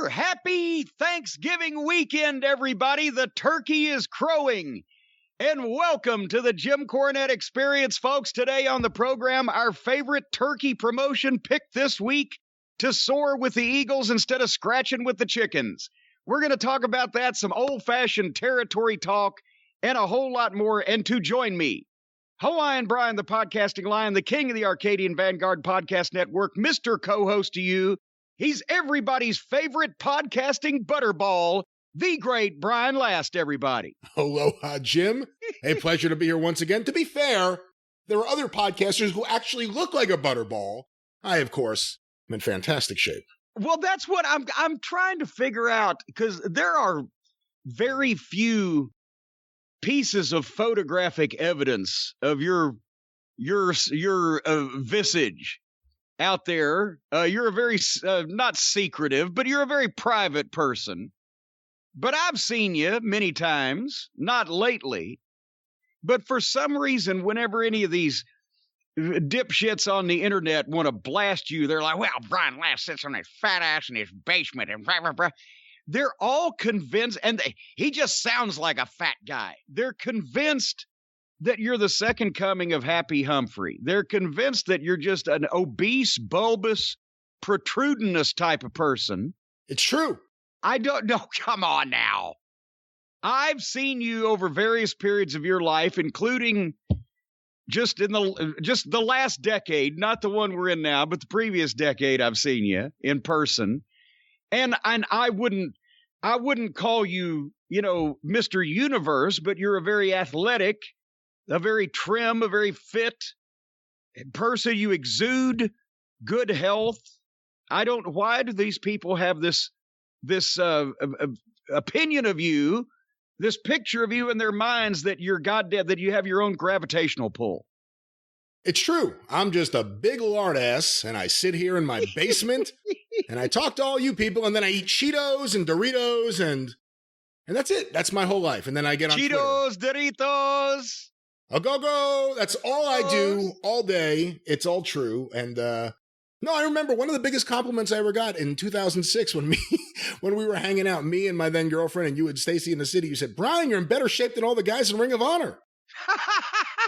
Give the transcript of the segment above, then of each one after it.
Year! Happy Thanksgiving weekend, everybody. The turkey is crowing. And welcome to the Jim Cornette Experience, folks. Today on the program, our favorite turkey promotion picked this week to soar with the Eagles instead of scratching with the chickens. We're going to talk about that, some old-fashioned territory talk, and a whole lot more. And to join me, Hawaiian Brian, the podcasting lion, the king of the Arcadian Vanguard Podcast Network, Mr. Co-host to you. He's everybody's favorite podcasting butterball, the great Brian Last, everybody. Aloha, Jim. Hey, pleasure to be here once again. To be fair, there are other podcasters who actually look like a butterball. I, of course, am in fantastic shape. Well, that's what I'm trying to figure out, because there are very few pieces of photographic evidence of your visage out there. You're a very not secretive, but you're a very private person. But I've seen you many times, not lately. But for some reason, whenever any of these dipshits on the internet want to blast you, they're like, well, Brian Last sits on his fat ass in his basement and blah, blah, blah. They're all convinced, and he just sounds like a fat guy. They're convinced that you're the second coming of Happy Humphrey. They're convinced that you're just an obese, bulbous, protrudinous type of person. It's true. I don't know. Come on now. I've seen you over various periods of your life, including just the last decade, not the one we're in now, but the previous decade. I've seen you in person, and I wouldn't call you, Mr. Universe, but you're a very athletic, a very trim, a very fit person. You exude good health. Why do these people have this opinion of you, this picture of you in their minds that you're goddamn, that you have your own gravitational pull? It's true. I'm just a big lard ass, and I sit here in my basement, and I talk to all you people, and then I eat Cheetos and Doritos, and that's it. That's my whole life. And then I get on Cheetos, Twitter. Doritos. A go-go. That's all I do all day. It's all true. And no, I remember one of the biggest compliments I ever got in 2006 when we were hanging out, me and my then girlfriend and you and Stacy in the city. You said, Brian, you're in better shape than all the guys in Ring of Honor.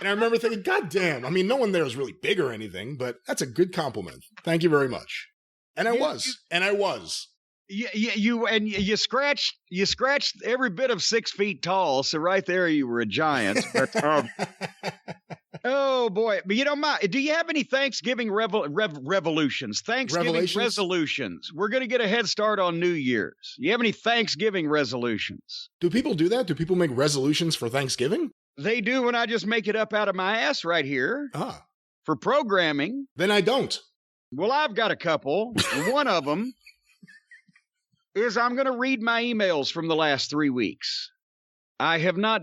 And I remember thinking, God damn. I mean, no one there is really big or anything, but that's a good compliment. Thank you very much. And I was. You scratched every bit of 6 feet tall, so right there you were a giant. But oh boy! But do you have any Thanksgiving revolutions? Thanksgiving resolutions. We're going to get a head start on New Year's. You have any Thanksgiving resolutions? Do people do that? Do people make resolutions for Thanksgiving? They do when I just make it up out of my ass right here. For programming. Then I don't. Well, I've got a couple. One of them is I'm going to read my emails from the last 3 weeks. I have not,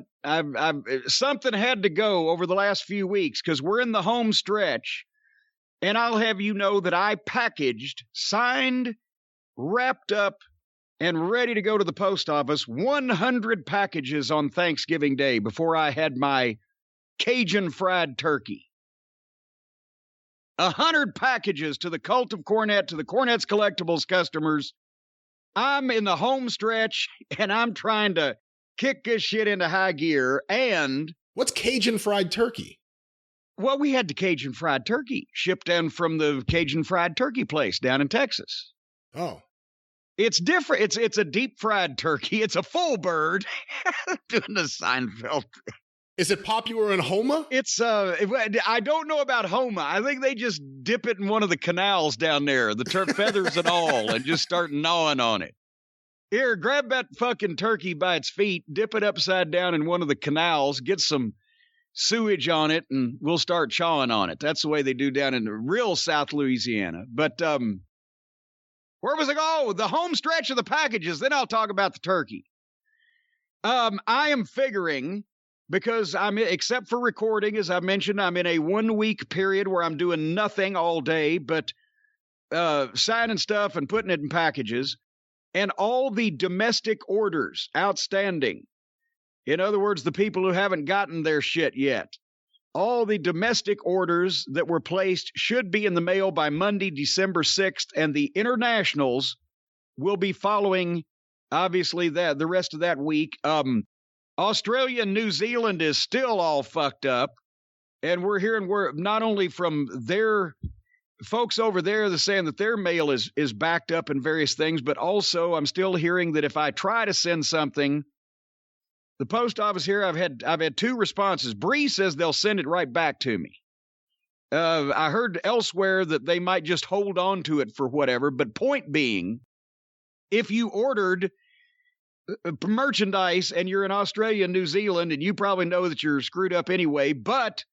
something had to go over the last few weeks because we're in the home stretch. And I'll have you know that I packaged, signed, wrapped up, and ready to go to the post office 100 packages on Thanksgiving Day before I had my Cajun fried turkey. 100 packages to the Cult of Cornette, to the Cornette's Collectibles customers. I'm in the home stretch, and I'm trying to kick this shit into high gear. And what's Cajun fried turkey? Well, we had the Cajun fried turkey shipped down from the Cajun fried turkey place down in Texas. Oh. It's different. It's a deep fried turkey. It's a full bird. Doing the Seinfeld. Is it popular in Homa? I don't know about Homa. I think they just dip it in one of the canals down there, the feathers and all, and just start gnawing on it. Here, grab that fucking turkey by its feet, dip it upside down in one of the canals, get some sewage on it, and we'll start chawing on it. That's the way they do down in the real South Louisiana. But where was I go? The home stretch of the packages. Then I'll talk about the turkey. I am figuring, because except for recording, as I mentioned, I'm in a 1 week period where I'm doing nothing all day but signing stuff and putting it in packages. And all the domestic orders outstanding. In other words, the people who haven't gotten their shit yet. All the domestic orders that were placed should be in the mail by Monday, December 6th, and the internationals we'll be following, obviously, that the rest of that week. Australia and New Zealand is still all fucked up. And we're hearing not only from their folks over there that's saying that their mail is backed up in various things, but also I'm still hearing that if I try to send something, the post office here, I've had 2 responses. Bree says they'll send it right back to me. I heard elsewhere that they might just hold on to it for whatever, but point being, if you ordered merchandise and you're in Australia and New Zealand, and you probably know that you're screwed up anyway, but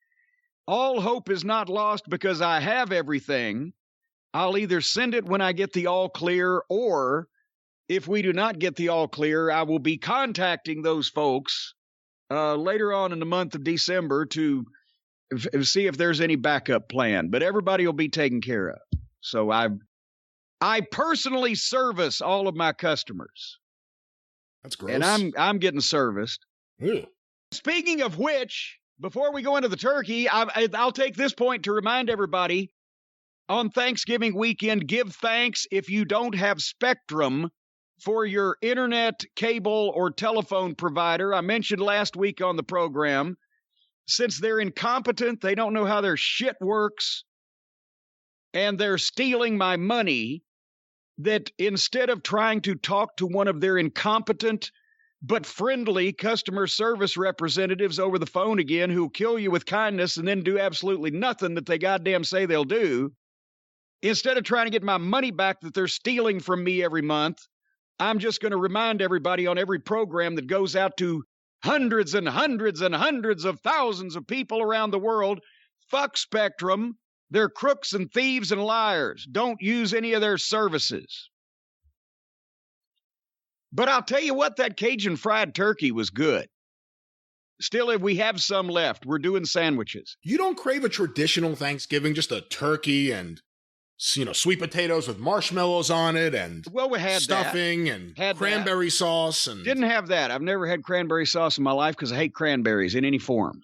all hope is not lost because I have everything. I'll either send it when I get the all clear, or if we do not get the all clear, I will be contacting those folks later on in the month of December to see if there's any backup plan. But everybody will be taken care of. So I personally service all of my customers. That's gross. And I'm getting serviced. Ew. Speaking of which, before we go into the turkey, I'll take this point to remind everybody, on Thanksgiving weekend, give thanks if you don't have Spectrum for your internet, cable, or telephone provider. I mentioned last week on the program, since they're incompetent, they don't know how their shit works, and they're stealing my money, that instead of trying to talk to one of their incompetent but friendly customer service representatives over the phone again, who'll kill you with kindness and then do absolutely nothing that they goddamn say they'll do, instead of trying to get my money back that they're stealing from me every month, I'm just going to remind everybody on every program that goes out to hundreds and hundreds and hundreds of thousands of people around the world, fuck Spectrum. They're crooks and thieves and liars. Don't use any of their services. But I'll tell you what, that Cajun fried turkey was good. Still, if we have some left, we're doing sandwiches. You don't crave a traditional Thanksgiving, just a turkey and, sweet potatoes with marshmallows on it and we had stuffing that. And had cranberry that. Sauce. And didn't have that. I've never had cranberry sauce in my life because I hate cranberries in any form.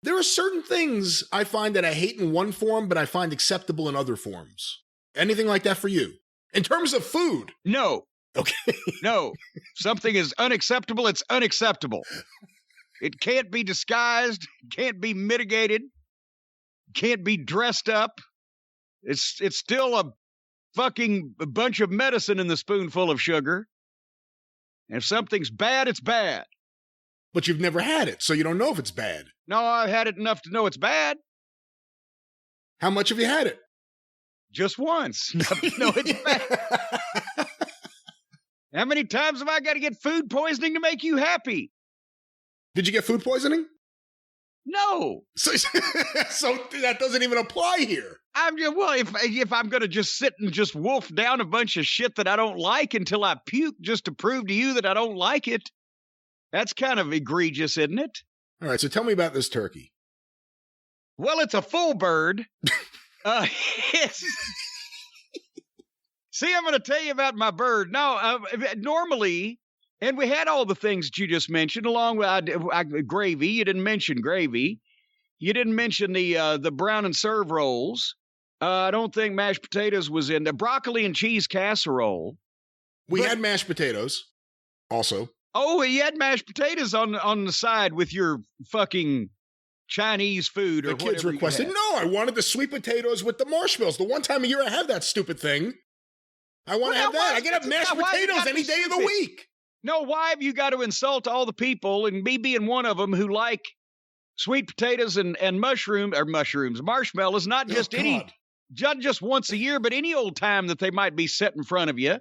There are certain things I find that I hate in one form, but I find acceptable in other forms. Anything like that for you? In terms of food? No. Okay. No. Something is unacceptable, it's unacceptable. It can't be disguised, can't be mitigated, can't be dressed up. It's still a fucking bunch of medicine in the spoonful of sugar. And if something's bad, it's bad. But you've never had it, so you don't know if it's bad. No, I've had it enough to know it's bad. How much have you had it? Just once. No, it's bad. How many times have I got to get food poisoning to make you happy? Did you get food poisoning? No. So that doesn't even apply here. If I'm going to just sit and just wolf down a bunch of shit that I don't like until I puke just to prove to you that I don't like it, that's kind of egregious, isn't it? All right, so tell me about this turkey. Well, it's a full bird. See, I'm going to tell you about my bird. Now, normally, and we had all the things that you just mentioned, along with gravy. You didn't mention gravy. You didn't mention the brown and serve rolls. I don't think mashed potatoes was in the broccoli and cheese casserole. We had mashed potatoes also. Oh, you had mashed potatoes on the side with your fucking Chinese food or whatever. The kids requested, no, I wanted the sweet potatoes with the marshmallows. The one time a year I have that stupid thing. I want to have that. I can have mashed potatoes any day of the week. No, why have you got to insult all the people, and me being one of them, who like sweet potatoes and marshmallows, not just just once a year, but any old time that they might be set in front of you.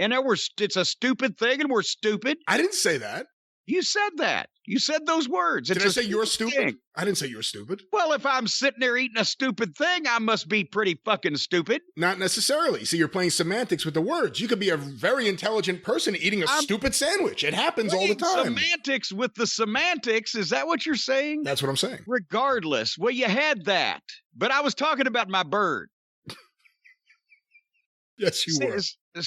And it's a stupid thing, and we're stupid. I didn't say that. You said that. You said those words. Did I say you're stupid? Thing. I didn't say you're stupid. Well, if I'm sitting there eating a stupid thing, I must be pretty fucking stupid. Not necessarily. See, you're playing semantics with the words. You could be a very intelligent person eating a stupid sandwich. It happens all the time. Semantics with the semantics. Is that what you're saying? That's what I'm saying. Regardless. Well, you had that. But I was talking about my bird. Yes, you were.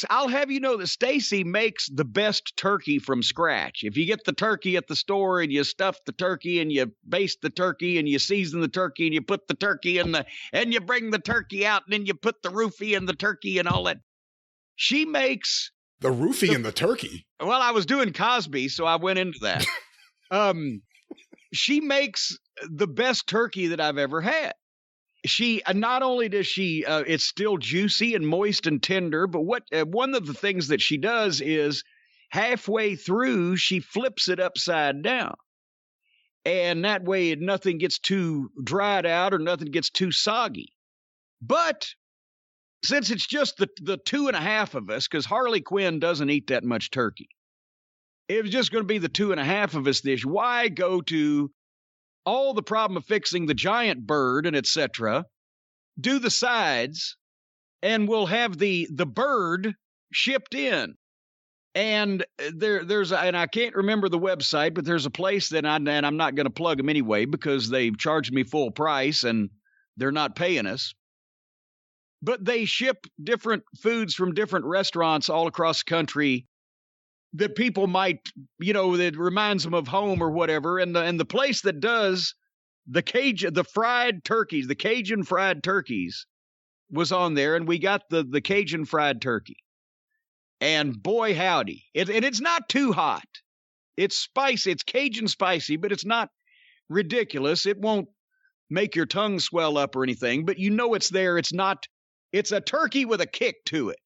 I'll have you know that Stacy makes the best turkey from scratch. If you get the turkey at the store and you stuff the turkey and you baste the turkey and you season the turkey and you put the turkey and you bring the turkey out and then you put the roofie in the turkey and all that. She makes the roofie and the turkey. Well, I was doing Cosby, so I went into that. She makes the best turkey that I've ever had. She not only does she, it's still juicy and moist and tender, but one of the things that she does is halfway through, she flips it upside down. And that way nothing gets too dried out or nothing gets too soggy. But since it's just the two and a half of us, because Harley Quinn doesn't eat that much turkey, it was just going to be the two and a half of us dish. Why go to all the problem of fixing the giant bird and etc., do the sides, and we'll have the bird shipped in. And and I can't remember the website, but there's a place that I'm not going to plug them anyway because they've charged me full price and they're not paying us. But they ship different foods from different restaurants all across the country that people might, that reminds them of home or whatever. And the place that does the fried turkeys, the Cajun fried turkeys was on there, and we got the Cajun fried turkey. And boy, howdy. And it's not too hot. It's spicy. It's Cajun spicy, but it's not ridiculous. It won't make your tongue swell up or anything, but it's there. It's a turkey with a kick to it.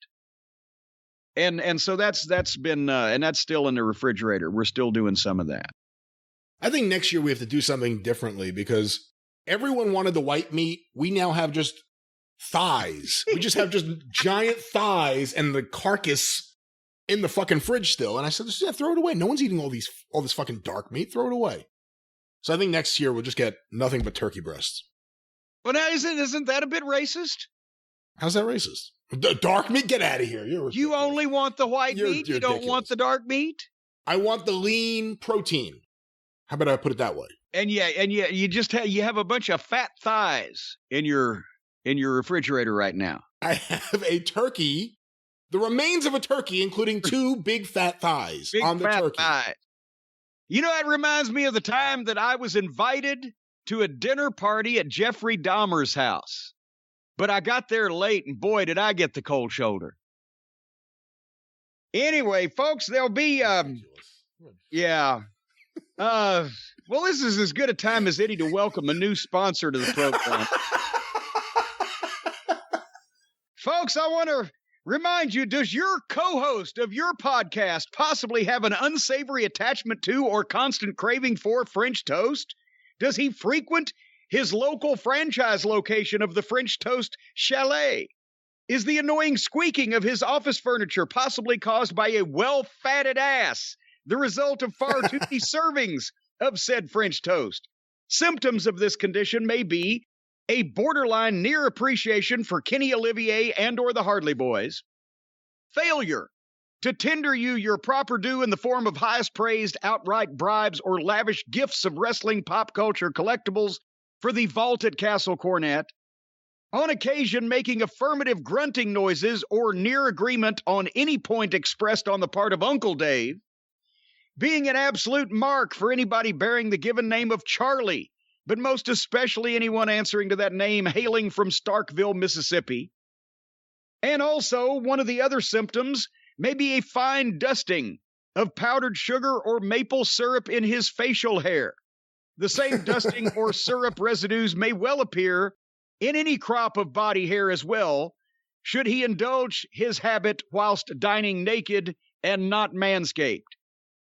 And so that's been, and that's still in the refrigerator. We're still doing some of that. I think next year we have to do something differently because everyone wanted the white meat. We now have just thighs. We just have just giant thighs and the carcass in the fucking fridge still. And I said, yeah, throw it away. No one's eating all this fucking dark meat. Throw it away. So I think next year we'll just get nothing but turkey breasts. Well, now isn't that a bit racist? How's that racist? Dark meat? Get out of here. You only want the white meat? You don't want the dark meat? I want the lean protein. How about I put it that way? And you just have a bunch of fat thighs in your refrigerator right now. I have a turkey, the remains of a turkey, including two big fat thighs on the turkey. Thighs. That reminds me of the time that I was invited to a dinner party at Jeffrey Dahmer's house. But I got there late, and boy, did I get the cold shoulder. Anyway, folks, there'll be, yeah. Well, this is as good a time as any to welcome a new sponsor to the program. Folks, I want to remind you, does your co-host of your podcast possibly have an unsavory attachment to or constant craving for French toast? Does he frequent his local franchise location of the French Toast Chalet? Is the annoying squeaking of his office furniture possibly caused by a well-fatted ass, the result of far too many servings of said French toast? Symptoms of this condition may be a borderline near appreciation for Kenny Olivier and or the Hardley Boys, failure to tender you your proper due in the form of highest praised outright bribes or lavish gifts of wrestling pop culture collectibles for the vaulted Castle Cornette, on occasion making affirmative grunting noises or near agreement on any point expressed on the part of Uncle Dave, being an absolute mark for anybody bearing the given name of Charlie, but most especially anyone answering to that name hailing from Starkville, Mississippi. And also, one of the other symptoms may be a fine dusting of powdered sugar or maple syrup in his facial hair. The same dusting or syrup residues may well appear in any crop of body hair as well, should he indulge his habit whilst dining naked and not manscaped.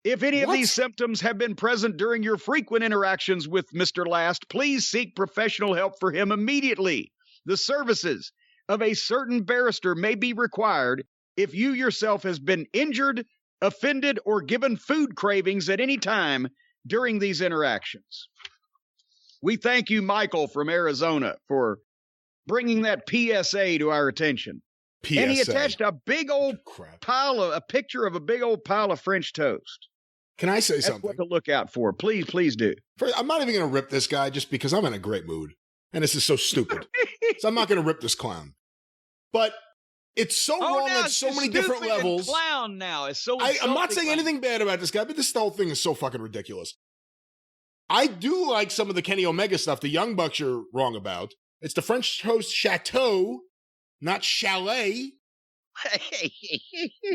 If any of these symptoms have been present during your frequent interactions with Mr. Last, please seek professional help for him immediately. The services of a certain barrister may be required if you yourself has been injured, offended, or given food cravings at any time during these interactions. We thank you, Michael from Arizona, for bringing that PSA to our attention. PSA. And he attached a big old a picture of a big old pile of French toast. Can I say something? That's what to look out for. Please do. First, I'm not even going to rip this guy just because I'm in a great mood. And this is so stupid. So I'm not going to rip this clown. But it's so wrong on so many different levels. Clown now is so I'm not saying anything bad about this guy, but this whole thing is so fucking ridiculous. I do like some of the Kenny Omega stuff. The Young Bucks you're wrong about. It's the French Toast Chateau, not Chalet.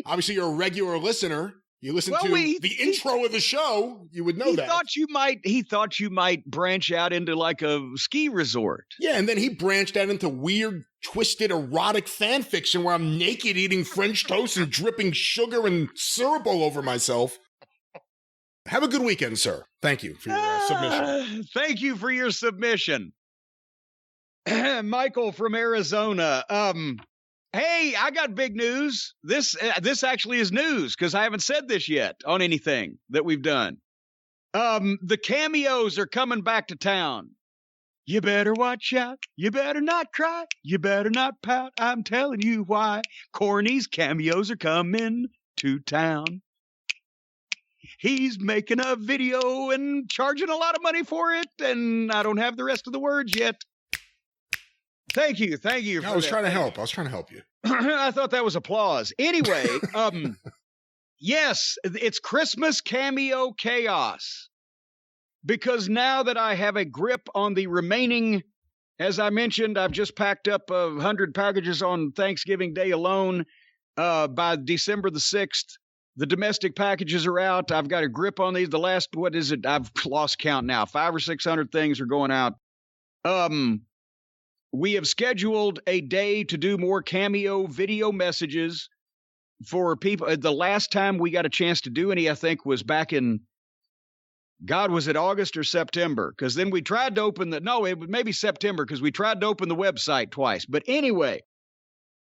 Obviously, you're a regular listener. You listen to the intro of the show, you would know that. He thought you might branch out into like a ski resort. Yeah, and then he branched out into weird, twisted, erotic fan fiction where I'm naked eating French toast and dripping sugar and syrup all over myself. Have a good weekend, sir. Thank you for your submission. Thank you for your submission. Michael from Arizona. Hey, I got big news. This actually is news because I haven't said this yet on anything that we've done. The cameos are coming back to town. You better watch out. You better not cry. You better not pout. I'm telling you why. Corny's cameos are coming to town. He's making a video and charging a lot of money for it, and I don't have the rest of the words yet. Thank you. I was trying to help you. I thought that was applause. Anyway, yes, it's Christmas cameo chaos. Because now that I have a grip on the remaining, as I mentioned, I've just packed up 100 packages on Thanksgiving Day alone. By December the 6th, the domestic packages are out. I've got a grip on these. The last, what is it? I've lost count now. 500 or 600 things are going out. We have scheduled a day to do more cameo video messages for people. The last time we got a chance to do any, I think, was back in, God, was it August or September? Because then we tried to open it was maybe September because we tried to open the website twice. But anyway,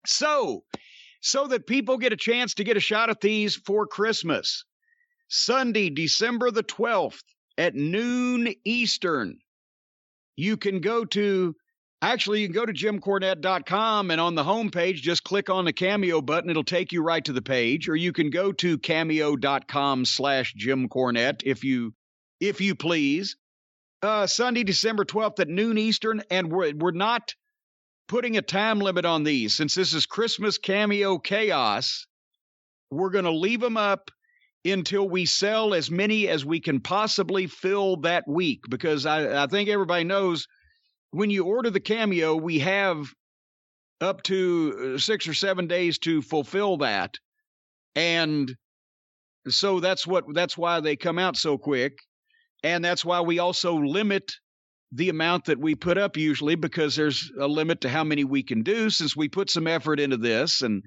so that people get a chance to get a shot at these for Christmas, Sunday, December the 12th at noon Eastern, you can go to JimCornette.com, and on the homepage, just click on the cameo button. It'll take you right to the page. Or you can go to cameo.com/Jim Cornette if you please. Sunday, December 12th at noon Eastern, and we're not putting a time limit on these. Since this is Christmas cameo chaos, we're going to leave them up until we sell as many as we can possibly fill that week. Because I think everybody knows, when you order the cameo, we have up to 6 or 7 days to fulfill that. And so that's why they come out so quick. And that's why we also limit the amount that we put up usually, because there's a limit to how many we can do, since we put some effort into this. And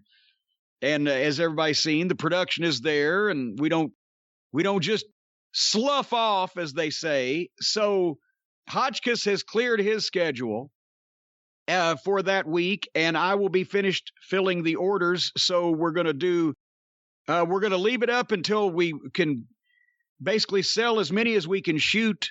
as everybody's seen, the production is there, and we don't just slough off, as they say. So Hotchkiss has cleared his schedule for that week, and I will be finished filling the orders. So we're going to leave it up until we can basically sell as many as we can shoot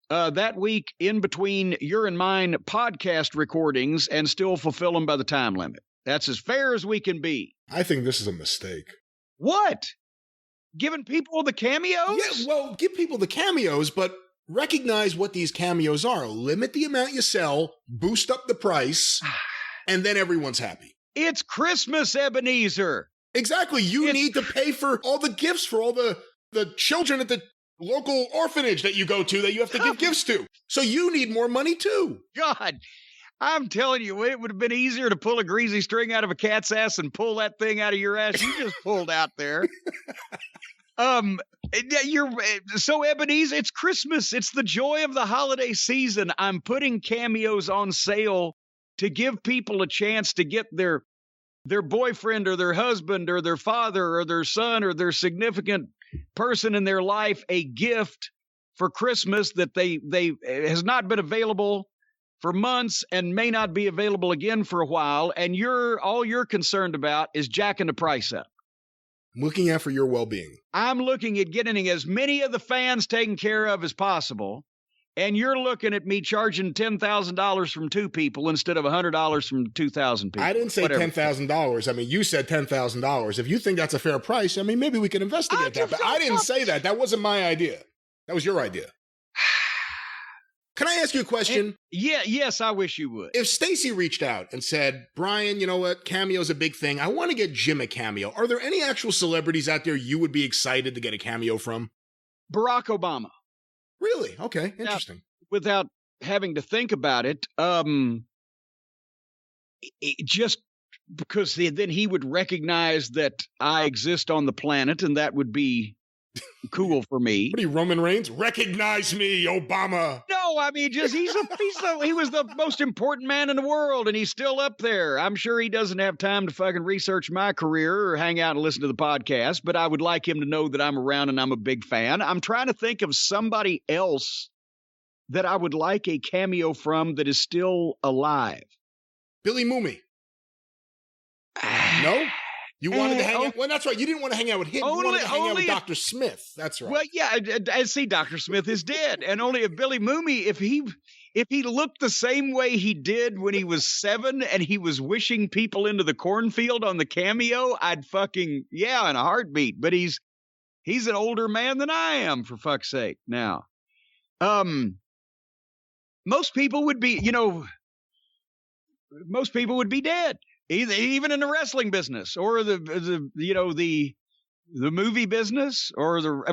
that week in between your and mine podcast recordings, and still fulfill them by the time limit. That's as fair as we can be. I think this is a mistake. What? Giving people the cameos? Yeah, well, give people the cameos, but recognize what these cameos are. Limit the amount you sell, boost up the price, and then everyone's happy. It's Christmas, Ebenezer. Exactly. You need to pay for all the gifts for all the children at the local orphanage that you go to that you have to give gifts to. So you need more money too. God, I'm telling you, it would have been easier to pull a greasy string out of a cat's ass and pull that thing out of your ass you just pulled out there. So Ebenezer, it's Christmas. It's the joy of the holiday season. I'm putting cameos on sale to give people a chance to get their boyfriend or their husband or their father or their son or their significant person in their life a gift for Christmas that they has not been available for months and may not be available again for a while. And all you're concerned about is jacking the price up. Looking out for your well-being. I'm looking at getting as many of the fans taken care of as possible. And you're looking at me charging $10,000 from 2 people instead of $100 from 2,000 people. I didn't say $10,000. I mean, you said $10,000. If you think that's a fair price, I mean, maybe we can investigate that. But I didn't say that. That wasn't my idea. That was your idea. Can I ask you a question? Yes, I wish you would. If Stacy reached out and said, Brian, you know what? Cameo's a big thing. I want to get Jim a cameo. Are there any actual celebrities out there you would be excited to get a cameo from? Barack Obama. Really? Okay. Interesting. Without having to think about it, just because then he would recognize that I exist on the planet, and that would be cool for me. What are you, Roman Reigns? Recognize me, Obama. No, I mean, just he was the most important man in the world, and he's still up there. I'm sure he doesn't have time to fucking research my career or hang out and listen to the podcast, but I would like him to know that I'm around and I'm a big fan. I'm trying to think of somebody else that I would like a cameo from that is still alive. Billy Mooney. No? You wanted to hang out? Well, that's right. You didn't want to hang out with him. You wanted to hang out with Dr. Smith. That's right. Well, yeah, I see Dr. Smith is dead. And only if Billy Mooney, if he looked the same way he did when he was 7 and he was wishing people into the cornfield on the cameo, I'd fucking, yeah, in a heartbeat. But he's an older man than I am, for fuck's sake, now. Most people would be, dead. Even in the wrestling business or the movie business or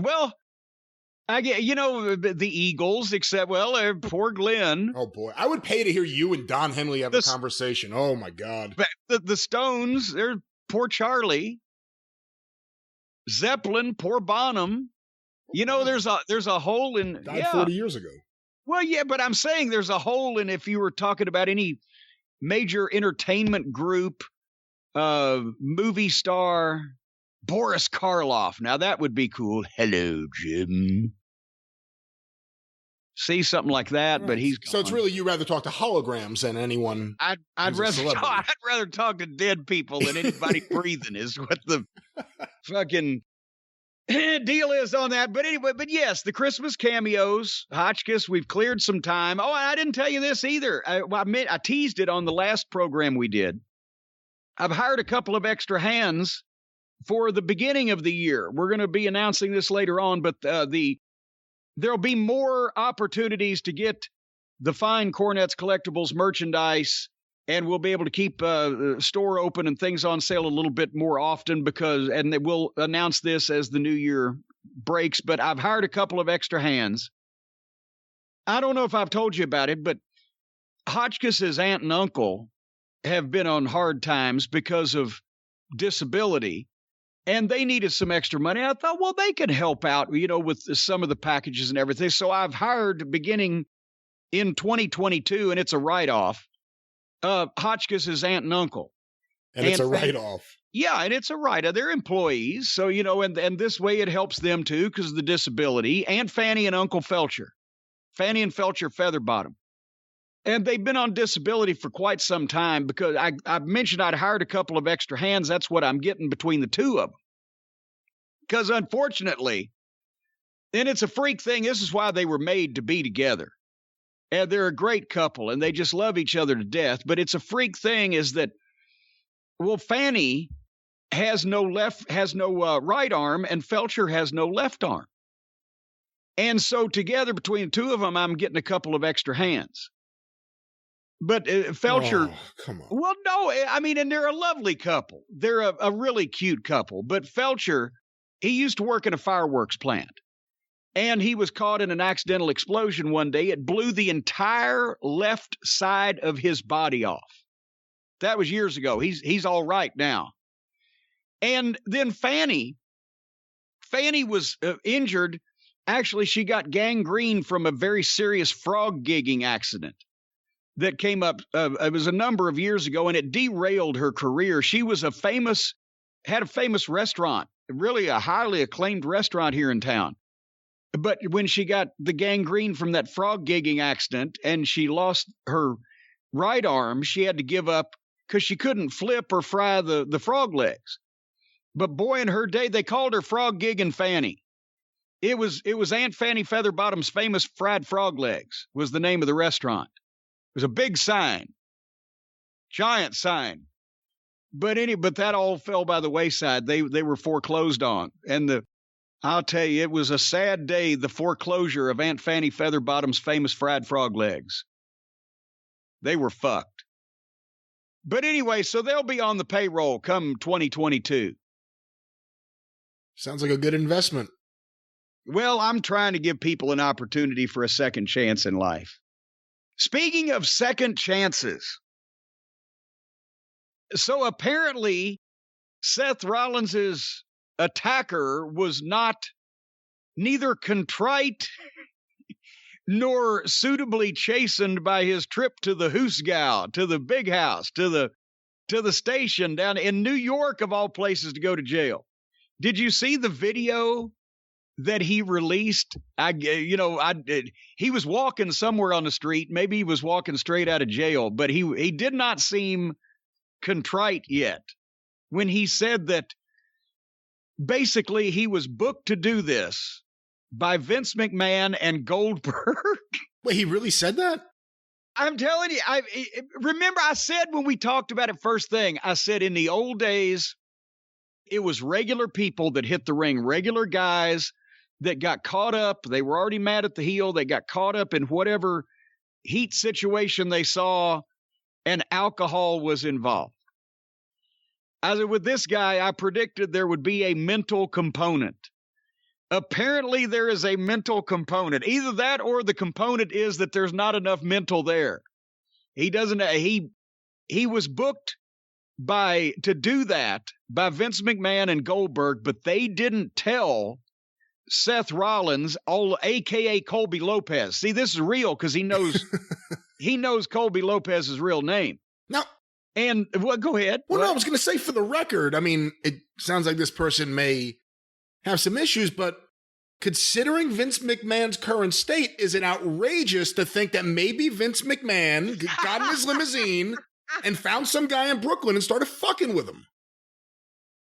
I get, the Eagles, except, poor Glenn. Oh boy. I would pay to hear you and Don Henley have a conversation. Oh my God. But the Stones, they're poor Charlie. Zeppelin, poor Bonham. There's a hole in. Died 40 years ago. Well, yeah, but I'm saying there's a hole in if you were talking about any major entertainment group, movie star, Boris Karloff. Now that would be cool. Hello, Jim. See, something like that, right. But he's gone. So it's really you rather talk to holograms than anyone. I'd rather talk to dead people than anybody breathing is what the fucking deal is on that. But anyway, yes, the Christmas cameos, Hotchkiss, we've cleared some time. Oh, I didn't tell you this either. I teased it on the last program we did. I've hired a couple of extra hands for the beginning of the year. We're going to be announcing this later on, but there'll be more opportunities to get the fine Cornette's Collectibles merchandise, and we'll be able to keep the store open and things on sale a little bit more often and we'll announce this as the new year breaks, but I've hired a couple of extra hands. I don't know if I've told you about it, but Hotchkiss's aunt and uncle have been on hard times because of disability, and they needed some extra money. I thought, well, they can help out, with some of the packages and everything. So I've hired beginning in 2022, and it's a write-off, Hotchkiss's aunt and uncle. And it's a write-off. Yeah, and it's a write-off. They're employees, so, and this way it helps them, too, because of the disability. Aunt Fanny and Uncle Felcher. Fanny and Felcher Featherbottom. And they've been on disability for quite some time because I mentioned I'd hired a couple of extra hands. That's what I'm getting between the two of them. Because unfortunately, and it's a freak thing, this is why they were made to be together. And they're a great couple, and they just love each other to death. But it's a freak thing is that, Fanny has no right arm, and Felcher has no left arm. And so together between the two of them, I'm getting a couple of extra hands. But Felcher, come on. Well, no, I mean, and they're a lovely couple. They're a really cute couple. But Felcher, he used to work in a fireworks plant. And he was caught in an accidental explosion one day. It blew the entire left side of his body off. That was years ago. He's all right now. And then Fanny was injured. Actually, she got gangrene from a very serious frog gigging accident that came up. It was a number of years ago, and it derailed her career. She was had a famous restaurant, really a highly acclaimed restaurant here in town. But when she got the gangrene from that frog gigging accident and she lost her right arm, she had to give up because she couldn't flip or fry the frog legs. But boy, in her day, they called her Frog Gigging Fanny. It was Aunt Fanny Featherbottom's famous fried frog legs was the name of the restaurant. It was a big sign, giant sign. But that all fell by the wayside. They were foreclosed on. And I'll tell you, it was a sad day, the foreclosure of Aunt Fanny Featherbottom's famous fried frog legs. They were fucked. But anyway, so they'll be on the payroll come 2022. Sounds like a good investment. Well, I'm trying to give people an opportunity for a second chance in life. Speaking of second chances, So apparently Seth Rollins's attacker was neither contrite nor suitably chastened by his trip to the Hoosgow, to the big house, to the station down in New York, of all places to go to jail. Did you see the video that he released? He was walking somewhere on the street. Maybe he was walking straight out of jail, but he did not seem contrite yet when he said that basically he was booked to do this by Vince McMahon and Goldberg. Wait, he really said that? I'm telling you, remember I said when we talked about it first thing, I said in the old days, it was regular people that hit the ring, regular guys that got caught up. They were already mad at the heel. They got caught up in whatever heat situation they saw, and alcohol was involved. As with this guy, I predicted there would be a mental component. Apparently, there is a mental component. Either that or the component is that there's not enough mental there. He was booked to do that by Vince McMahon and Goldberg, but they didn't tell Seth Rollins, a.k.a. Colby Lopez. See, this is real because he knows Colby Lopez's real name. Now, and well, go ahead. Well, no, I was going to say, for the record, I mean, it sounds like this person may have some issues, but considering Vince McMahon's current state, is it outrageous to think that maybe Vince McMahon got in his limousine and found some guy in Brooklyn and started fucking with him?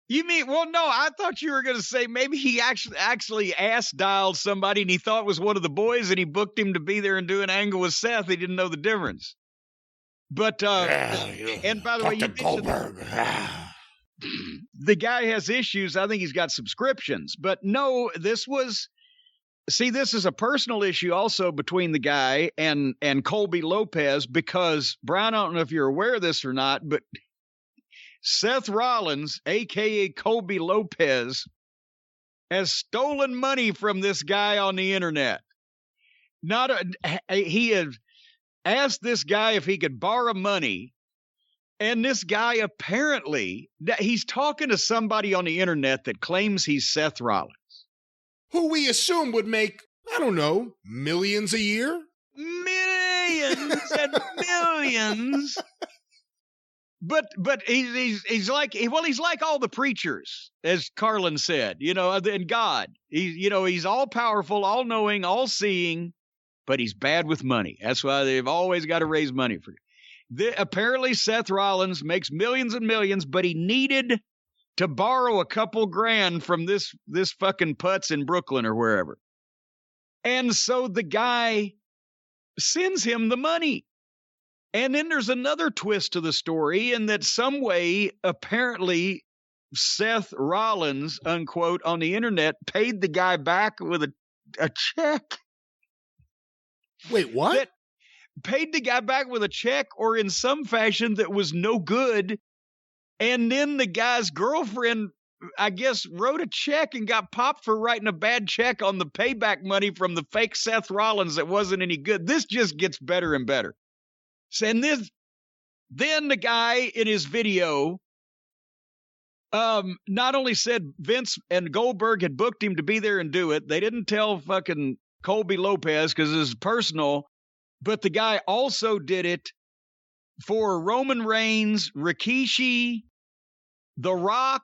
You mean, well, no, I thought you were going to say maybe he actually ass-dialed somebody and he thought it was one of the boys and he booked him to be there and do an angle with Seth. He didn't know the difference. But, and by the way, you Goldberg. The guy has issues. I think he's got subscriptions. But no, this is a personal issue also between the guy and Colby Lopez, because, Brian, I don't know if you're aware of this or not, but Seth Rollins, a.k.a. Colby Lopez, has stolen money from this guy on the internet. He had asked this guy if he could borrow money, and this guy apparently, he's talking to somebody on the internet that claims he's Seth Rollins. Who we assume would make, I don't know, millions a year? Millions and millions. But he's like all the preachers, as Carlin said, and God. He's all powerful, all knowing, all seeing, but he's bad with money. That's why they've always got to raise money for him. Apparently Seth Rollins makes millions and millions, but he needed to borrow a couple grand from this fucking putz in Brooklyn or wherever. And so the guy sends him the money. And then there's another twist to the story in that some way, apparently, Seth Rollins, unquote, on the internet, paid the guy back with a check. Wait, what? That paid the guy back with a check or in some fashion that was no good. And then the guy's girlfriend, I guess, wrote a check and got popped for writing a bad check on the payback money from the fake Seth Rollins that wasn't any good. This just gets better and better. And then the guy in his video not only said Vince and Goldberg had booked him to be there and do it. They didn't tell fucking Colby Lopez because it's personal. But the guy also did it for Roman Reigns, Rikishi, The Rock,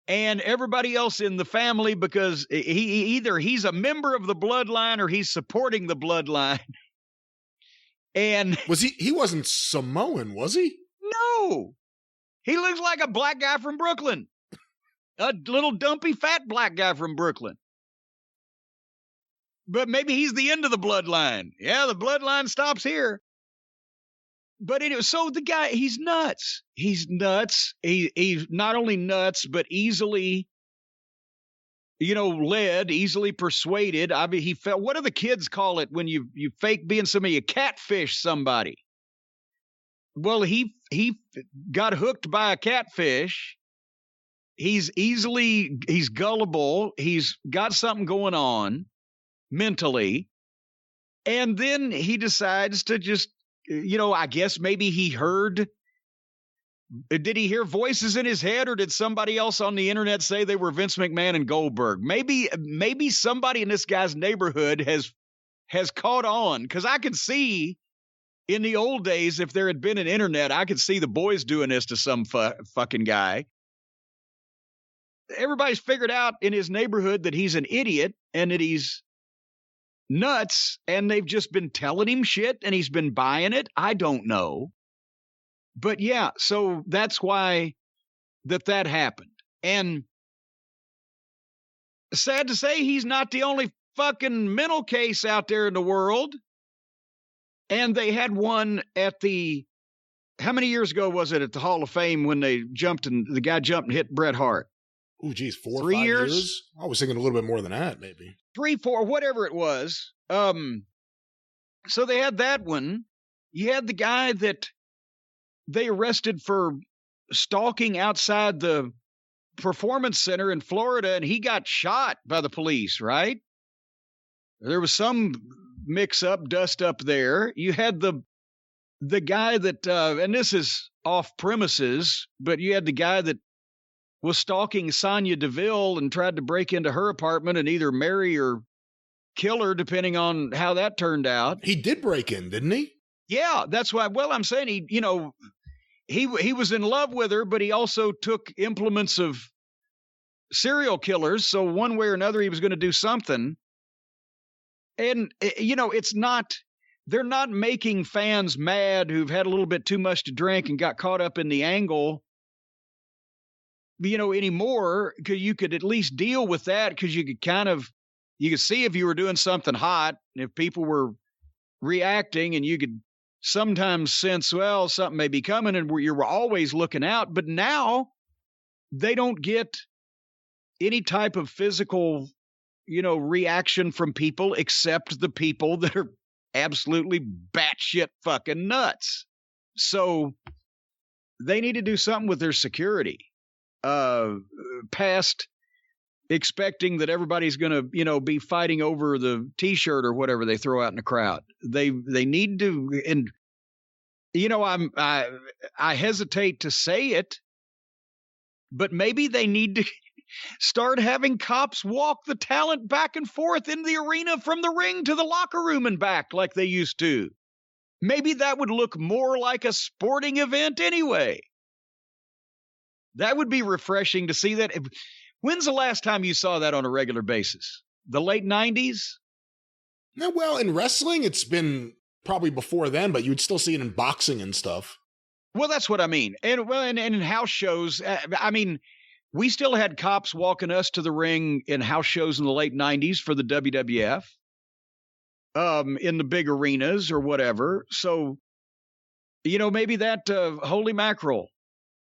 and everybody else in the family, because he's a member of the bloodline or he's supporting the bloodline. And he wasn't Samoan, was he? No. He looks like a black guy from Brooklyn. A little dumpy fat black guy from Brooklyn. But maybe he's the end of the bloodline. Yeah, the bloodline stops here. But so the guy, he's nuts. He's nuts. He's not only nuts, but easily, led, easily persuaded. I mean, he felt, what do the kids call it when you fake being somebody, you catfish somebody? Well, he got hooked by a catfish. He's gullible. He's got something going on mentally. And then he decides to just, I guess maybe he heard Did he hear voices in his head, or did somebody else on the internet say they were Vince McMahon and Goldberg? Maybe somebody in this guy's neighborhood has caught on, because I could see in the old days, if there had been an internet, I could see the boys doing this to some fucking guy. Everybody's figured out in his neighborhood that he's an idiot and that he's nuts, and they've just been telling him shit and he's been buying it. I don't know. But yeah, so that's why that happened. And sad to say, he's not the only fucking mental case out there in the world. And they had one at how many years ago was it at the Hall of Fame when they jumped and the guy jumped and hit Bret Hart? Oh, geez, 4 or 5 years? I was thinking a little bit more than that, maybe. 3, 4, whatever it was. So they had that one. You had the guy that they arrested for stalking outside the performance center in Florida, and he got shot by the police, right? There was some mix-up, dust up there. You had the guy that, and this is off premises, but you had the guy that was stalking Sonya Deville and tried to break into her apartment and either marry or kill her, depending on how that turned out. He did break in, didn't he? Yeah, that's why. Well, I'm saying he was in love with her, but he also took implements of serial killers. So one way or another, he was going to do something. And, they're not making fans mad who've had a little bit too much to drink and got caught up in the angle, anymore, because you could at least deal with that, because you could see if you were doing something hot, and if people were reacting, and you could sometimes sense, well, something may be coming, and you were always looking out. But now they don't get any type of physical reaction from people except the people that are absolutely batshit fucking nuts. So they need to do something with their security. Past expecting that everybody's going to, be fighting over the t-shirt or whatever they throw out in the crowd. They need to, and I hesitate to say it, but maybe they need to start having cops walk the talent back and forth in the arena from the ring to the locker room and back like they used to. Maybe that would look more like a sporting event anyway. That would be refreshing to see that. When's the last time you saw that on a regular basis? The late 90s? No, well, in wrestling, it's been probably before then, but you'd still see it in boxing and stuff. Well, that's what I mean. And in house shows, we still had cops walking us to the ring in house shows in the late 90s for the WWF, in the big arenas or whatever. So, maybe that holy mackerel,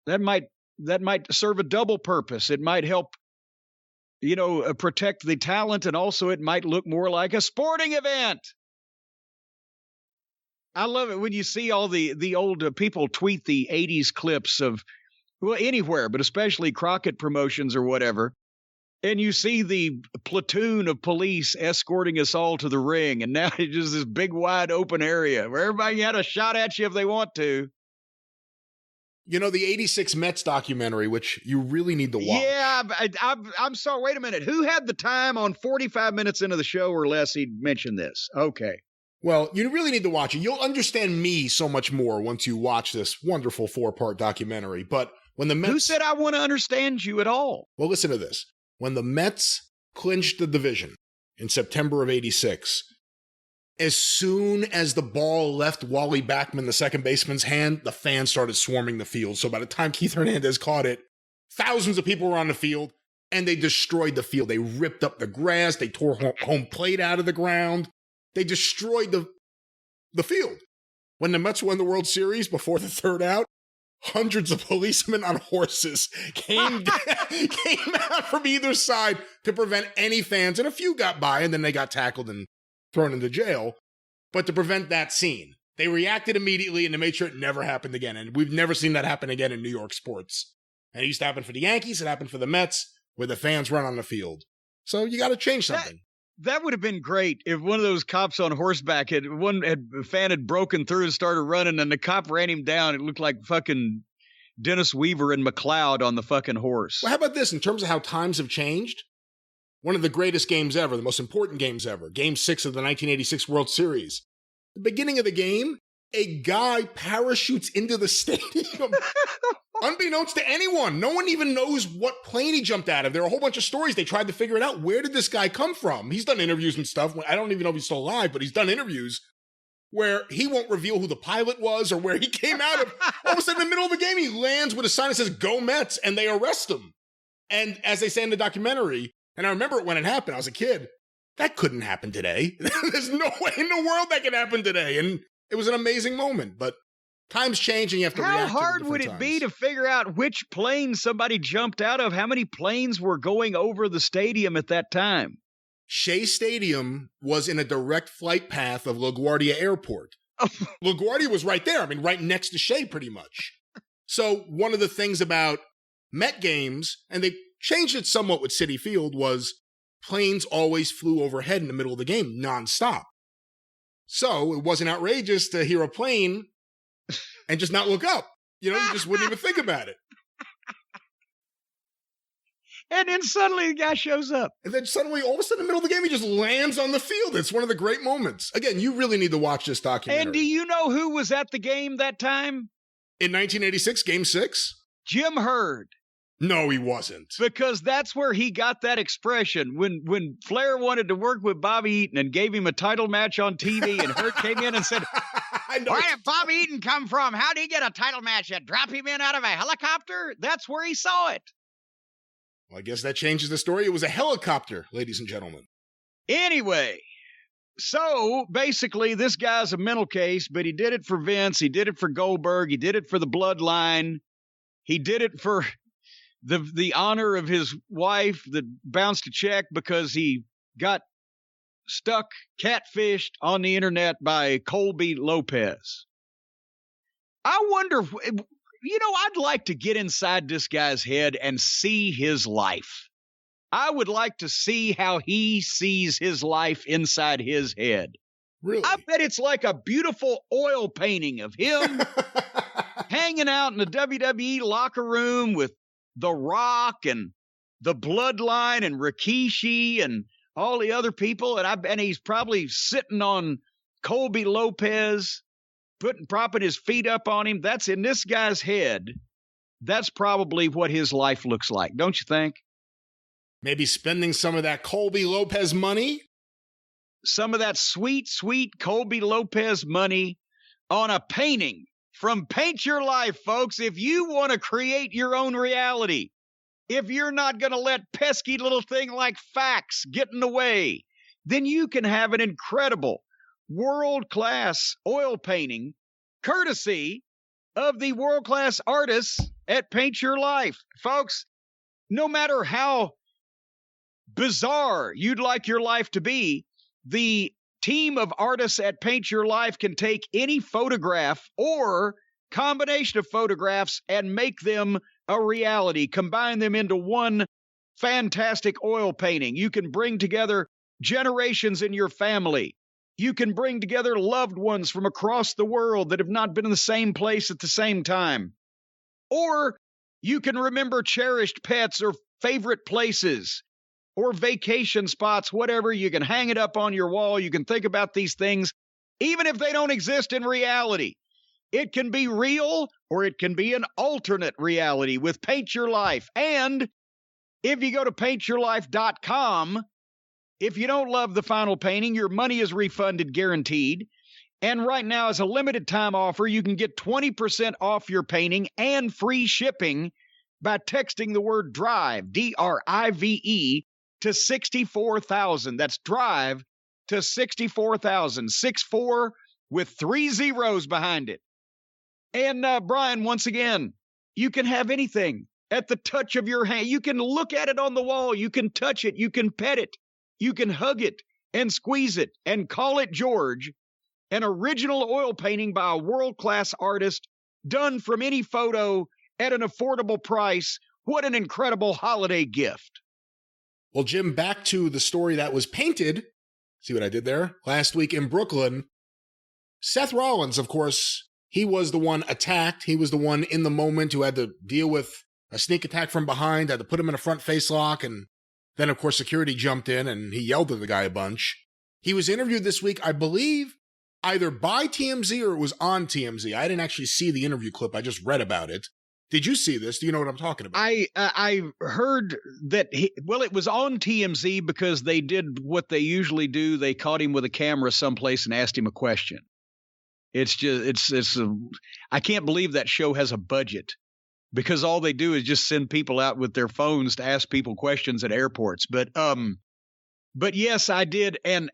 that might serve a double purpose. It might help, protect the talent, and also it might look more like a sporting event. I love it when you see all the old people tweet the 80s clips of, well, anywhere, but especially Crockett Promotions or whatever. And you see the platoon of police escorting us all to the ring. And now it's just this big, wide open area where everybody can have a shot at you if they want to. The 86 Mets documentary, which you really need to watch. Yeah, I'm sorry. Wait a minute. Who had the time on 45 minutes into the show or less he'd mention this? Okay. Well, you really need to watch it. You'll understand me so much more once you watch this wonderful 4-part documentary. But when the Mets... Who said I want to understand you at all? Well, listen to this. When the Mets clinched the division in September of 86, as soon as the ball left Wally Backman, the second baseman's hand, the fans started swarming the field. So by the time Keith Hernandez caught it, thousands of people were on the field, and they destroyed the field. They ripped up the grass. They tore home plate out of the ground. They destroyed the field. When the Mets won the World Series before the third out, hundreds of policemen on horses came out from either side to prevent any fans, and a few got by, and then they got tackled and thrown into jail. But to prevent that scene, they reacted immediately, and they made sure it never happened again. And we've never seen that happen again in New York sports. And it used to happen for the Yankees. It happened for the Mets, where the fans run on the field. So you got to change something. That would have been great if one of those cops on horseback a fan had broken through and started running, and the cop ran him down. It looked like fucking Dennis Weaver and McLeod on the fucking horse. Well, how about this? In terms of how times have changed, one of the greatest games ever, the most important games ever, Game 6 of the 1986 World Series. The beginning of the game, a guy parachutes into the stadium. Unbeknownst to anyone. No one even knows what plane he jumped out of. There are a whole bunch of stories. They tried to figure it out. Where did this guy come from? He's done interviews and stuff. I don't even know if he's still alive, but he's done interviews where he won't reveal who the pilot was or where he came out of. All of a sudden, in the middle of the game, he lands with a sign that says, "Go Mets," and they arrest him. And as they say in the documentary, and I remember it when it happened, I was a kid, that couldn't happen today. There's no way in the world that could happen today. And it was an amazing moment, but times change and you have to react to How hard would it be to figure out which plane somebody jumped out of? How many planes were going over the stadium at that time? Shea Stadium was in a direct flight path of LaGuardia Airport. LaGuardia was right there. I mean, right next to Shea, pretty much. So one of the things about Met games, and they changed it somewhat with Citi Field, was planes always flew overhead in the middle of the game, nonstop. So it wasn't outrageous to hear a plane and just not look up. You just wouldn't even think about it. And then suddenly the guy shows up. And then suddenly, all of a sudden, in the middle of the game, he just lands on the field. It's one of the great moments. Again, you really need to watch this documentary. And do you know who was at the game that time? In 1986, Game 6? Jim Hurd. No, he wasn't. Because that's where he got that expression. When Flair wanted to work with Bobby Eaton and gave him a title match on TV, and Hurd came in and said, "Where did Bobby Eaton come from? How did he get a title match? You drop him in out of a helicopter?" That's where he saw it. Well, I guess that changes the story. It was a helicopter, ladies and gentlemen. Anyway, so basically this guy's a mental case, but he did it for Vince. He did it for Goldberg. He did it for the bloodline. He did it for the honor of his wife that bounced a check because he got stuck catfished on the internet by Colby Lopez. I wonder, I'd like to get inside this guy's head and see his life. I would like to see how he sees his life inside his head. Really? I bet it's like a beautiful oil painting of him hanging out in the WWE locker room with The Rock and the Bloodline and Rikishi and all the other people. And he's probably sitting on Colby Lopez, propping his feet up on him. That's in this guy's head. That's probably what his life looks like, don't you think? Maybe spending some of that Colby Lopez money? Some of that sweet, sweet Colby Lopez money on a painting from Paint Your Life, folks. If you want to create your own reality, if you're not going to let pesky little thing like facts get in the way, then you can have an incredible world-class oil painting courtesy of the world-class artists at Paint Your Life. Folks, no matter how bizarre you'd like your life to be, the team of artists at Paint Your Life can take any photograph or combination of photographs and make them a reality, combine them into one fantastic oil painting. You can bring together generations in your family. You can bring together loved ones from across the world that have not been in the same place at the same time. Or you can remember cherished pets or favorite places or vacation spots, whatever. You can hang it up on your wall. You can think about these things, even if they don't exist in reality. It can be real or it can be an alternate reality with Paint Your Life. And if you go to paintyourlife.com, if you don't love the final painting, your money is refunded, guaranteed. And right now, as a limited time offer, you can get 20% off your painting and free shipping by texting the word DRIVE, D-R-I-V-E, to 64,000. That's DRIVE to 64,000. 64 with 3 zeros behind it. And Brian, once again, you can have anything at the touch of your hand. You can look at it on the wall. You can touch it. You can pet it. You can hug it and squeeze it and call it George. An original oil painting by a world-class artist done from any photo at an affordable price. What an incredible holiday gift. Well, Jim, back to the story that was painted. See what I did there? Last week in Brooklyn, Seth Rollins, of course, he was the one attacked. He was the one in the moment who had to deal with a sneak attack from behind, had to put him in a front face lock, and then, of course, security jumped in and he yelled at the guy a bunch. He was interviewed this week, I believe, either by TMZ or it was on TMZ. I didn't actually see the interview clip. I just read about it. Did you see this? Do you know what I'm talking about? I heard that, it was on TMZ because they did what they usually do. They caught him with a camera someplace and asked him a question. It's just, I can't believe that show has a budget because all they do is just send people out with their phones to ask people questions at airports. But yes, I did. And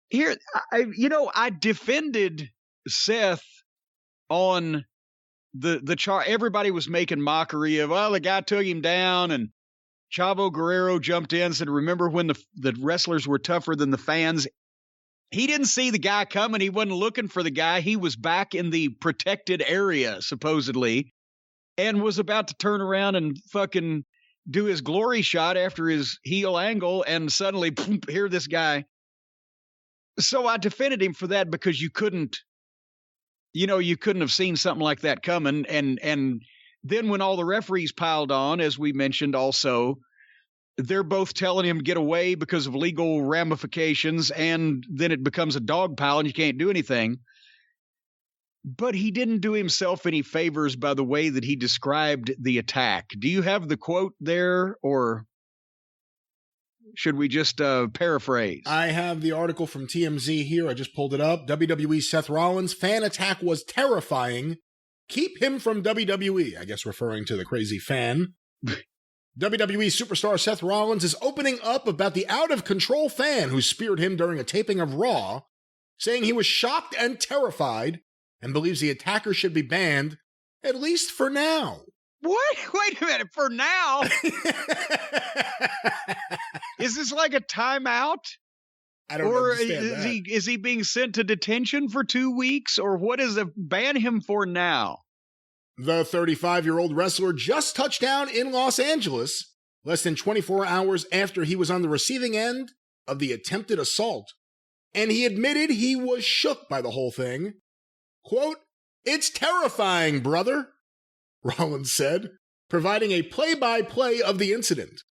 here, I defended Seth on the chart. Everybody was making mockery of, the guy took him down, and Chavo Guerrero jumped in and said, remember when the wrestlers were tougher than the fans? He didn't see the guy coming. He wasn't looking for the guy. He was back in the protected area, supposedly, and was about to turn around and fucking do his glory shot after his heel angle, and suddenly, boom, here this guy. So I defended him for that because you couldn't have seen something like that coming. And then when all the referees piled on, as we mentioned also, they're both telling him get away because of legal ramifications, and then it becomes a dog pile and you can't do anything. But he didn't do himself any favors by the way that he described the attack. Do you have the quote there, or should we just paraphrase? I have the article from TMZ here. I just pulled it up. WWE Seth Rollins, fan attack was terrifying. Keep him from WWE, I guess referring to the crazy fan. WWE superstar Seth Rollins is opening up about the out-of-control fan who speared him during a taping of Raw, saying he was shocked and terrified and believes the attacker should be banned, at least for now. What? Wait a minute, for now? Is this like a timeout? I don't understand that. Or is he being sent to detention for 2 weeks? Or what is the ban him for now? The 35-year-old wrestler just touched down in Los Angeles less than 24 hours after he was on the receiving end of the attempted assault. And he admitted he was shook by the whole thing. Quote, "It's terrifying, brother," Rollins said, providing a play-by-play of the incident.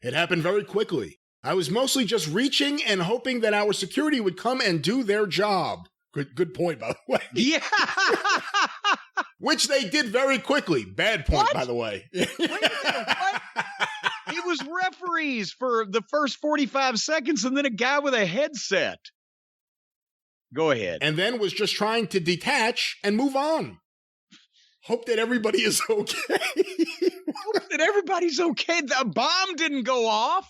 "It happened very quickly. I was mostly just reaching and hoping that our security would come and do their job." Good point, by the way. Yeah. Which they did very quickly. Bad point, by the way. Wait a minute, what? It was referees for the first 45 seconds and then a guy with a headset. Go ahead. And then was just trying to detach and move on. Hope that everybody is okay. Hope that everybody's okay. The bomb didn't go off.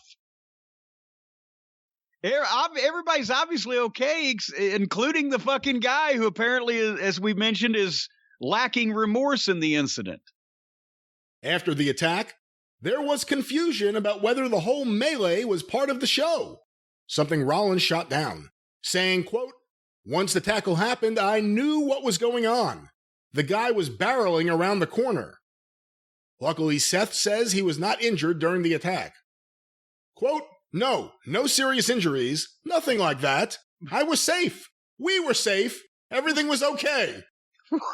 Everybody's obviously okay, including the fucking guy who apparently, as we mentioned, is lacking remorse in the incident. After the attack, there was confusion about whether the whole melee was part of the show, something Rollins shot down, saying, quote, "Once the tackle happened, I knew what was going on. The guy was barreling around the corner." Luckily, Seth says he was not injured during the attack. Quote, No serious injuries, nothing like that. I was safe. We were safe. Everything was okay.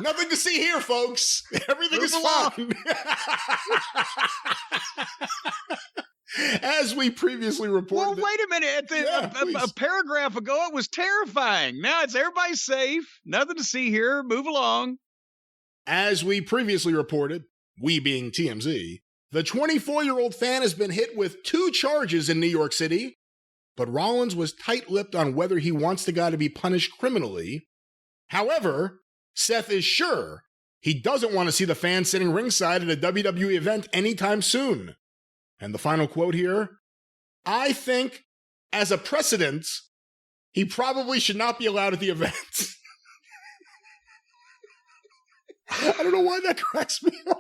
Nothing to see here, folks. Everything is fine. As we previously reported. Well, wait a minute. A paragraph ago, it was terrifying. Now it's everybody's safe. Nothing to see here. Move along. As we previously reported, we being TMZ, the 24-year-old fan has been hit with 2 charges in New York City, but Rollins was tight-lipped on whether he wants the guy to be punished criminally. However, Seth is sure he doesn't want to see the fan sitting ringside at a WWE event anytime soon. And the final quote here, "I think, as a precedent, he probably should not be allowed at the event." I don't know why that cracks me up.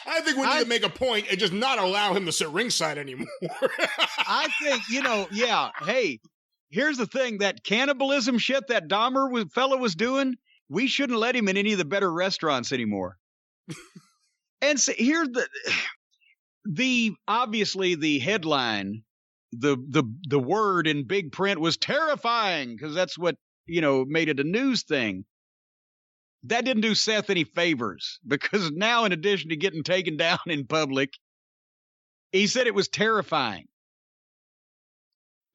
I think we need to make a point and just not allow him to sit ringside anymore. I think, hey, here's the thing. That cannibalism shit that Dahmer fellow was doing, we shouldn't let him in any of the better restaurants anymore. And so here's obviously the headline, the word in big print was terrifying, because that's what made it a news thing. That didn't do Seth any favors, because now, in addition to getting taken down in public, he said it was terrifying.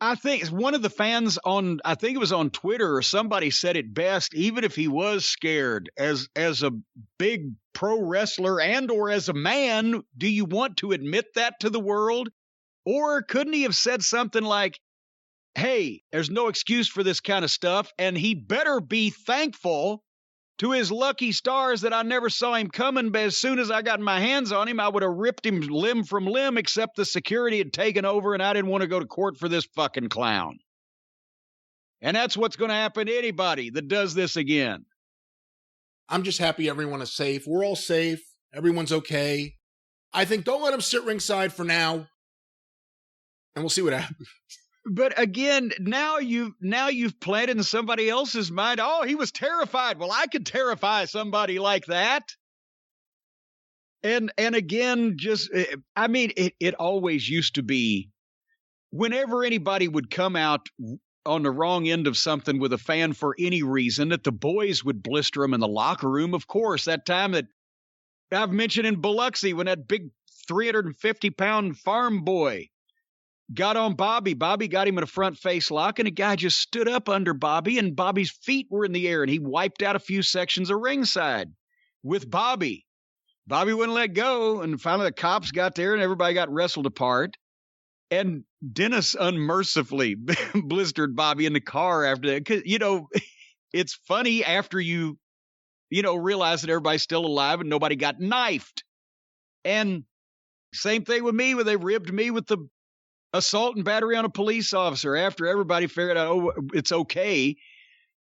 I think one of the fans I think it was on Twitter, or somebody said it best. Even if he was scared, as a big pro wrestler and or as a man, do you want to admit that to the world? Or couldn't he have said something like, hey, there's no excuse for this kind of stuff, and he better be thankful to his lucky stars that I never saw him coming, but as soon as I got my hands on him, I would have ripped him limb from limb, except the security had taken over and I didn't want to go to court for this fucking clown. And that's what's going to happen to anybody that does this again. I'm just happy everyone is safe. We're all safe. Everyone's okay. I think don't let him sit ringside for now, and we'll see what happens. But again, now you've planted in somebody else's mind. Oh, he was terrified. Well, I could terrify somebody like that. And again, it always used to be, whenever anybody would come out on the wrong end of something with a fan for any reason, that the boys would blister them in the locker room. Of course, that time that I've mentioned in Biloxi, when that big 350-pound farm boy got on Bobby. Bobby got him in a front face lock, and a guy just stood up under Bobby, and Bobby's feet were in the air, and he wiped out a few sections of ringside with Bobby. Bobby wouldn't let go, and finally the cops got there, and everybody got wrestled apart. And Dennis unmercifully blistered Bobby in the car after that. 'Cause, it's funny after you realize that everybody's still alive and nobody got knifed. And same thing with me, where they ribbed me with the assault and battery on a police officer after everybody figured out, oh, it's okay.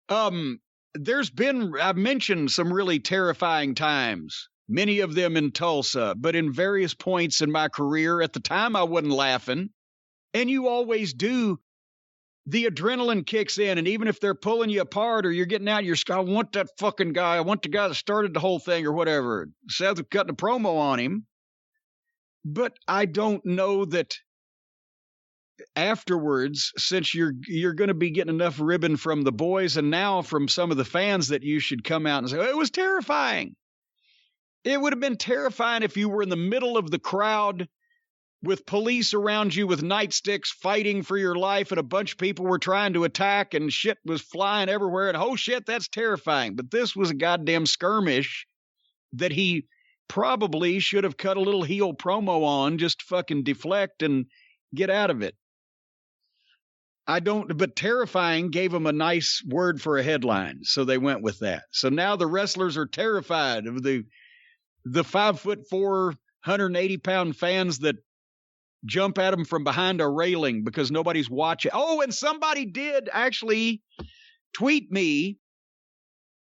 I've mentioned some really terrifying times, many of them in Tulsa, but in various points in my career. At the time, I wasn't laughing. And you always do. The adrenaline kicks in, and even if they're pulling you apart or you're getting out, I want that fucking guy. I want the guy that started the whole thing or whatever. Seth was cutting a promo on him. But I don't know that afterwards, since you're going to be getting enough ribbon from the boys and now from some of the fans, that you should come out and say, it was terrifying. It would have been terrifying if you were in the middle of the crowd with police around you with nightsticks fighting for your life, and a bunch of people were trying to attack and shit was flying everywhere, and oh shit, that's terrifying. But this was a goddamn skirmish that he probably should have cut a little heel promo on, just to fucking deflect and get out of it. But terrifying gave them a nice word for a headline, so they went with that. So now the wrestlers are terrified of the 5'4", 180-pound fans that jump at them from behind a railing because nobody's watching. Oh, and somebody did actually tweet me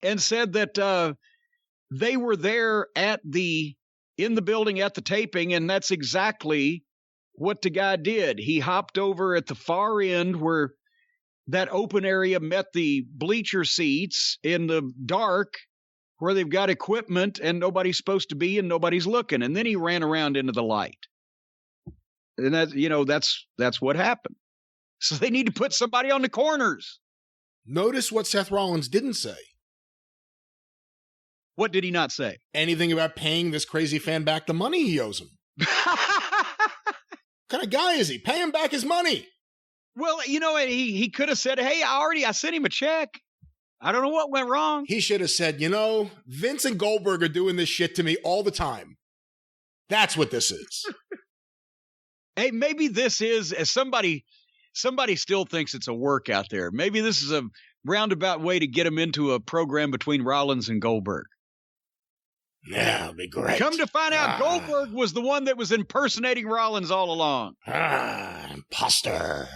and said that they were there in the building at the taping, and that's exactly what the guy did. He hopped over at the far end where that open area met the bleacher seats in the dark, where they've got equipment and nobody's supposed to be and nobody's looking. And then he ran around into the light. And that's what happened. So they need to put somebody on the corners. Notice what Seth Rollins didn't say. What did he not say? Anything about paying this crazy fan back the money he owes him. What kind of guy is he? Pay him back his money. Well, he could have said, hey, I sent him a check. I don't know what went wrong. He should have said, Vince and Goldberg are doing this shit to me all the time. That's what this is. Hey, maybe this is, as somebody still thinks it's a work out there. Maybe this is a roundabout way to get him into a program between Rollins and Goldberg. Yeah, it'll be great. Come to find out, Goldberg was the one that was impersonating Rollins all along. Imposter.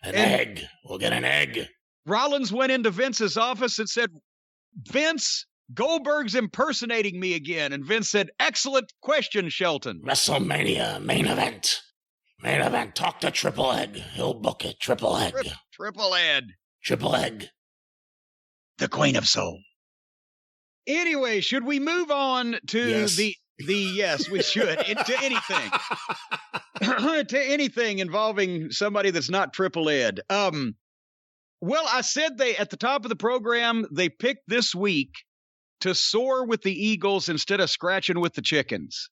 Egg. We'll get an egg. Rollins went into Vince's office and said, Vince, Goldberg's impersonating me again. And Vince said, excellent question, Shelton. WrestleMania main event. Main event. Talk to Triple Egg. He'll book it. Triple Egg. Triple Ed. Triple Egg. The Queen of Soul. Anyway, should we move on to yes, we should. To anything. To anything involving somebody that's not Triple Ed. Well, I said at the top of the program, they picked this week to soar with the Eagles instead of scratching with the chickens.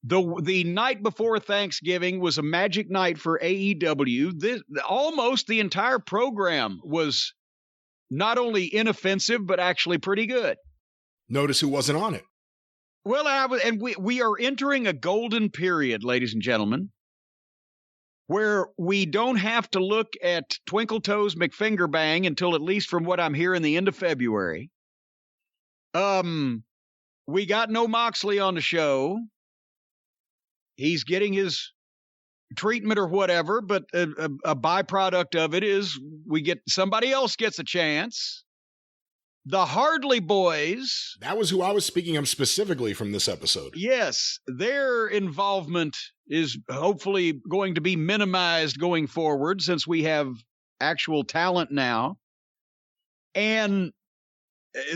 The night before Thanksgiving was a magic night for AEW. Almost the entire program was not only inoffensive, but actually pretty good. Notice who wasn't on it. Well, we are entering a golden period, ladies and gentlemen, where we don't have to look at Twinkle Toes McFingerbang until, at least from what I'm hearing, the end of February. We got no Moxley on the show. He's getting his treatment or whatever, but a byproduct of it is somebody else gets a chance. The Hardley Boys. That was who I was speaking of specifically from this episode. Yes, their involvement is hopefully going to be minimized going forward since we have actual talent now. And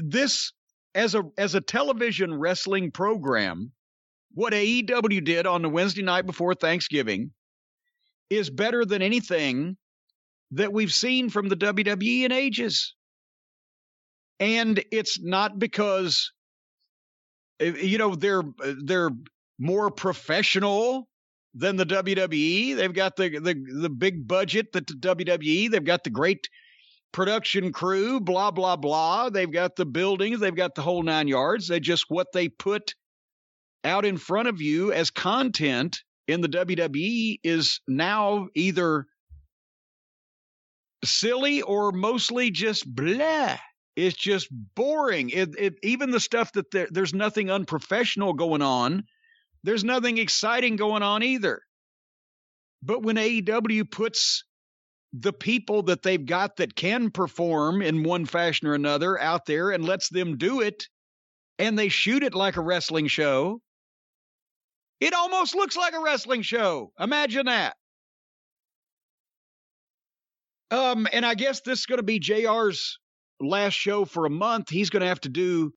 this, as a television wrestling program, what AEW did on the Wednesday night before Thanksgiving is better than anything that we've seen from the WWE in ages. And it's not because, they're more professional than the WWE. They've got the big budget that the WWE. They've got the great production crew, blah, blah, blah. They've got the buildings. They've got the whole 9 yards. What they put out in front of you as content in the WWE is now either silly or mostly just blah. It's just boring. Even the stuff that there's nothing unprofessional going on. There's nothing exciting going on either. But when AEW puts the people that they've got that can perform in one fashion or another out there and lets them do it, and they shoot it like a wrestling show, it almost looks like a wrestling show. Imagine that. And I guess this is going to be JR's last show for a month. He's going to have to do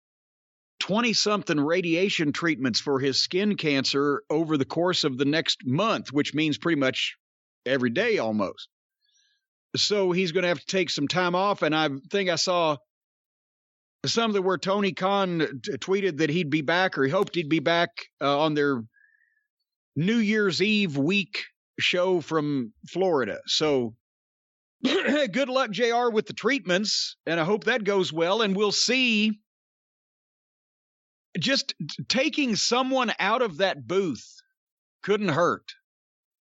20-something radiation treatments for his skin cancer over the course of the next month, which means pretty much every day almost. So he's going to have to take some time off. And I think I saw something where Tony Khan tweeted that he'd be back, or he hoped he'd be back on their New Year's Eve week show from Florida. So good luck, JR, with the treatments, and I hope that goes well. And we'll see. Just taking someone out of that booth couldn't hurt,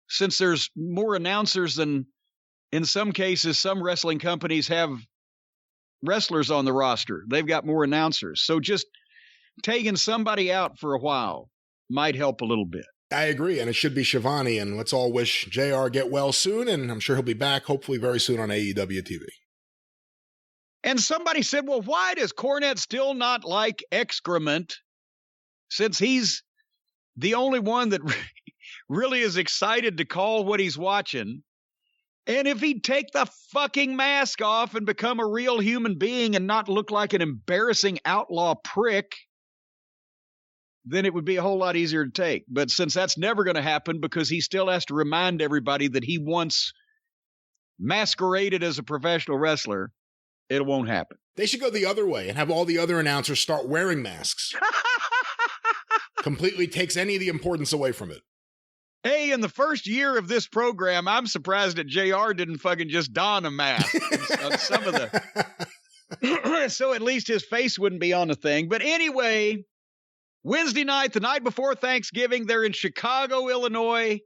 since there's more announcers than, in some cases, some wrestling companies have wrestlers on the roster. They've got more announcers. So just taking somebody out for a while might help a little bit. I agree, and it should be Shivani, and let's all wish JR get well soon, and I'm sure he'll be back hopefully very soon on AEW TV. And somebody said, well, why does Cornette still not like excrement, since he's the only one that really is excited to call what he's watching? And if he'd take the fucking mask off and become a real human being and not look like an embarrassing outlaw prick, then it would be a whole lot easier to take. But since that's never going to happen because he still has to remind everybody that he once masqueraded as a professional wrestler, it won't happen. They should go the other way and have all the other announcers start wearing masks. Completely takes any of the importance away from it. Hey, in the first year of this program, I'm surprised that JR didn't fucking just don a mask on some of the... So at least his face wouldn't be on the thing. But anyway, Wednesday night, the night before Thanksgiving, they're in Chicago, Illinois.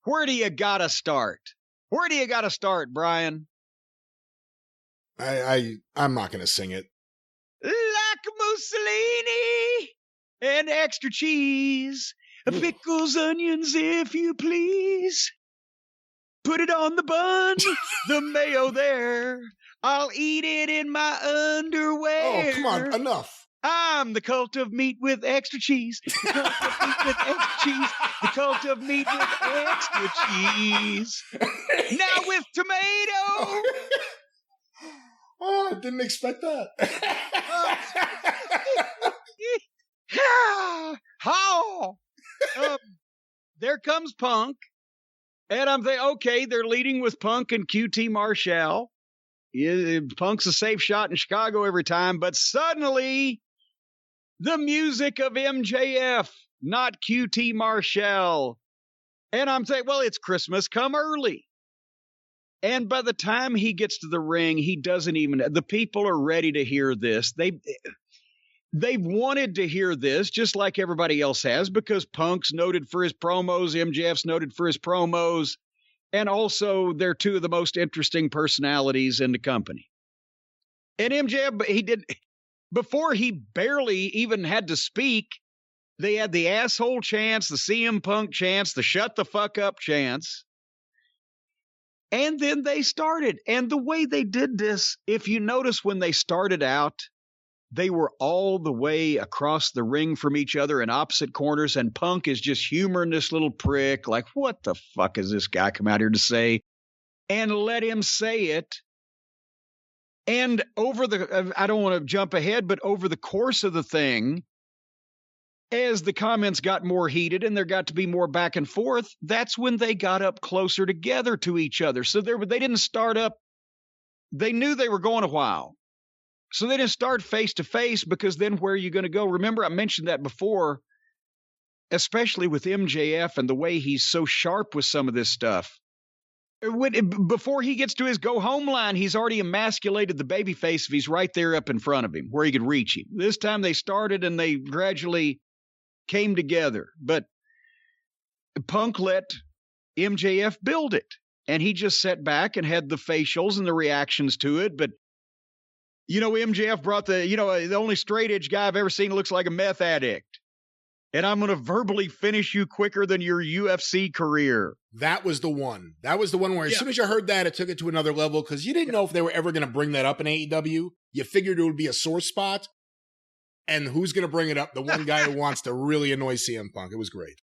Where do you gotta start? Where do you gotta start, Brian? I'm not gonna sing it. Like Mussolini and extra cheese. Pickles, onions, if you please. Put it on the bun, the mayo there. I'll eat it in my underwear. Oh, come on, enough. I'm the cult of meat with extra cheese. The cult of meat with extra cheese. The cult of meat with extra cheese. Now with tomato. Oh, I didn't expect that. How? There comes Punk. And I'm thinking, okay, they're leading with Punk and QT Marshall. Punk's a safe shot in Chicago every time, but suddenly the music of MJF, not QT Marshall. And I'm saying, well, it's Christmas come early. And by the time he gets to the ring, he doesn't even, the people are ready to hear this. They've wanted to hear this just like everybody else has, because Punk's noted for his promos, MJF's noted for his promos, and also they're two of the most interesting personalities in the company. And MJF, before he barely even had to speak, they had the asshole chance, the CM Punk chance, the shut the fuck up chance. And then they started. And the way they did this, if you notice when they started out, they were all the way across the ring from each other in opposite corners, and Punk is just humoring this little prick, like, what the fuck is this guy come out here to say? And let him say it. And I don't want to jump ahead, but over the course of the thing, as the comments got more heated and there got to be more back and forth, that's when they got up closer together to each other. So they didn't start up. They knew they were going a while. So they didn't start face to face, because then where are you going to go? Remember, I mentioned that before, especially with MJF and the way he's so sharp with some of this stuff. Before he gets to his go home line, he's already emasculated the babyface if he's right there up in front of him where he could reach him. This time they started and they gradually came together. But Punk let MJF build it, and he just sat back and had the facials and the reactions to it. But MJF brought the only straight edge guy I've ever seen who looks like a meth addict. And I'm going to verbally finish you quicker than your UFC career. That was the one. That was the one where as soon as you heard that, it took it to another level, because you didn't know if they were ever going to bring that up in AEW. You figured it would be a sore spot. And who's going to bring it up? The one guy who wants to really annoy CM Punk. It was great.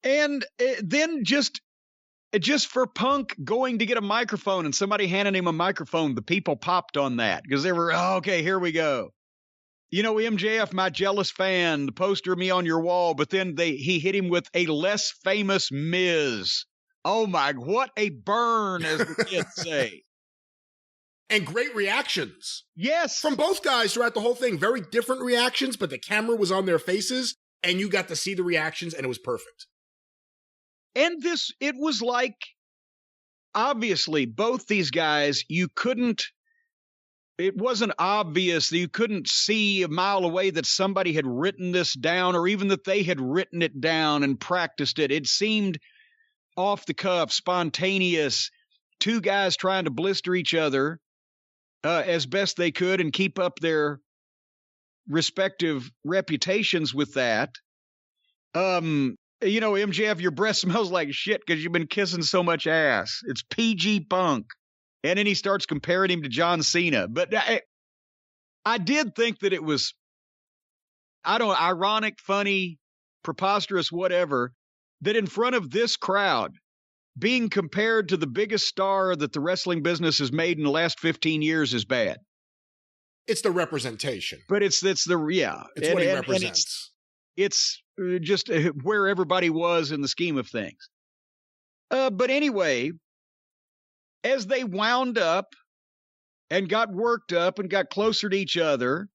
And then just for Punk going to get a microphone and somebody handing him a microphone, the people popped on that because they were, okay, here we go. MJF, my jealous fan, the poster of me on your wall, but then he hit him with a less famous Miz. Oh my, what a burn, as the kids say. And great reactions. Yes. From both guys throughout the whole thing. Very different reactions, but the camera was on their faces and you got to see the reactions and it was perfect. And it was like, obviously, both these guys, it wasn't obvious that you couldn't see a mile away that somebody had written this down, or even that they had written it down and practiced it. It seemed off the cuff, spontaneous, two guys trying to blister each other as best they could and keep up their respective reputations with that. MJF, your breath smells like shit because you've been kissing so much ass. It's PG Punk. And then he starts comparing him to John Cena. But I did think that it was, ironic, funny, preposterous, whatever, that in front of this crowd, being compared to the biggest star that the wrestling business has made in the last 15 years is bad. It's the representation. But it's what he represents. It's just where everybody was in the scheme of things. But anyway, as they wound up and got worked up and got closer to each other,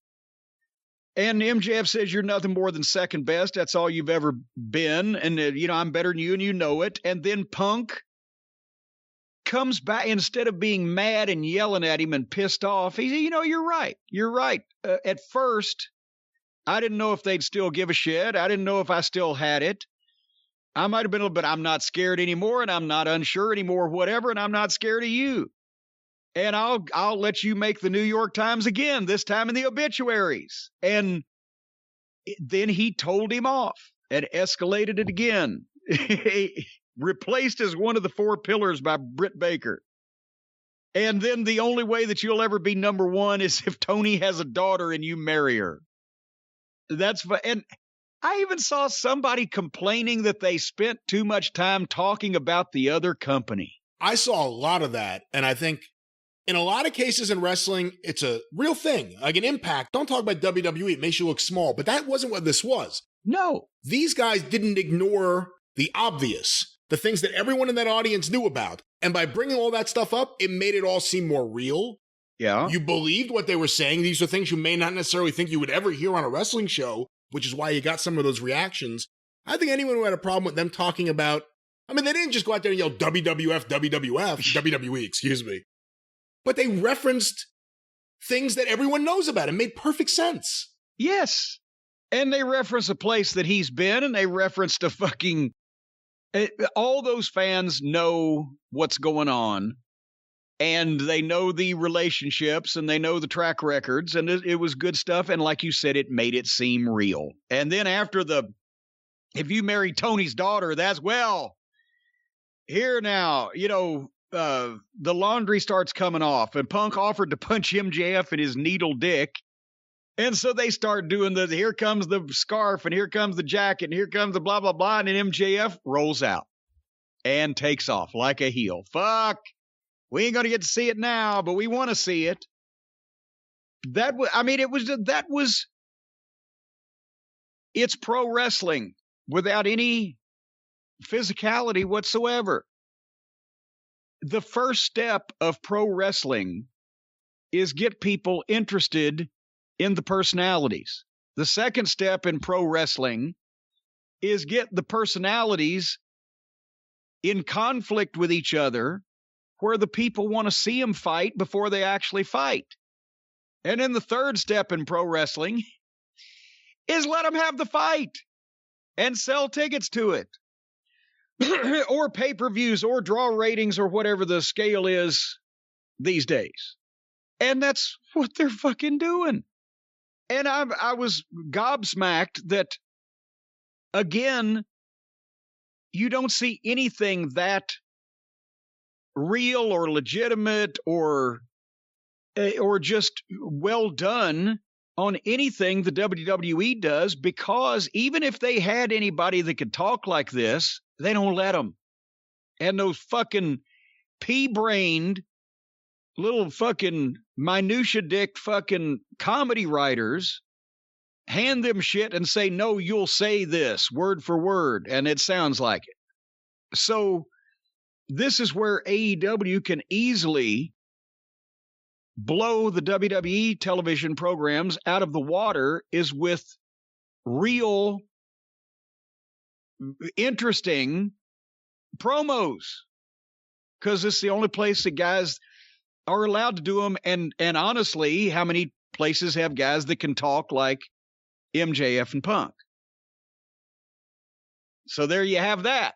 and MJF says, you're nothing more than second best. That's all you've ever been. And, I'm better than you and you know it. And then Punk comes back, instead of being mad and yelling at him and pissed off, he said, you're right. You're right. At first, I didn't know if they'd still give a shit. I didn't know if I still had it. I might have been a little bit, I'm not scared anymore, and I'm not unsure anymore, whatever, and I'm not scared of you. And I'll let you make the New York Times again, this time in the obituaries. And then he told him off and escalated it again. Replaced as one of the four pillars by Britt Baker. And then the only way that you'll ever be number one is if Tony has a daughter and you marry her. And I even saw somebody complaining that they spent too much time talking about the other company. I saw a lot of that. And I think in a lot of cases in wrestling, it's a real thing. Like an Impact. Don't talk about WWE. It makes you look small. But that wasn't what this was. No. These guys didn't ignore the obvious, the things that everyone in that audience knew about. And by bringing all that stuff up, it made it all seem more real. Yeah. You believed what they were saying. These are things you may not necessarily think you would ever hear on a wrestling show, which is why you got some of those reactions. I think anyone who had a problem with them talking about, I mean, they didn't just go out there and yell WWF, WWE, excuse me. But they referenced things that everyone knows about. It made perfect sense. Yes. And they reference a place that he's been, and they referenced a fucking... all those fans know what's going on, and they know the relationships, and they know the track records, and it was good stuff. And like you said, it made it seem real. And then after if you marry Tony's daughter, that's, well, here now, the laundry starts coming off, and Punk offered to punch MJF in his needle dick. And so they start doing here comes the scarf, and here comes the jacket, and here comes the blah, blah, blah. And then MJF rolls out and takes off like a heel. Fuck. We ain't going to get to see it now, but we want to see it. It's pro wrestling without any physicality whatsoever. The first step of pro wrestling is get people interested in the personalities. The second step in pro wrestling is get the personalities in conflict with each other, where the people want to see them fight before they actually fight. And then the third step in pro wrestling is let them have the fight and sell tickets to it. Or pay-per-views or draw ratings or whatever the scale is these days. And that's what they're fucking doing. And I was gobsmacked that, again, you don't see anything that real or legitimate or just well done on anything the WWE does, because even if they had anybody that could talk like this, they don't let them. And those fucking pea-brained little fucking minutia-dick fucking comedy writers hand them shit and say, no, you'll say this word for word, and it sounds like it. So this is where AEW can easily blow the WWE television programs out of the water, is with real interesting promos, because it's the only place that guys are allowed to do them. And honestly, how many places have guys that can talk like MJF and Punk? So there you have that.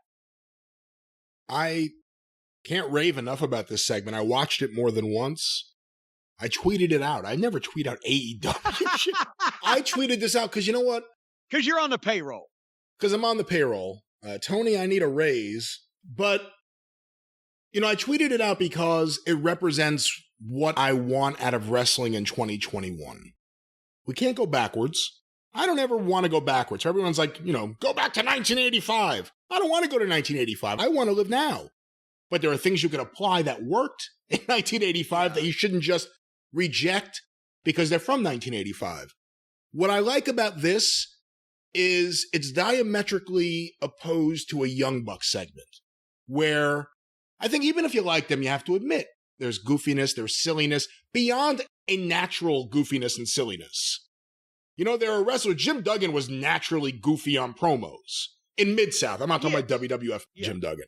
I can't rave enough about this segment. I watched it more than once. I tweeted it out. I never tweet out AEW shit. I tweeted this out because you know what? Because you're on the payroll. Because I'm on the payroll. Tony, I need a raise. But, I tweeted it out because it represents what I want out of wrestling in 2021. We can't go backwards. I don't ever want to go backwards. Everyone's like, go back to 1985. I don't want to go to 1985. I want to live now. But there are things you can apply that worked in 1985 that you shouldn't just reject because they're from 1985. What I like about this is it's diametrically opposed to a Young Bucks segment, where I think even if you like them, you have to admit there's goofiness, there's silliness, beyond a natural goofiness and silliness. There are wrestlers. Jim Duggan was naturally goofy on promos in Mid-South. I'm not talking about WWF Jim Duggan.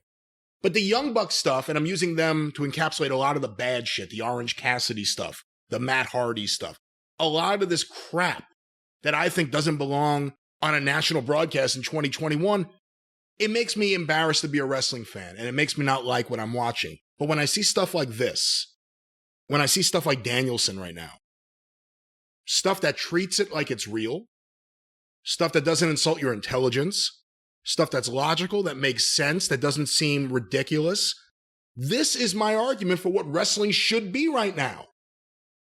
But the Young Bucks stuff, and I'm using them to encapsulate a lot of the bad shit, the Orange Cassidy stuff, the Matt Hardy stuff, a lot of this crap that I think doesn't belong on a national broadcast in 2021, it makes me embarrassed to be a wrestling fan, and it makes me not like what I'm watching. But when I see stuff like this, when I see stuff like Danielson right now, stuff that treats it like it's real, stuff that doesn't insult your intelligence, stuff that's logical, that makes sense, that doesn't seem ridiculous, this is my argument for what wrestling should be right now.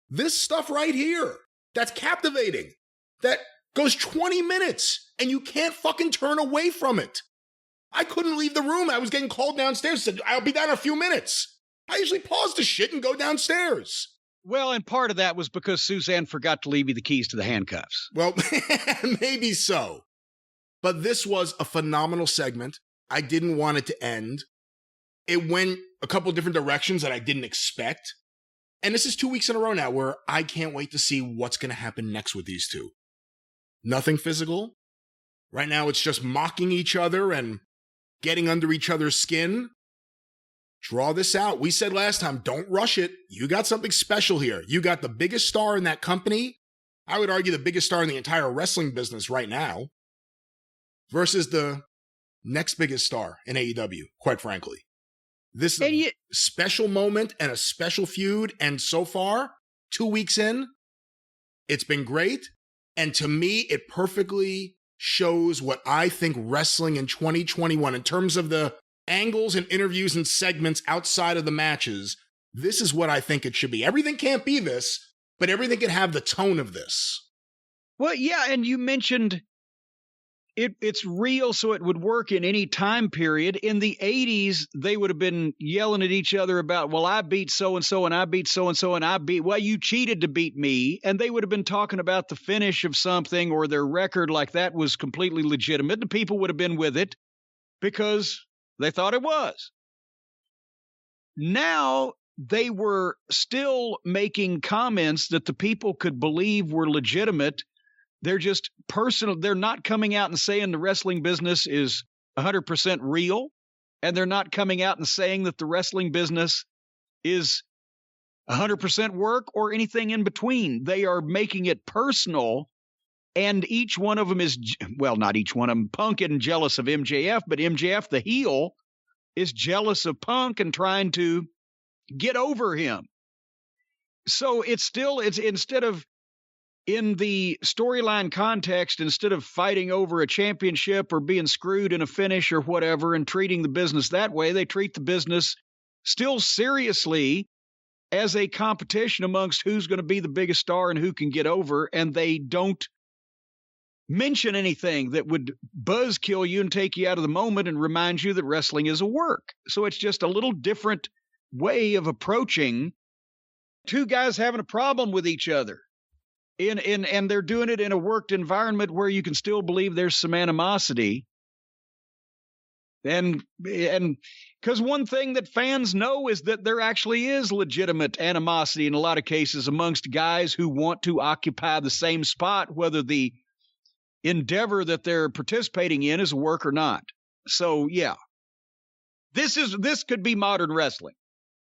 This stuff right here, that's captivating, that goes 20 minutes, and you can't fucking turn away from it. I couldn't leave the room. I was getting called downstairs. Said, I'll be down in a few minutes. I usually pause the shit and go downstairs. Well, and part of that was because Suzanne forgot to leave you the keys to the handcuffs. Well, maybe so. But this was a phenomenal segment. I didn't want it to end. It went a couple different directions that I didn't expect. And this is 2 weeks in a row now where I can't wait to see what's going to happen next with these two. Nothing physical. Right now, it's just mocking each other and getting under each other's skin. Draw this out. We said last time, don't rush it. You got something special here. You got the biggest star in that company. I would argue the biggest star in the entire wrestling business right now. Versus the next biggest star in AEW, quite frankly. This is a special moment and a special feud. And so far, 2 weeks in, it's been great. And to me, it perfectly shows what I think wrestling in 2021, in terms of the angles and interviews and segments outside of the matches, this is what I think it should be. Everything can't be this, but everything can have the tone of this. Well, yeah, and you mentioned it's real, so it would work in any time period. In the 80s, they would have been yelling at each other about, well, I beat so-and-so, and I beat so-and-so, and well, you cheated to beat me. And they would have been talking about the finish of something or their record like that was completely legitimate. The people would have been with it because they thought it was. Now, they were still making comments that the people could believe were legitimate. They're just personal. They're not coming out and saying the wrestling business is 100% real. And they're not coming out and saying that the wrestling business is 100% work or anything in between. They are making it personal. And each one of them is, well, not each one of them. Punk isn't jealous of MJF, but MJF, the heel, is jealous of Punk and trying to get over him. So it's instead of, in the storyline context, instead of fighting over a championship or being screwed in a finish or whatever and treating the business that way, they treat the business still seriously as a competition amongst who's going to be the biggest star and who can get over. And they don't mention anything that would buzzkill you and take you out of the moment and remind you that wrestling is a work. So it's just a little different way of approaching two guys having a problem with each other. And they're doing it in a worked environment where you can still believe there's some animosity. And because one thing that fans know is that there actually is legitimate animosity in a lot of cases amongst guys who want to occupy the same spot, whether the endeavor that they're participating in is a work or not. So, yeah, this could be modern wrestling.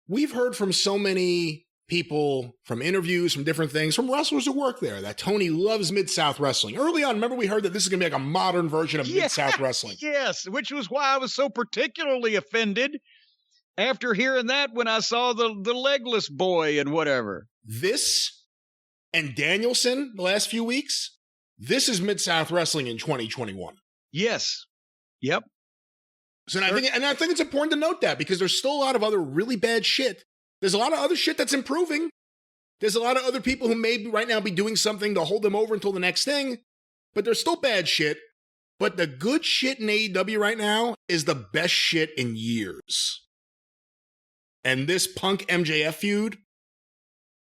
We've heard from so many people, from interviews, from different things, from wrestlers who work there, that Tony loves Mid-South wrestling. Early on, remember we heard that this is going to be like a modern version of Mid-South wrestling. Yes, which was why I was so particularly offended after hearing that when I saw the legless boy and whatever. This and Danielson the last few weeks, this is Mid-South wrestling in 2021. Yes. Yep. So I think it's important to note that, because there's still a lot of other really bad shit. There's a lot of other shit that's improving. There's a lot of other people who may right now be doing something to hold them over until the next thing, but there's still bad shit. But the good shit in AEW right now is the best shit in years. And this Punk MJF feud,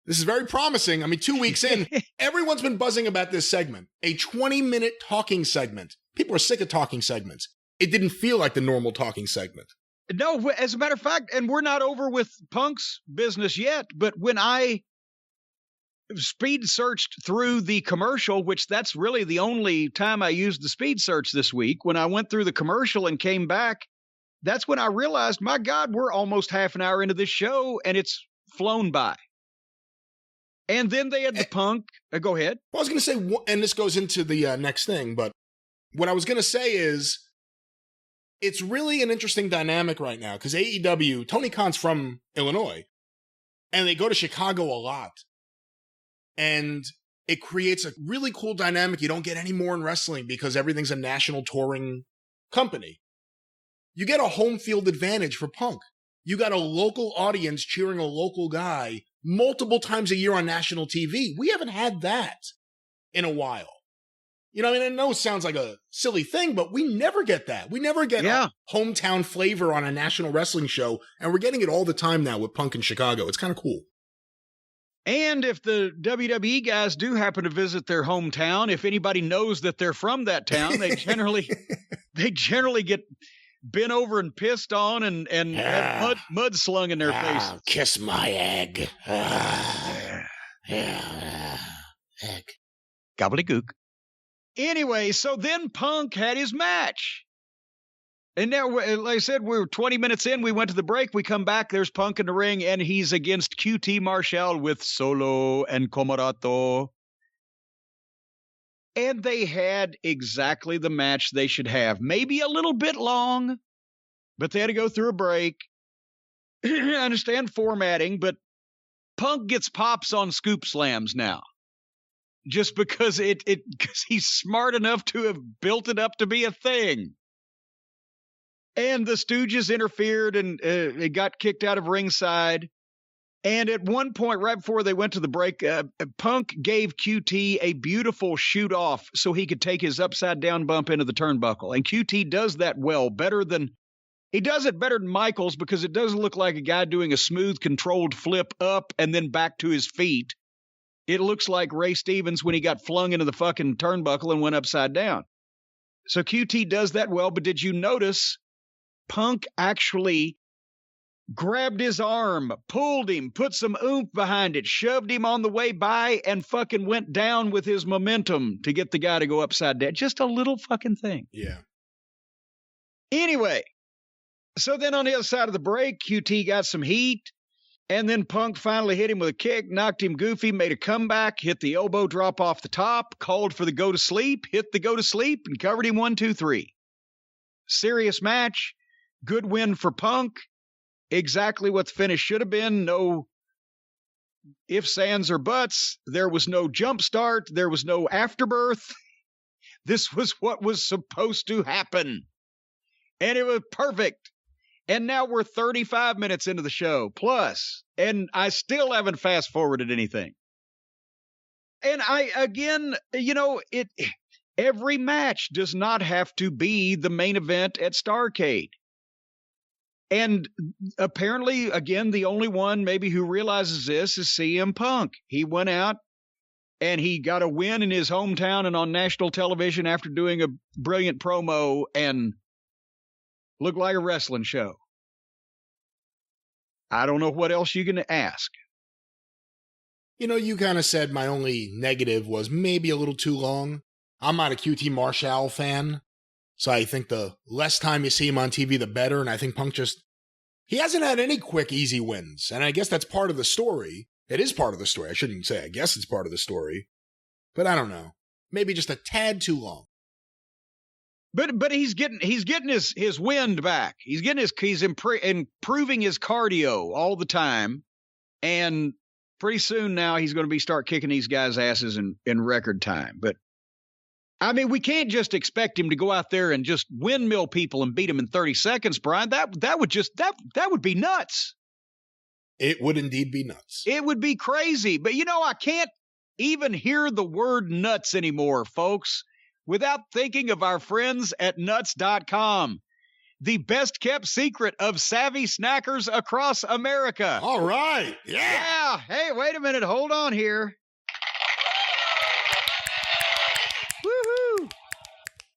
this is very promising. I mean, 2 weeks in, everyone's been buzzing about this segment. A 20-minute talking segment. People are sick of talking segments. It didn't feel like the normal talking segment. No, as a matter of fact, and we're not over with Punk's business yet, but when I speed searched through the commercial, which that's really the only time I used the speed search this week, when I went through the commercial and came back, that's when I realized, my God, we're almost half an hour into this show and it's flown by. And then they had the Punk. Go ahead. Well, I was going to say, and this goes into the next thing, but what I was going to say is, it's really an interesting dynamic right now, because AEW, Tony Khan's from Illinois, and they go to Chicago a lot. And it creates a really cool dynamic you don't get anymore in wrestling, because everything's a national touring company. You get a home field advantage for Punk. You got a local audience cheering a local guy multiple times a year on national TV. We haven't had that in a while. You know, I mean, I know it sounds like a silly thing, but we never get that. We never get a hometown flavor on a national wrestling show, and we're getting it all the time now with Punk in Chicago. It's kind of cool. And if the WWE guys do happen to visit their hometown, if anybody knows that they're from that town, they generally get bent over and pissed on and have mud slung in their faces. Kiss my egg. Egg. Gobbledygook. Anyway, so then Punk had his match. And now, like I said, we were 20 minutes in. We went to the break. We come back. There's Punk in the ring, and he's against QT Marshall with Solo and Comoroto. And they had exactly the match they should have. Maybe a little bit long, but they had to go through a break. I understand formatting, but Punk gets pops on scoop slams now. Just because because he's smart enough to have built it up to be a thing. And the Stooges interfered and it got kicked out of ringside. And at one point, right before they went to the break, Punk gave QT a beautiful shoot off so he could take his upside down bump into the turnbuckle. And QT does that well, he does it better than Michaels because it doesn't look like a guy doing a smooth, controlled flip up and then back to his feet. It looks like Ray Stevens when he got flung into the fucking turnbuckle and went upside down. So QT does that well, but did you notice Punk actually grabbed his arm, pulled him, put some oomph behind it, shoved him on the way by, and fucking went down with his momentum to get the guy to go upside down. Just a little fucking thing. Yeah. Anyway, so then on the other side of the break, QT got some heat, and then Punk finally hit him with a kick, knocked him goofy, made a comeback, hit the elbow drop off the top, called for the go to sleep, hit the go to sleep, and covered him 1, 2, 3. Serious match. Good win for Punk. Exactly what the finish should have been. No ifs, ands, or buts. There was no jump start. There was no afterbirth. This was what was supposed to happen. And it was perfect. And now we're 35 minutes into the show plus, and I still haven't fast forwarded anything. And every match does not have to be the main event at Starrcade. And apparently, again, the only one maybe who realizes this is CM Punk. He went out and he got a win in his hometown and on national television after doing a brilliant promo and looked like a wrestling show. I don't know what else you can ask. You kind of said my only negative was maybe a little too long. I'm not a QT Marshall fan. So I think the less time you see him on TV, the better. And I think Punk he hasn't had any quick, easy wins. And I guess that's part of the story. It is part of the story. I shouldn't say I guess it's part of the story. But I don't know. Maybe just a tad too long. But he's getting his wind back. He's improving his cardio all the time. And pretty soon now he's going to start kicking these guys' asses in record time. But I mean, we can't just expect him to go out there and just windmill people and beat them in 30 seconds, Brian. That would be nuts. It would indeed be nuts. It would be crazy. But I can't even hear the word nuts anymore, folks, without thinking of our friends at nuts.com. The best kept secret of savvy snackers across America. All right. Yeah. Hey, wait a minute. Hold on here.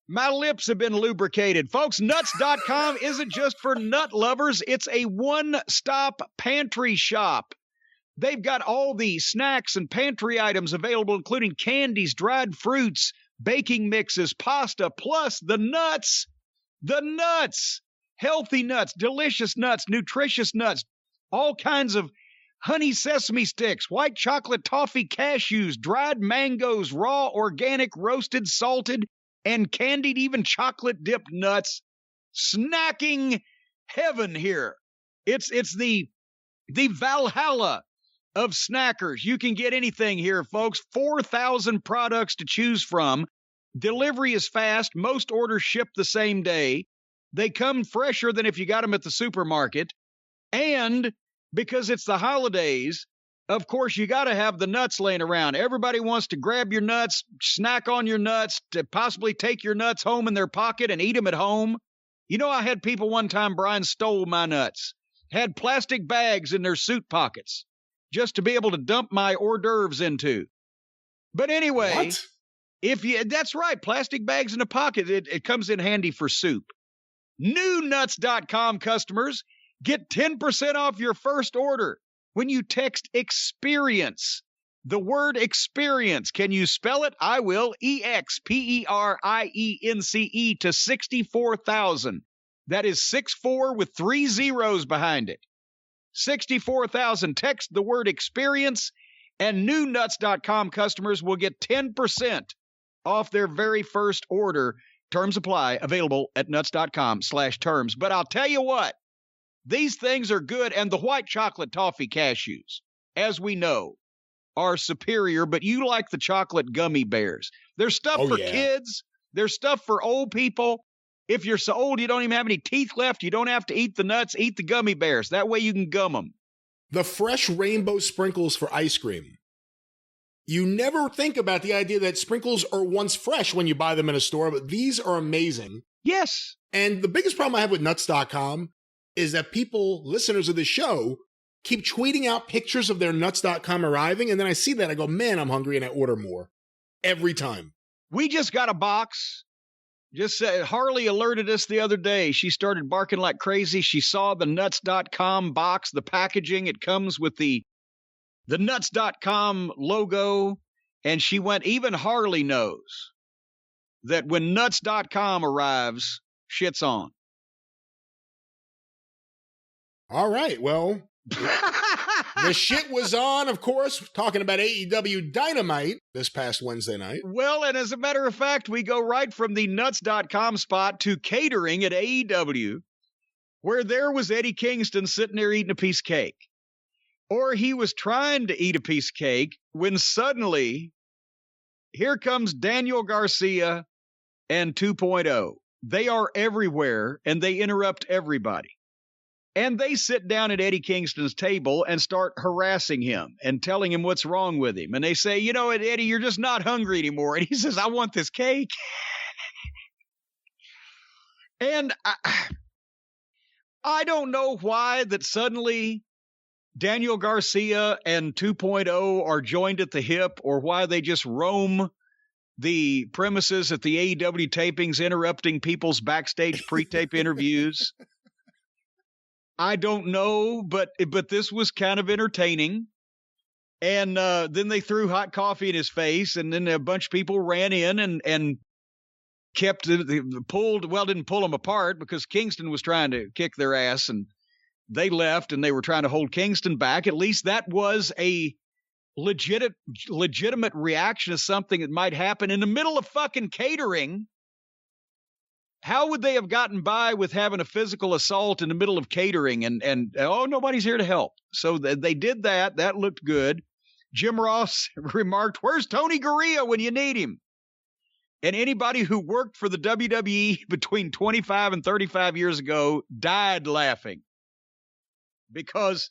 My lips have been lubricated. Folks, nuts.com isn't just for nut lovers. It's a one-stop pantry shop. They've got all the snacks and pantry items available, including candies, dried fruits, baking mixes, pasta, plus the nuts. The nuts. Healthy nuts, delicious nuts, nutritious nuts, all kinds of honey sesame sticks, white chocolate toffee cashews, dried mangoes, raw, organic, roasted, salted, and candied, even chocolate dipped nuts. Snacking heaven here. It's the Valhalla of snackers. You can get anything here, folks. 4,000 products to choose from. Delivery is fast. Most orders ship the same day. They come fresher than if you got them at the supermarket. And because it's the holidays, of course, you got to have the nuts laying around. Everybody wants to grab your nuts, snack on your nuts, to possibly take your nuts home in their pocket and eat them at home. I had people one time, Brian, stole my nuts, had plastic bags in their suit pockets just to be able to dump my hors d'oeuvres into. But anyway, what? That's right, plastic bags in a pocket. It comes in handy for soup. NewNuts.com customers get 10% off your first order when you text EXPERIENCE. The word experience. Can you spell it? I will. EXPERIENCE to 64,000. That is 64 with 3 zeros behind it. 64,000. Text the word experience, and NewNuts.com customers will get 10% off their very first order. Terms apply. Available at nuts.com/terms. But I'll tell you what, these things are good, and the white chocolate toffee cashews, as we know, are superior, but you like the chocolate gummy bears. There's stuff for kids. There's stuff for old people. If you're so old you don't even have any teeth left, you don't have to eat the nuts. Eat the gummy bears. That way you can gum them. The fresh rainbow sprinkles for ice cream. You never think about the idea that sprinkles are once fresh when you buy them in a store, but these are amazing. Yes. And the biggest problem I have with nuts.com is that people, listeners of the show, keep tweeting out pictures of their nuts.com arriving, and then I see that, I go, man, I'm hungry, and I order more. Every time. We just got a box. Just Harley alerted us the other day. She started barking like crazy. She saw the nuts.com box, the packaging. It comes with the nuts.com logo, and she went, even Harley knows that when nuts.com arrives, shit's on. All right, well, the shit was on, of course, talking about AEW Dynamite this past Wednesday night. Well, and as a matter of fact, we go right from the nuts.com spot to catering at AEW, where there was Eddie Kingston sitting there eating a piece of cake. Or he was trying to eat a piece of cake when suddenly here comes Daniel Garcia and 2.0. They are everywhere, and they interrupt everybody. And they sit down at Eddie Kingston's table and start harassing him and telling him what's wrong with him. And they say, you know what, Eddie, you're just not hungry anymore. And he says, I want this cake. And I don't know why that suddenly Daniel Garcia and 2.0 are joined at the hip, or why they just roam the premises at the AEW tapings, interrupting people's backstage pre-tape interviews. I don't know, but this was kind of entertaining. And then they threw hot coffee in his face, and then a bunch of people ran in and kept didn't pull them apart, because Kingston was trying to kick their ass, and they left, and they were trying to hold Kingston back. At least that was a legitimate reaction to something that might happen in the middle of fucking catering. How would they have gotten by with having a physical assault in the middle of catering and oh, nobody's here to help? So they did that. That looked good. Jim Ross remarked, where's Tony Gurria when you need him? And anybody who worked for the WWE between 25 and 35 years ago died laughing. Because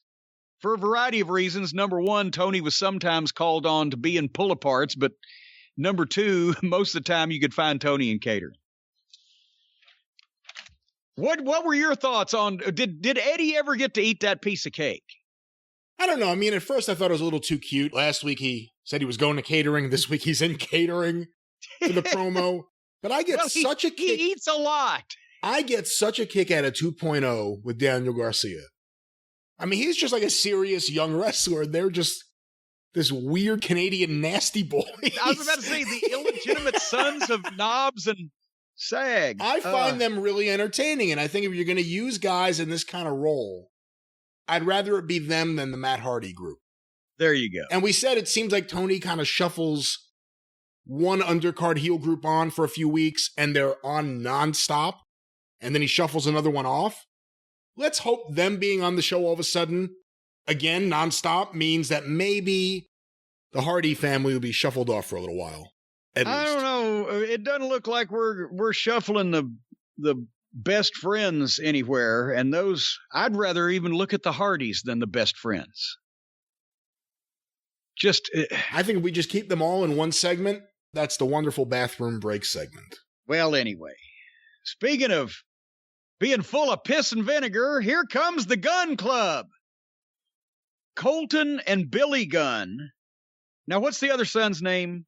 for a variety of reasons, number one, Tony was sometimes called on to be in pull-aparts, but number two, most of the time you could find Tony in catering. What were your thoughts on, did Eddie ever get to eat that piece of cake? I don't know. I mean, at first I thought it was a little too cute. Last week he said he was going to catering. This week he's in catering for the promo. But I get such a kick. He eats a lot. I get such a kick out of 2.0 with Daniel Garcia. I mean, he's just like a serious young wrestler. They're just this weird Canadian nasty boy. I was about to say, the illegitimate sons of Knobs and Sag. I find them really entertaining, and I think if you're going to use guys in this kind of role, I'd rather it be them than the Matt Hardy group. There you go. And we said it seems like Tony kind of shuffles one undercard heel group on for a few weeks, and they're on nonstop, and then he shuffles another one off. Let's hope them being on the show all of a sudden, again, nonstop, means that maybe the Hardy family will be shuffled off for a little while. I don't know. It doesn't look like we're shuffling the best friends anywhere, and those, I'd rather even look at the Hardys than the best friends. I think if we just keep them all in one segment, that's the wonderful bathroom break segment. Well, anyway, speaking of being full of piss and vinegar, here comes the Gun Club. Colton and Billy Gunn. Now, what's the other son's name?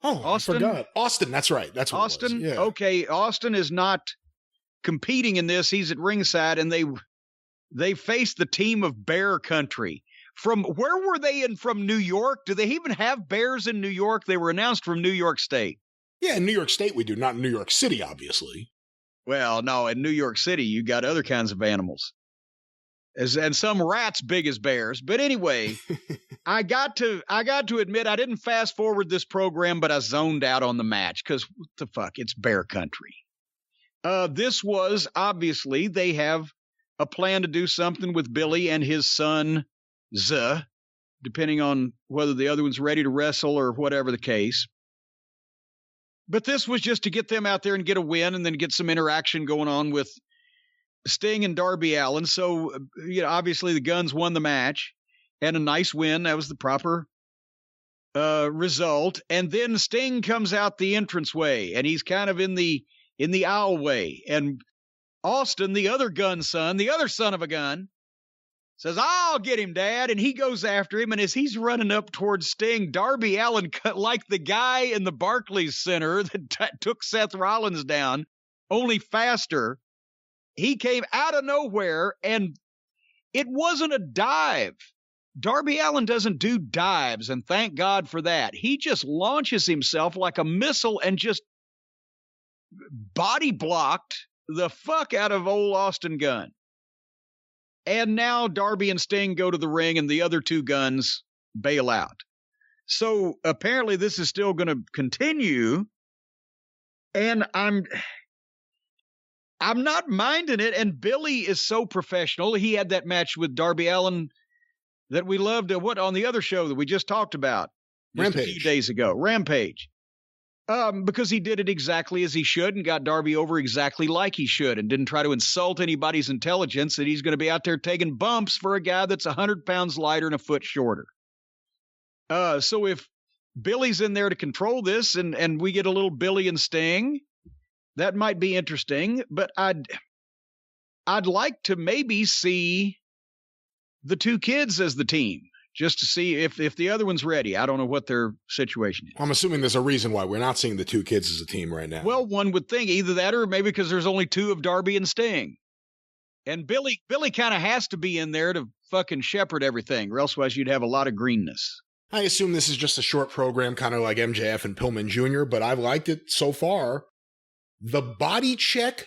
Oh, Austin? I forgot. Austin, that's right. That's what Austin? It was. Yeah. Okay, Austin is not competing in this. He's at ringside, and they faced the team of Bear Country. From where were they from New York? Do they even have bears in New York? They were announced from New York State. Yeah, in New York State we do, not in New York City, obviously. Well, no, in New York City, you got other kinds of animals. And some rats big as bears. But anyway, I got to admit, I didn't fast forward this program, but I zoned out on the match because what the fuck, it's Bear Country. This was, obviously, they have a plan to do something with Billy and his son, depending on whether the other one's ready to wrestle or whatever the case. But this was just to get them out there and get a win and then get some interaction going on with Sting and Darby Allin. So, obviously the Guns won the match and a nice win. That was the proper result. And then Sting comes out the entranceway and he's kind of in the aisleway. And Austin, the other gun son, the other son of a gun, says, "I'll get him, Dad." And he goes after him. And as he's running up towards Sting, Darby Allin, like the guy in the Barclays Center that took Seth Rollins down, only faster, he came out of nowhere, and it wasn't a dive. Darby Allin doesn't do dives, and thank God for that. He just launches himself like a missile and just body blocked the fuck out of old Austin Gunn. And now Darby and Sting go to the ring and the other two Guns bail out. So apparently this is still going to continue. And I'm not minding it. And Billy is so professional. He had that match with Darby Allin that we loved on the other show that we just talked about Rampage. A few days ago. Rampage. Because he did it exactly as he should and got Darby over exactly like he should and didn't try to insult anybody's intelligence that he's going to be out there taking bumps for a guy that's 100 pounds lighter and a foot shorter. So if Billy's in there to control this and we get a little Billy and Sting, that might be interesting, but I'd like to maybe see the two kids as the team. Just to see if the other one's ready. I don't know what their situation is. I'm assuming there's a reason why we're not seeing the two kids as a team right now. Well, one would think either that or maybe because there's only two of Darby and Sting. And Billy kind of has to be in there to fucking shepherd everything, or elsewise you'd have a lot of greenness. I assume this is just a short program, kind of like MJF and Pillman Jr., but I've liked it so far. The body check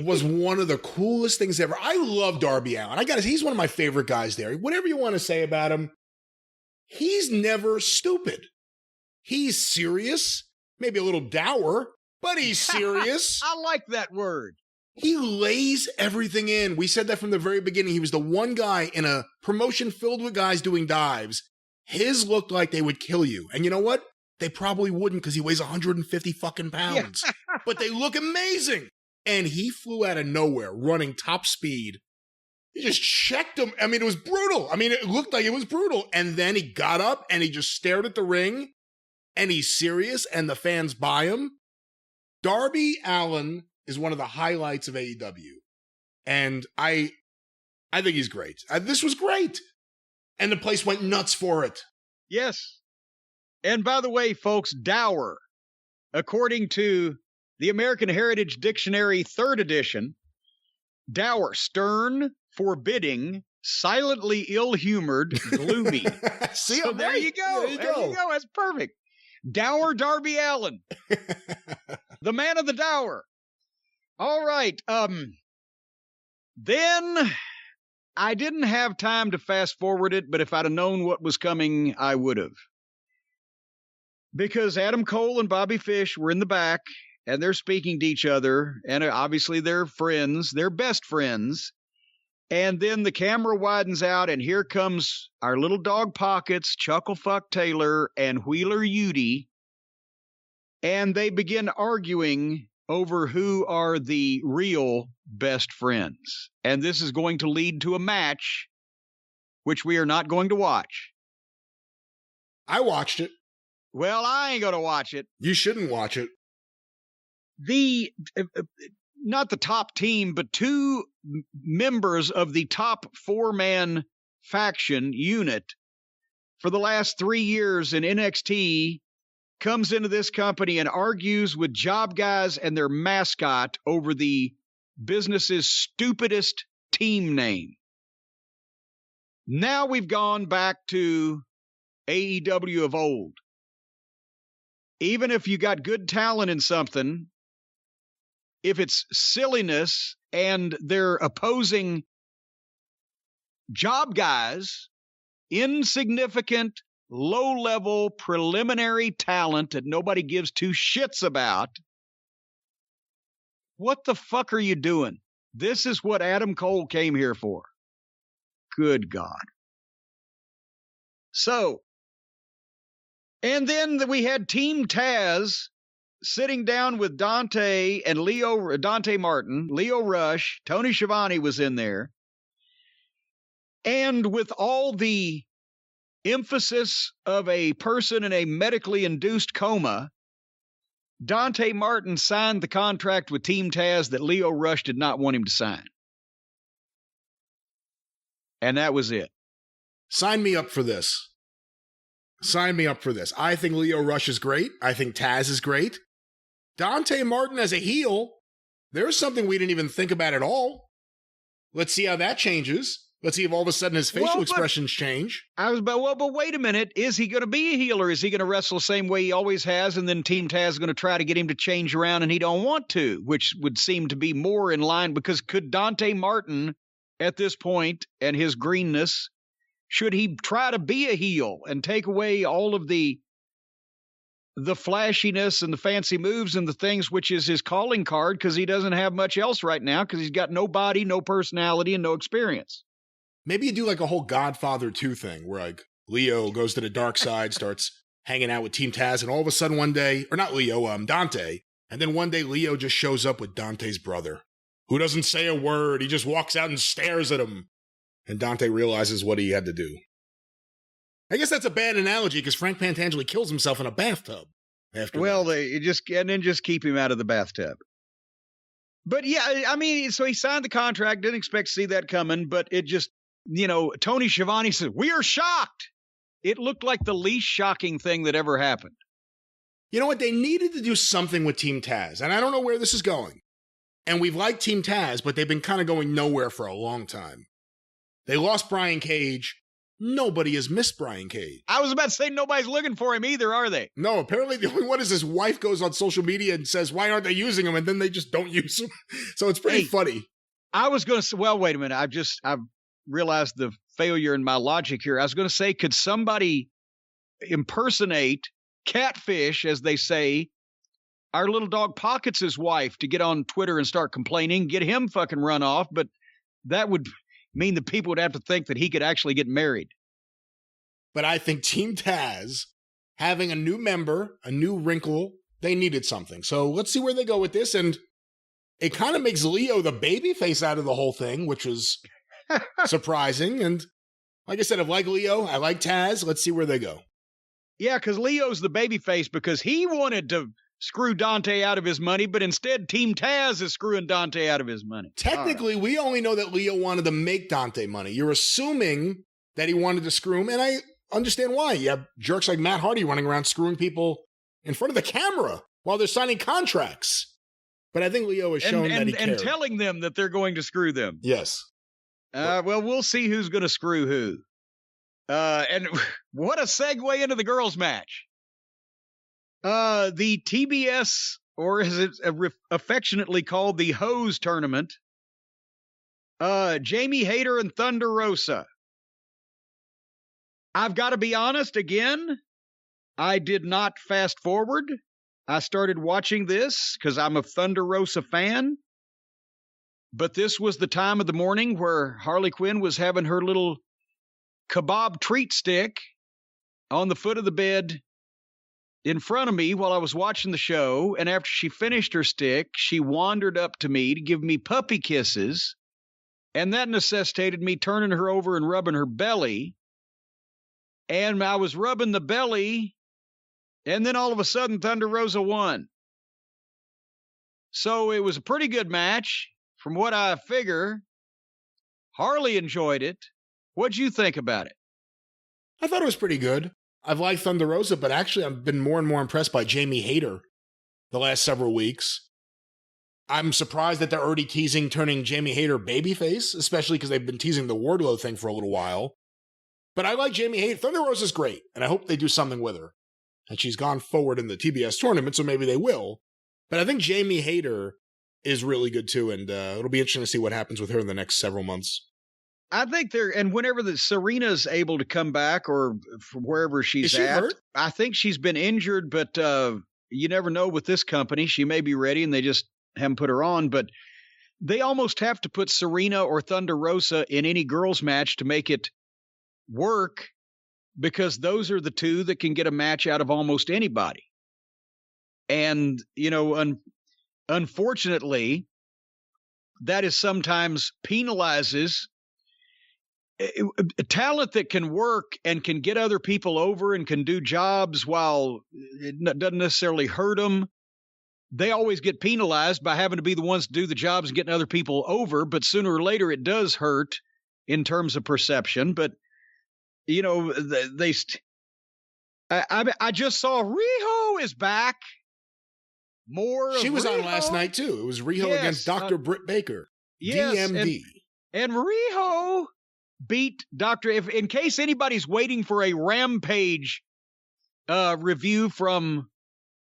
was one of the coolest things ever. I love Darby Allin. He's one of my favorite guys there. Whatever you want to say about him, he's never stupid. He's serious, maybe a little dour, but he's serious. I like that word. He lays everything in. We said that from the very beginning. He was the one guy in a promotion filled with guys doing dives. His looked like they would kill you. And you know what? They probably wouldn't because he weighs 150 fucking pounds. Yeah. But they look amazing. And he flew out of nowhere, running top speed. He just checked him. I mean, it was brutal. I mean, it looked like it was brutal. And then he got up and he just stared at the ring. And he's serious. And the fans buy him. Darby Allin is one of the highlights of AEW. And I think he's great. This was great. And the place went nuts for it. Yes. And by the way, folks, dour, according to the American Heritage Dictionary 3rd edition, dour, stern, forbidding, silently ill-humored, gloomy. See, so there you go. There you go. That's perfect. Dour Darby Allin. The man of the dour. All right. Then I didn't have time to fast forward it, but if I'd have known what was coming, I would have. Because Adam Cole and Bobby Fish were in the back, and they're speaking to each other, and obviously they're friends, they're best friends. And then the camera widens out, and here comes our little dog Pockets, Chucklefuck Taylor, and Wheeler Yuty, and they begin arguing over who are the real best friends. And this is going to lead to a match, which we are not going to watch. I watched it. Well, I ain't going to watch it. You shouldn't watch it. Not the top team, but two members of the top 4-man faction unit for the last 3 years in NXT comes into this company and argues with job guys and their mascot over the business's stupidest team name. Now we've gone back to AEW of old. Even if you got good talent in something, if it's silliness and they're opposing job guys, insignificant, low-level, preliminary talent that nobody gives two shits about, what the fuck are you doing? This is what Adam Cole came here for. Good God. So, and then we had Team Taz sitting down with Dante and Dante Martin, Leo Rush, Tony Schiavone was in there. And with all the emphasis of a person in a medically induced coma, Dante Martin signed the contract with Team Taz that Leo Rush did not want him to sign. And that was it. Sign me up for this. Sign me up for this. I think Leo Rush is great. I think Taz is great. Dante Martin as a heel, there's something we didn't even think about at all. Let's see how that changes. Let's see if all of a sudden his facial expressions change. But wait a minute. Is he going to be a heel, or is he going to wrestle the same way he always has, and then Team Taz is going to try to get him to change around and he don't want to, which would seem to be more in line, because could Dante Martin at this point and his greenness, should he try to be a heel and take away all of the flashiness and the fancy moves and the things which is his calling card, because he doesn't have much else right now, because he's got no body, no personality, and no experience? Maybe you do like a whole Godfather 2 thing where like Leo goes to the dark side, starts hanging out with Team Taz, and all of a sudden one day, or not Leo, Dante, and then one day Leo just shows up with Dante's brother, who doesn't say a word. He just walks out and stares at him. And Dante realizes what he had to do. I guess that's a bad analogy because Frank Pantangeli kills himself in a bathtub after that. Just keep him out of the bathtub. But yeah, I mean, so he signed the contract, didn't expect to see that coming, but it just, Tony Schiavone said, "We are shocked." It looked like the least shocking thing that ever happened. You know what? They needed to do something with Team Taz, and I don't know where this is going. And we've liked Team Taz, but they've been kind of going nowhere for a long time. They lost Brian Cage. Nobody has missed Brian Cage. I was about to say nobody's looking for him either, are they? No, apparently the only one is his wife goes on social media and says, why aren't they using him? And then they just don't use him. So it's pretty funny. I was going to say, well, wait a minute. I've realized the failure in my logic here. I was going to say, could somebody impersonate catfish, as they say, our little dog Pockets' wife, to get on Twitter and start complaining, get him fucking run off? But that would mean that people would have to think that he could actually get married. But I think Team Taz, having a new member, a new wrinkle, they needed something. So let's see where they go with this. And it kind of makes Leo the babyface out of the whole thing, which was surprising. And like I said, I like Leo. I like Taz. Let's see where they go. Yeah, because Leo's the babyface because he wanted to screw Dante out of his money, but instead Team Taz is screwing Dante out of his money. Technically, we only know that Leo wanted to make Dante money. You're assuming that he wanted to screw him, and I understand why. You have jerks like Matt Hardy running around screwing people in front of the camera while they're signing contracts. But I think Leo has shown that he cared. And telling them that they're going to screw them. Yes. Well, we'll see who's going to screw who. And what a segue into the girls' match. The TBS, or is it affectionately called the Hose Tournament, Jamie Hayter and Thunder Rosa. I've got to be honest again, I did not fast forward. I started watching this because I'm a Thunder Rosa fan. But this was the time of the morning where Harley Quinn was having her little kebab treat stick on the foot of the bed in front of me while I was watching the show, and after she finished her stick, she wandered up to me to give me puppy kisses, and that necessitated me turning her over and rubbing her belly, and I was rubbing the belly, and then all of a sudden Thunder Rosa won. So it was a pretty good match, from what I figure. Harley enjoyed it. What'd you think about it? I thought it was pretty good. I've liked Thunder Rosa, but actually I've been more and more impressed by Jamie Hayter the last several weeks. I'm surprised that they're already teasing turning Jamie Hayter babyface, especially because they've been teasing the Wardlow thing for a little while. But I like Jamie Hayter. Thunder Rosa's great, and I hope they do something with her. And she's gone forward in the TBS tournament, so maybe they will. But I think Jamie Hayter is really good too, and it'll be interesting to see what happens with her in the next several months. I think and whenever Serena's able to come back or from wherever she's at, hurt? I think she's been injured, but you never know with this company. She may be ready and they just haven't put her on, but they almost have to put Serena or Thunder Rosa in any girls match to make it work, because those are the two that can get a match out of almost anybody. And, unfortunately, that is sometimes penalizes talent that can work and can get other people over and can do jobs while it doesn't necessarily hurt them. They always get penalized by having to be the ones to do the jobs and getting other people over. But sooner or later, it does hurt in terms of perception. But, I just saw Riho is back. She was on last night, too. It was Riho against Dr. Britt Baker. Yes, DMD. And Riho beat Dr. In case anybody's waiting for a Rampage review from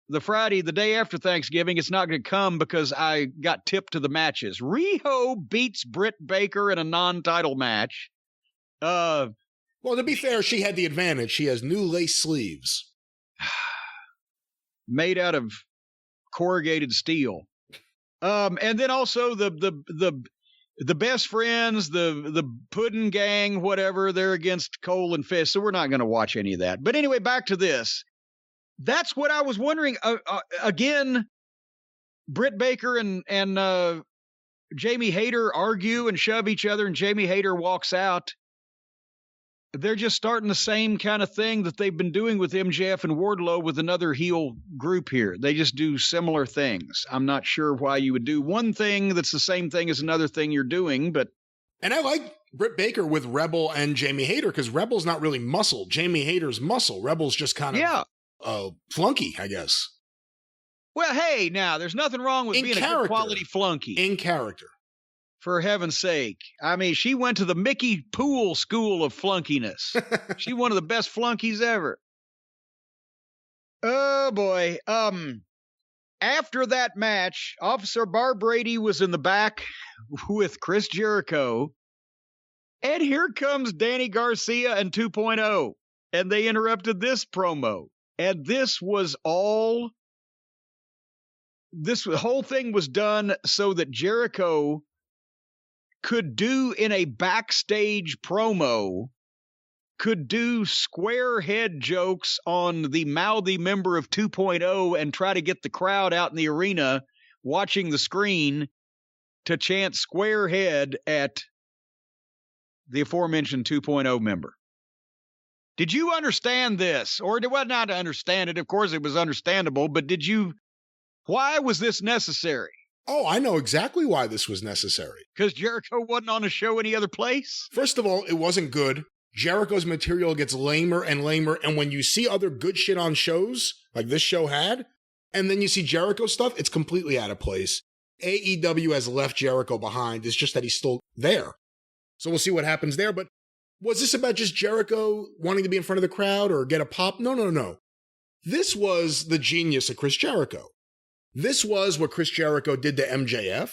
the Friday, the day after Thanksgiving, it's not going to come because I got tipped to the matches. Riho beats Britt Baker in a non-title match. Well, to be fair, she had the advantage. She has new lace sleeves. Made out of corrugated steel. And then also the best friends, the Puddin' Gang, whatever, they're against Cole and Fist, so we're not going to watch any of that. But anyway, back to this. That's what I was wondering. Again, Britt Baker and Jamie Hayter argue and shove each other, and Jamie Hayter walks out. They're just starting the same kind of thing that they've been doing with MJF and Wardlow with another heel group here. They just do similar things. I'm not sure why you would do one thing that's the same thing as another thing you're doing, but... And I like Britt Baker with Rebel and Jamie Hayter, because Rebel's not really muscle. Jamie Hayter's muscle. Rebel's just kind of flunky, I guess. Well, hey, now, there's nothing wrong with being a good quality flunky. In character. For heaven's sake. I mean, she went to the Mickey Poole School of Flunkiness. She's one of the best flunkies ever. Oh, boy. After that match, Officer Barb Brady was in the back with Chris Jericho. And here comes Danny Garcia and 2.0. And they interrupted this promo. And this whole thing was done so that Jericho could do in a backstage promo, could do square head jokes on the mouthy member of 2.0 and try to get the crowd out in the arena watching the screen to chant square head at the aforementioned 2.0 member. Did you understand this? Or did well, not understand it? Of course it was understandable, but why was this necessary? Oh, I know exactly why this was necessary. Because Jericho wasn't on a show any other place? First of all, it wasn't good. Jericho's material gets lamer and lamer, and when you see other good shit on shows, like this show had, and then you see Jericho stuff, it's completely out of place. AEW has left Jericho behind. It's just that he's still there. So we'll see what happens there. But was this about just Jericho wanting to be in front of the crowd or get a pop? No. This was the genius of Chris Jericho. This was what Chris Jericho did to MJF.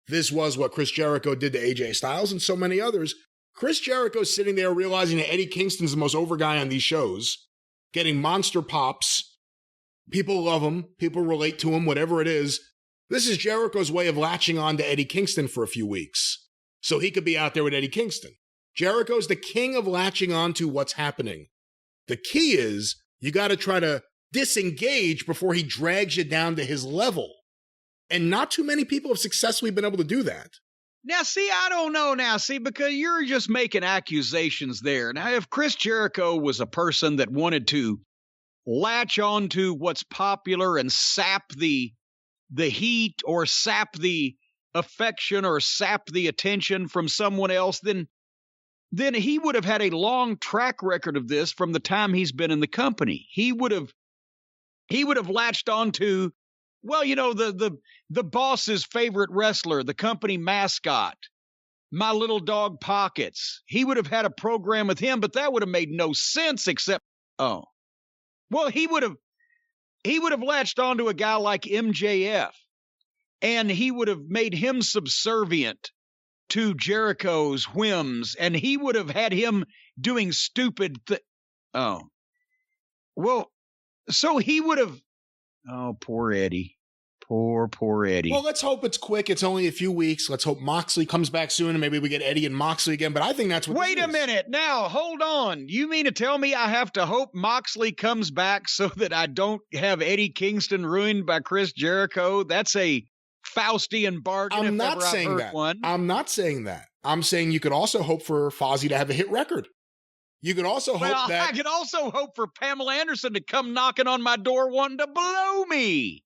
This was what Chris Jericho did to AJ Styles and so many others. Chris Jericho's sitting there realizing that Eddie Kingston's the most over guy on these shows, getting monster pops. People love him. People relate to him, whatever it is. This is Jericho's way of latching on to Eddie Kingston for a few weeks, so he could be out there with Eddie Kingston. Jericho's the king of latching on to what's happening. The key is you got to try to disengage before he drags you down to his level. And not too many people have successfully been able to do that. Now, see, I don't know now. See, because you're just making accusations there. Now, if Chris Jericho was a person that wanted to latch on to what's popular and sap the heat or sap the affection or sap the attention from someone else, then then he would have had a long track record of this from the time he's been in the company. He would have latched onto, well, the boss's favorite wrestler, the company mascot, my little dog Pockets. He would have had a program with him, but that would have made no sense except, he would have latched onto a guy like MJF, and he would have made him subservient to Jericho's whims, and he would have had him doing stupid so he would have, poor Eddie. Poor Eddie. Well, let's hope it's quick. It's only a few weeks. Let's hope Moxley comes back soon, and maybe we get Eddie and Moxley again, but I think that's what Wait a minute. Now, hold on. You mean to tell me I have to hope Moxley comes back so that I don't have Eddie Kingston ruined by Chris Jericho? That's a Faustian bargain. I'm not saying that. I'm not saying that. I'm saying you could also hope for Fozzy to have a hit record. You could also hope that... I could also hope for Pamela Anderson to come knocking on my door wanting to blow me.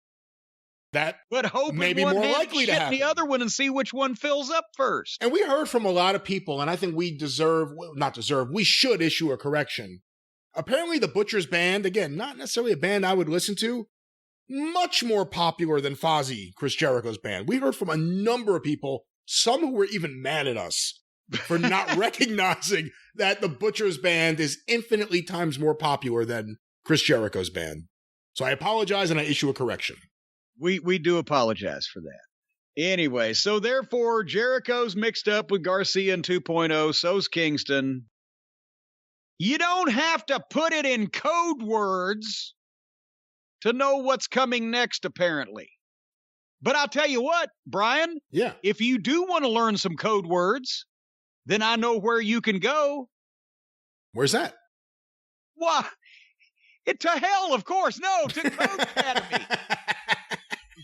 That would may be more likely to happen. The other one and see which one fills up first. And we heard from a lot of people, and I think we we should issue a correction. Apparently the Butcher's Band, again, not necessarily a band I would listen to, much more popular than Fozzy, Chris Jericho's band. We heard from a number of people, some who were even mad at us for not recognizing that the Butcher's Band is infinitely times more popular than Chris Jericho's band. So I apologize and I issue a correction. We do apologize for that. Anyway, so therefore, Jericho's mixed up with Garcia in 2.0, so's Kingston. You don't have to put it in code words to know what's coming next, apparently. But I'll tell you what, Brian. Yeah. If you do want to learn some code words, then I know where you can go. Where's that? Why? To hell, of course. No, to Code Academy.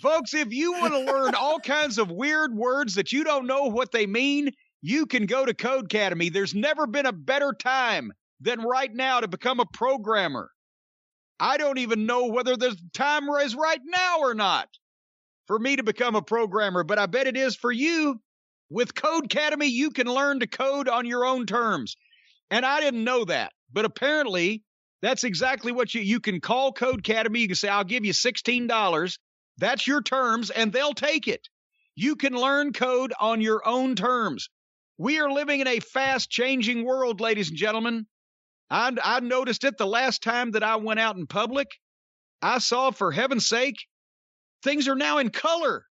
Folks, if you want to learn all kinds of weird words that you don't know what they mean, you can go to Code Academy. There's never been a better time than right now to become a programmer. I don't even know whether the time is right now or not for me to become a programmer, but I bet it is for you. With Code Academy, you can learn to code on your own terms. And I didn't know that, but apparently that's exactly what you can call Code Academy. You can say, I'll give you $16. That's your terms, and they'll take it. You can learn code on your own terms. We are living in a fast-changing world, ladies and gentlemen. I noticed it the last time that I went out in public. I saw, for heaven's sake, things are now in color.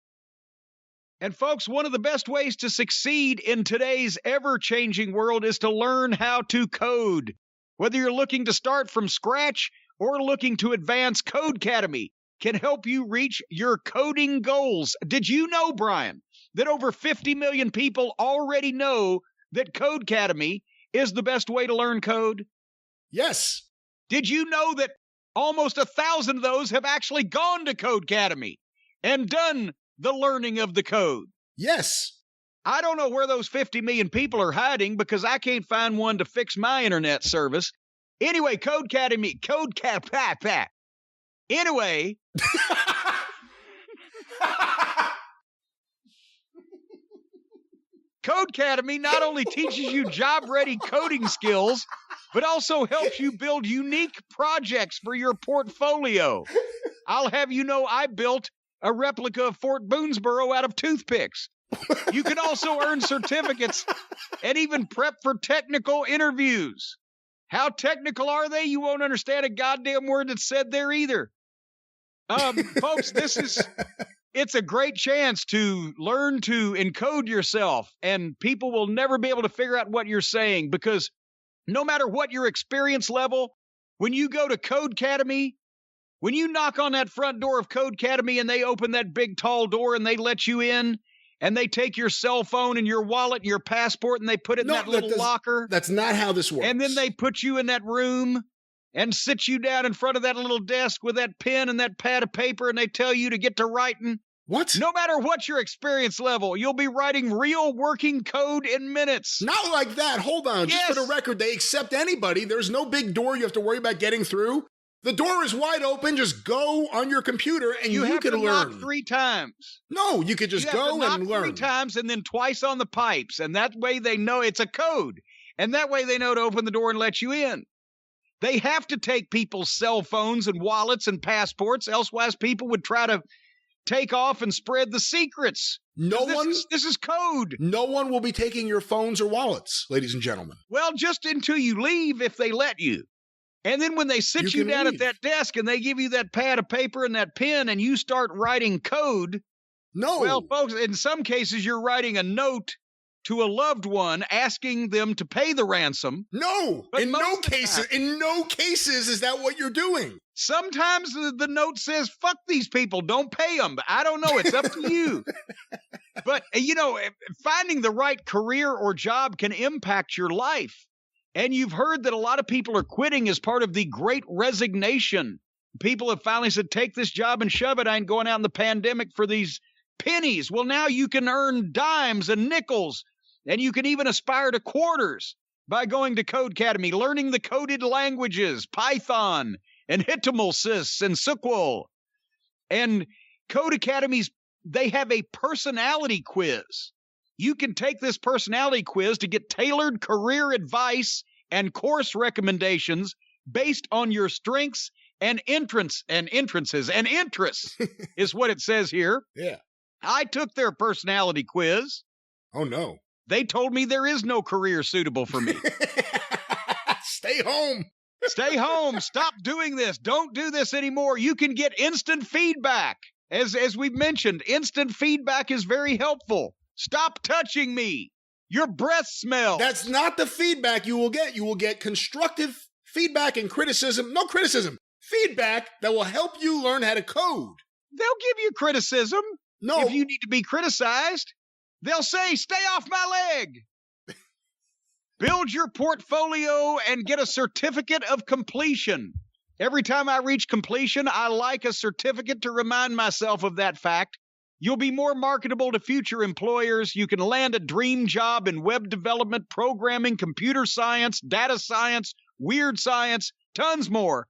And folks, one of the best ways to succeed in today's ever-changing world is to learn how to code. Whether you're looking to start from scratch or looking to advance, Code Academy can help you reach your coding goals. Did you know, Brian, that over 50 million people already know that Code Academy is the best way to learn code? Yes. Did you know that almost 1,000 of those have actually gone to Code Academy and done the learning of the code? Yes. I don't know where those 50 million people are hiding because I can't find one to fix my internet service. Anyway, Code Academy, Anyway. Code Academy not only teaches you job-ready coding skills, but also helps you build unique projects for your portfolio. I'll have you know I built a replica of Fort Boonesboro out of toothpicks. You can also earn certificates and even prep for technical interviews. How technical are they? You won't understand a goddamn word that's said there either. Folks, it's a great chance to learn to encode yourself, and people will never be able to figure out what you're saying because no matter what your experience level, when you go to Code Academy, when you knock on that front door of Code Academy and they open that big tall door and they let you in and they take your cell phone and your wallet and your passport and they put it in that little locker. That's not how this works. And then they put you in that room and sit you down in front of that little desk with that pen and that pad of paper and they tell you to get to writing. What? No matter what your experience level, you'll be writing real working code in minutes. Not like that. Hold on. Yes. Just for the record, they accept anybody. There's no big door you have to worry about getting through. The door is wide open. Just go on your computer and you can learn. You have to knock 3 times. No, you could just go and learn. 3 times and then twice on the pipes. And that way they know it's a code. And that way they know to open the door and let you in. They have to take people's cell phones and wallets and passports, elsewise people would try to take off and spread the secrets. This is code. No one will be taking your phones or wallets, ladies and gentlemen. Well, just until you leave if they let you. And then when they sit you down at that desk and they give you that pad of paper and that pen and you start writing code. No. Well, folks, in some cases you're writing a note to a loved one asking them to pay the ransom. No. In no cases is that what you're doing. Sometimes the note says, fuck these people, don't pay them. I don't know. It's up to you. But, finding the right career or job can impact your life. And you've heard that a lot of people are quitting as part of the Great Resignation. People have finally said, take this job and shove it. I ain't going out in the pandemic for these pennies. Well, now you can earn dimes and nickels, and you can even aspire to quarters by going to Code Academy, learning the coded languages, Python and HTML, and SQL. And Code Academies, they have a personality quiz. You can take this personality quiz to get tailored career advice and course recommendations based on your strengths and interests is what it says here. Yeah. I took their personality quiz. Oh, no. They told me there is no career suitable for me. Stay home. Stay home. Stop doing this. Don't do this anymore. You can get instant feedback. As we've mentioned, instant feedback is very helpful. Stop touching me. Your breath smells. That's not the feedback you will get. You will get constructive feedback and criticism. No criticism. Feedback that will help you learn how to code. They'll give you criticism. No. If you need to be criticized, they'll say, stay off my leg. Build your portfolio and get a certificate of completion. Every time I reach completion, I like a certificate to remind myself of that fact. You'll be more marketable to future employers. You can land a dream job in web development, programming, computer science, data science, weird science, tons more.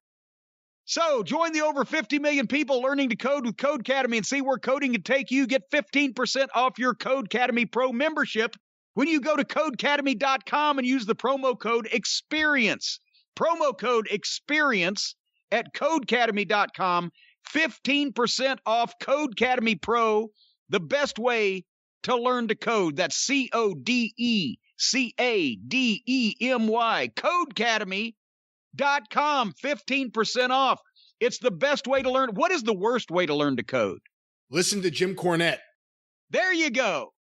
So join the over 50 million people learning to code with Code Academy and see where coding can take you. Get 15% off your Code Academy Pro membership when you go to codeacademy.com and use the promo code EXPERIENCE. Promo code EXPERIENCE at codeacademy.com. 15% off Code Academy Pro, the best way to learn to code. That's CODECADEMY, codeacademy.com, 15% off. It's the best way to learn. What is the worst way to learn to code? Listen to Jim Cornette. There you go.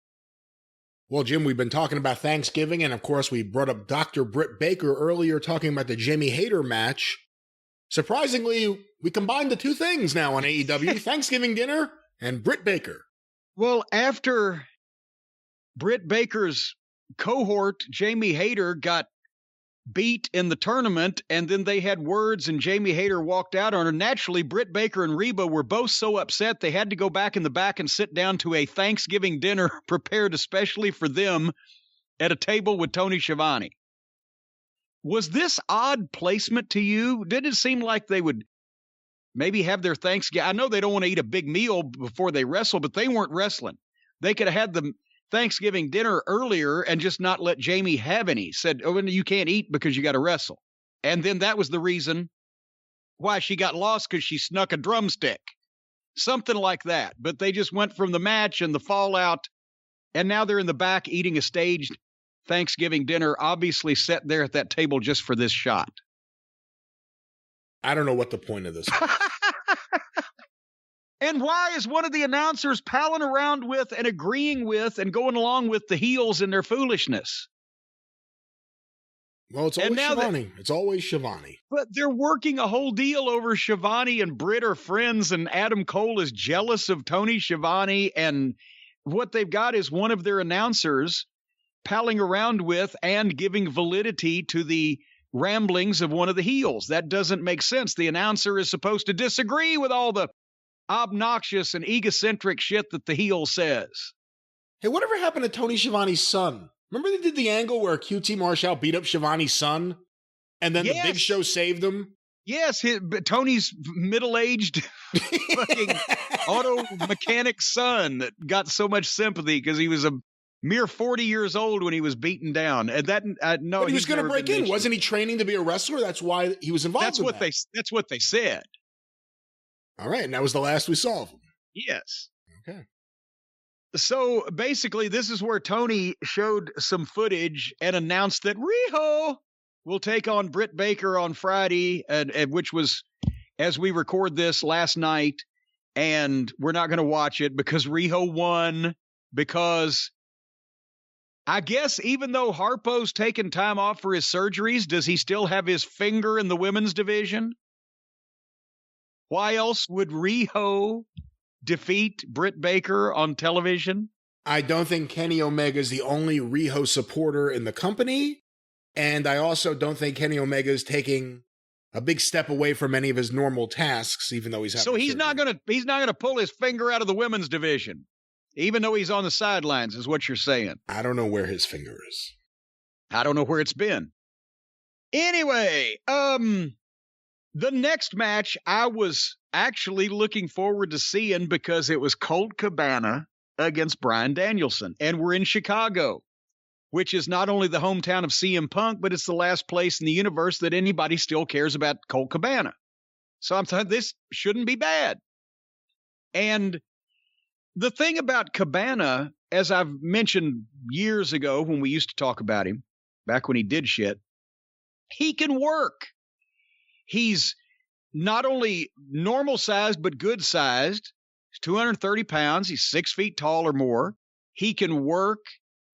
Well, Jim, we've been talking about Thanksgiving, and of course, we brought up Dr. Britt Baker earlier talking about the Jamie Hayter match. Surprisingly, we combined the two things now on AEW, Thanksgiving dinner and Britt Baker. Well, after Britt Baker's cohort, Jamie Hayter, got beat in the tournament, and then they had words and Jamie Hayter walked out on her. Naturally, Britt Baker and Reba were both so upset they had to go back in the back and sit down to a Thanksgiving dinner prepared especially for them at a table with Tony Schiavone. Was this odd placement to you? Did it seem like they would maybe have their Thanksgiving? I know they don't want to eat a big meal before they wrestle, but they weren't wrestling. They could have had the Thanksgiving dinner earlier and just not let Jamie have any. Said, oh, you can't eat because you got to wrestle. And then that was the reason why she got lost, because she snuck a drumstick. Something like that. But they just went from the match and the fallout, and now they're in the back eating a staged Thanksgiving dinner, obviously set there at that table just for this shot. I don't know what the point of this is. And why is one of the announcers palling around with and agreeing with and going along with the heels in their foolishness? Well, it's always Schiavone. It's always Schiavone. But they're working a whole deal over Schiavone and Britt are friends, and Adam Cole is jealous of Tony Schiavone, and what they've got is one of their announcers palling around with and giving validity to the ramblings of one of the heels. That doesn't make sense. The announcer is supposed to disagree with all the obnoxious and egocentric shit that the heel says. Hey, whatever happened to Tony Schiavone's son? Remember they did the angle where QT Marshall beat up Schiavone's son, and then the Big Show saved him? Yes, Tony's middle-aged fucking auto mechanic son that got so much sympathy because he was a Mere 40 years old when he was beaten down. And that, no, but he was going to break in. Wasn't he training to be a wrestler? That's why he was involved in that. That's what they said. All right. And that was the last we saw of him. Yes. Okay. So basically, this is where Tony showed some footage and announced that Riho will take on Britt Baker on Friday, and which was, as we record this, last night. And we're not going to watch it because Riho won, because I guess even though Harpo's taken time off for his surgeries, does he still have his finger in the women's division? Why else would Riho defeat Britt Baker on television? I don't think Kenny Omega is the only Riho supporter in the company. And I also don't think Kenny Omega is taking a big step away from any of his normal tasks, even though he's having surgery. He's not gonna pull his finger out of the women's division, even though he's on the sidelines, is what you're saying. I don't know where his finger is. I don't know where it's been. Anyway, the next match I was actually looking forward to seeing because it was Colt Cabana against Bryan Danielson, and we're in Chicago, which is not only the hometown of CM Punk, but it's the last place in the universe that anybody still cares about Colt Cabana. So I'm saying this shouldn't be bad. And the thing about Cabana, as I've mentioned years ago when we used to talk about him, back when he did shit, he can work. He's not only normal sized, but good sized. He's 230 pounds. He's 6 feet tall or more. He can work.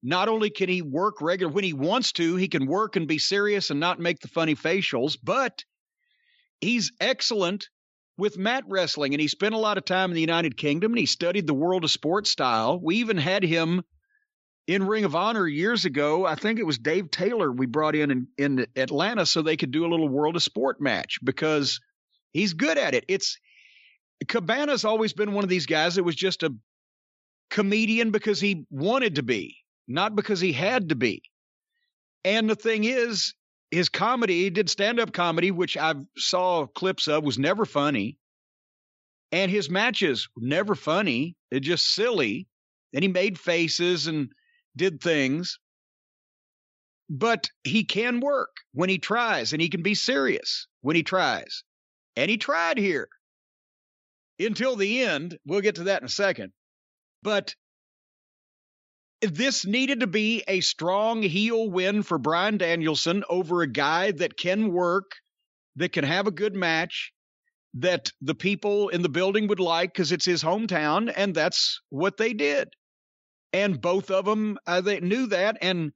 Not only can he work regular when he wants to, he can work and be serious and not make the funny facials, but he's excellent with mat wrestling. And he spent a lot of time in the United Kingdom, and he studied the world of sports style. We even had him in Ring of Honor years ago. I think it was Dave Taylor we brought in Atlanta so they could do a little world of sport match because he's good at it. Cabana's always been one of these guys that was just a comedian because he wanted to be, not because he had to be. And the thing is, his comedy, he did stand-up comedy, which I saw clips of, was never funny. And his matches, never funny. They're just silly. And he made faces and did things. But he can work when he tries, and he can be serious when he tries. And he tried here. Until the end. We'll get to that in a second. But this needed to be a strong heel win for Bryan Danielson over a guy that can work, that can have a good match, that the people in the building would like because it's his hometown, and that's what they did. And both of them, they knew that. And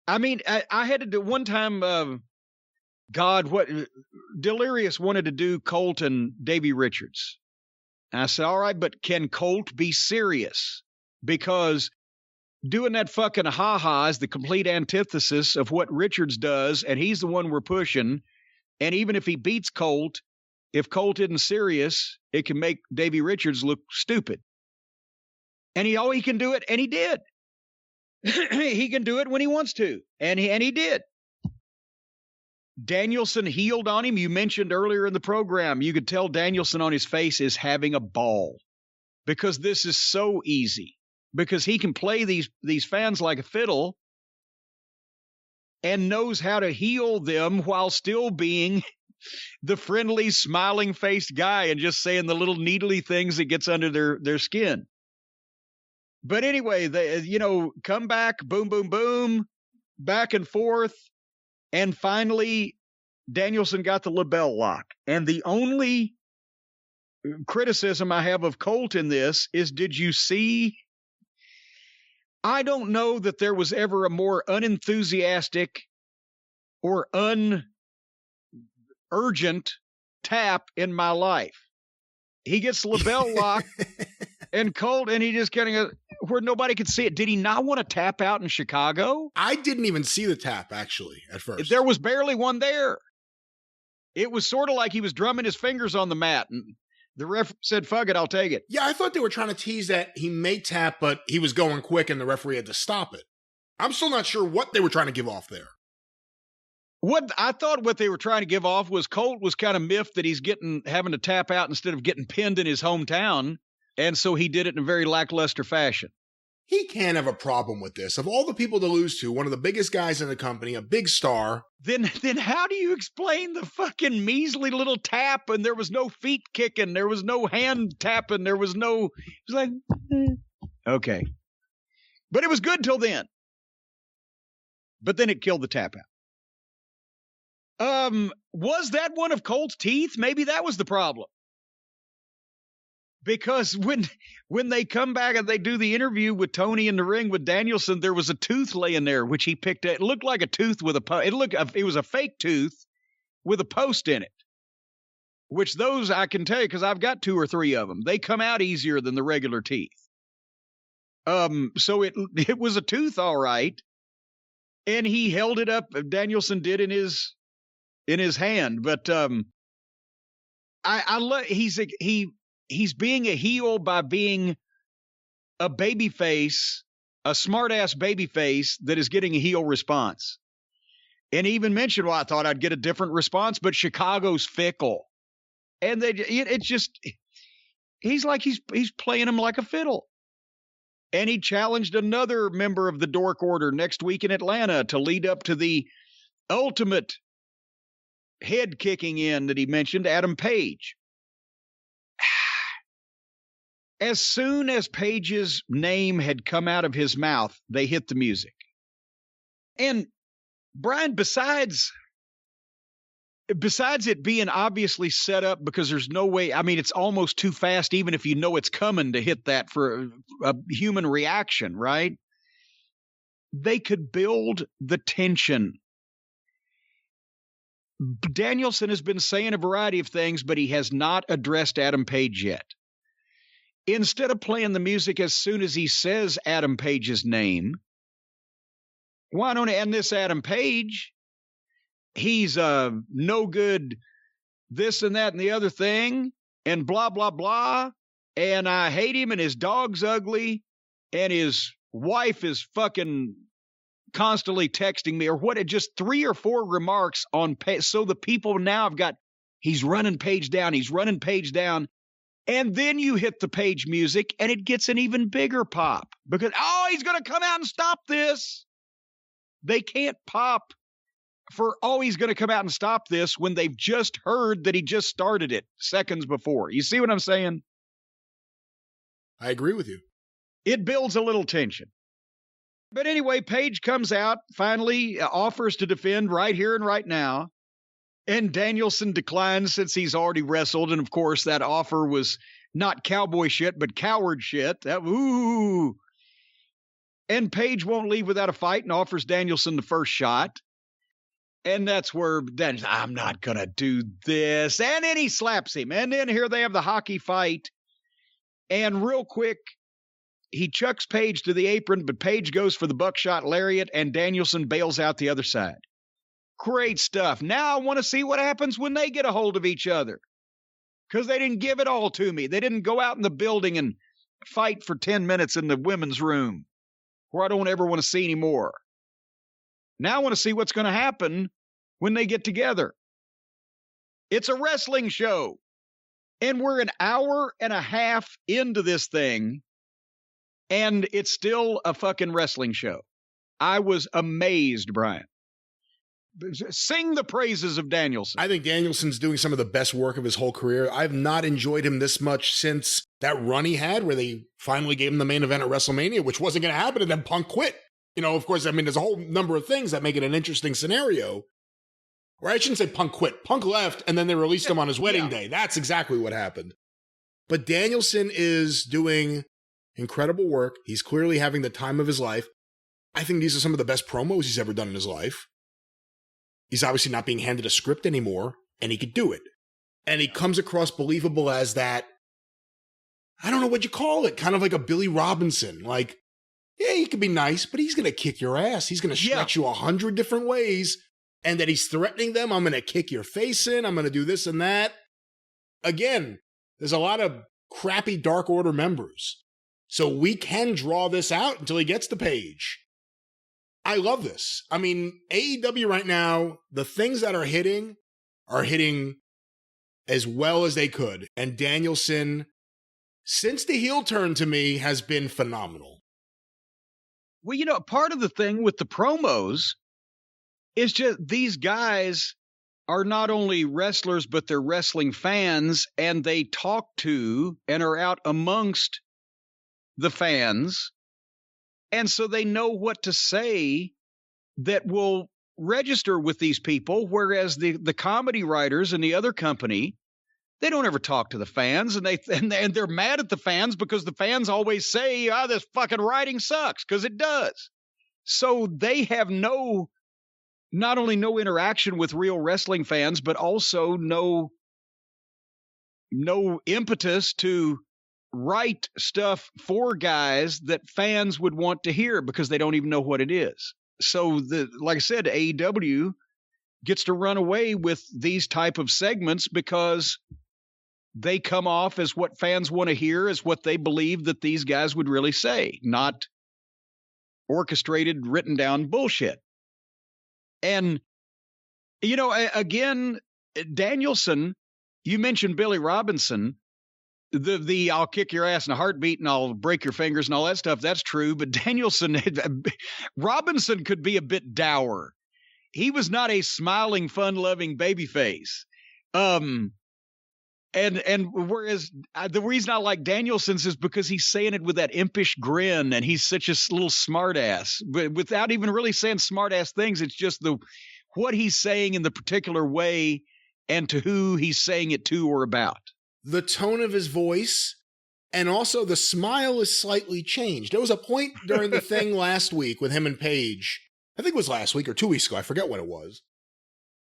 I mean, I had to do one time, Delirious wanted to do Colt and Davey Richards. And I said, all right, but can Colt be serious? Because doing that fucking ha-ha is the complete antithesis of what Richards does, and he's the one we're pushing. And even if he beats Colt, if Colt isn't serious, it can make Davey Richards look stupid. And he can do it, and he did. He can do it when he wants to, and he did. Danielson healed on him. You mentioned earlier in the program, you could tell Danielson on his face is having a ball because this is so easy. Because he can play these fans like a fiddle and knows how to heal them while still being the friendly, smiling-faced guy and just saying the little needly things that gets under their skin. But anyway, they, come back, boom, boom, boom, back and forth, and finally Danielson got the label lock. And the only criticism I have of Colt in this is, did you see? I don't know that there was ever a more unenthusiastic or urgent tap in my life. He gets the label lock and Colt, and he just getting where nobody could see it. Did he not want to tap out in Chicago? I didn't even see the tap, actually, at first. There was barely one there. It was sort of like he was drumming his fingers on the mat, and the ref said, fuck it, I'll take it. Yeah, I thought they were trying to tease that he may tap, but he was going quick and the referee had to stop it. I'm still not sure what they were trying to give off there. What I thought what they were trying to give off was Colt was kind of miffed that he's having to tap out instead of getting pinned in his hometown, and so he did it in a very lackluster fashion. he can't have a problem with this. Of all the people to lose to, one of the biggest guys in the company, a big star. Then how do you explain the fucking measly little tap and there was no feet kicking, there was no hand tapping, it was like, okay. But it was good till then. But then it killed the tap out. Was that one of Colt's teeth? Maybe that was the problem. Because when they come back and they do the interview with Tony in the ring with Danielson, there was a tooth laying there, which he picked up. It looked like a tooth with it was a fake tooth with a post in it, which those I can tell you because I've got 2 or 3 of them. They come out easier than the regular teeth. So it was a tooth, all right. And he held it up. Danielson did in his hand, but I love he's being a heel by being a babyface, a smart-ass babyface that is getting a heel response. And he even mentioned, well, I thought I'd get a different response, but Chicago's fickle. And he's playing him like a fiddle. And he challenged another member of the Dork Order next week in Atlanta to lead up to the ultimate head kicking in that he mentioned, Adam Page. As soon as Page's name had come out of his mouth, they hit the music. And Brian, besides it being obviously set up because there's no way, I mean, it's almost too fast, even if you know it's coming to hit that for a human reaction, right? They could build the tension. Danielson has been saying a variety of things, but he has not addressed Adam Page yet. Instead of playing the music as soon as he says Adam Page's name, why don't and this Adam Page, he's no good this and that and the other thing, and blah, blah, blah, and I hate him, and his dog's ugly, and his wife is fucking constantly texting me, or what, just 3 or 4 remarks on Page. So the people now have got, he's running Page down, and then you hit the Page music, and it gets an even bigger pop. Because, he's going to come out and stop this. They can't pop for, he's going to come out and stop this when they've just heard that he just started it seconds before. You see what I'm saying? I agree with you. It builds a little tension. But anyway, Page comes out, finally offers to defend right here and right now. And Danielson declines since he's already wrestled. And, of course, that offer was not cowboy shit, but coward shit. Ooh. And Page won't leave without a fight and offers Danielson the first shot. And that's where I'm not going to do this. And then he slaps him. And then here they have the hockey fight. And real quick, he chucks Page to the apron, but Page goes for the buckshot lariat, and Danielson bails out the other side. Great stuff. Now I want to see what happens when they get a hold of each other. Because they didn't give it all to me. They didn't go out in the building and fight for 10 minutes in the women's room, where I don't ever want to see anymore. Now I want to see what's going to happen when they get together. It's a wrestling show. And we're an hour and a half into this thing, and it's still a fucking wrestling show. I was amazed, Brian. Sing the praises of Danielson. I think Danielson's doing some of the best work of his whole career. I've not enjoyed him this much since that run he had where they finally gave him the main event at WrestleMania, which wasn't going to happen, and then Punk quit. You know, of course, I mean, there's a whole number of things that make it an interesting scenario. Or I shouldn't say Punk quit. Punk left, and then they released him on his wedding day. That's exactly what happened. But Danielson is doing incredible work. He's clearly having the time of his life. I think these are some of the best promos he's ever done in his life. He's obviously not being handed a script anymore, and he could do it. And he comes across believable as that, I don't know what you call it, kind of like a Billy Robinson. Like, yeah, he could be nice, but he's going to kick your ass. He's going to stretch you 100 different ways, and that he's threatening them. I'm going to kick your face in. I'm going to do this and that. Again, there's a lot of crappy Dark Order members. So we can draw this out until he gets the Page. I love this. I mean, AEW right now, the things that are hitting as well as they could. And Danielson, since the heel turn to me, has been phenomenal. Well, part of the thing with the promos is just these guys are not only wrestlers, but they're wrestling fans, and they talk to and are out amongst the fans. And so they know what to say that will register with these people, whereas the comedy writers in the other company, they don't ever talk to the fans, and they're mad at the fans because the fans always say, this fucking writing sucks, because it does. So they have not only no interaction with real wrestling fans, but also no impetus to write stuff for guys that fans would want to hear because they don't even know what it is. So like I said, AEW gets to run away with these type of segments because they come off as what fans want to hear, as what they believe that these guys would really say, not orchestrated, written down bullshit. And, again, Danielson, you mentioned Billy Robinson, the I'll kick your ass in a heartbeat and I'll break your fingers and all that stuff. That's true. But Robinson could be a bit dour. He was not a smiling, fun-loving babyface. And whereas the reason I like Danielson's is because he's saying it with that impish grin, and he's such a little smartass, but without even really saying smartass things. It's just what he's saying in the particular way and to who he's saying it to or about. The tone of his voice, and also the smile is slightly changed. There was a point during the thing last week with him and Paige, I think it was last week or 2 weeks ago, I forget what it was,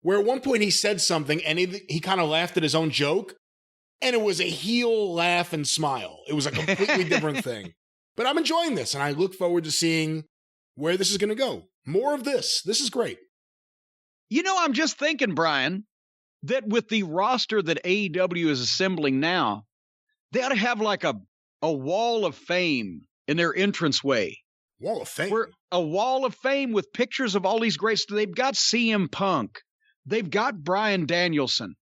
where at one point he said something and he kind of laughed at his own joke. And it was a heel laugh and smile. It was a completely different thing. But I'm enjoying this, and I look forward to seeing where this is going to go. More of this. This is great. I'm just thinking, Brian, that with the roster that AEW is assembling now, they ought to have like a wall of fame in their entranceway. Wall of Fame? A wall of fame with pictures of all these greats. They've got CM Punk. They've got Bryan Danielson.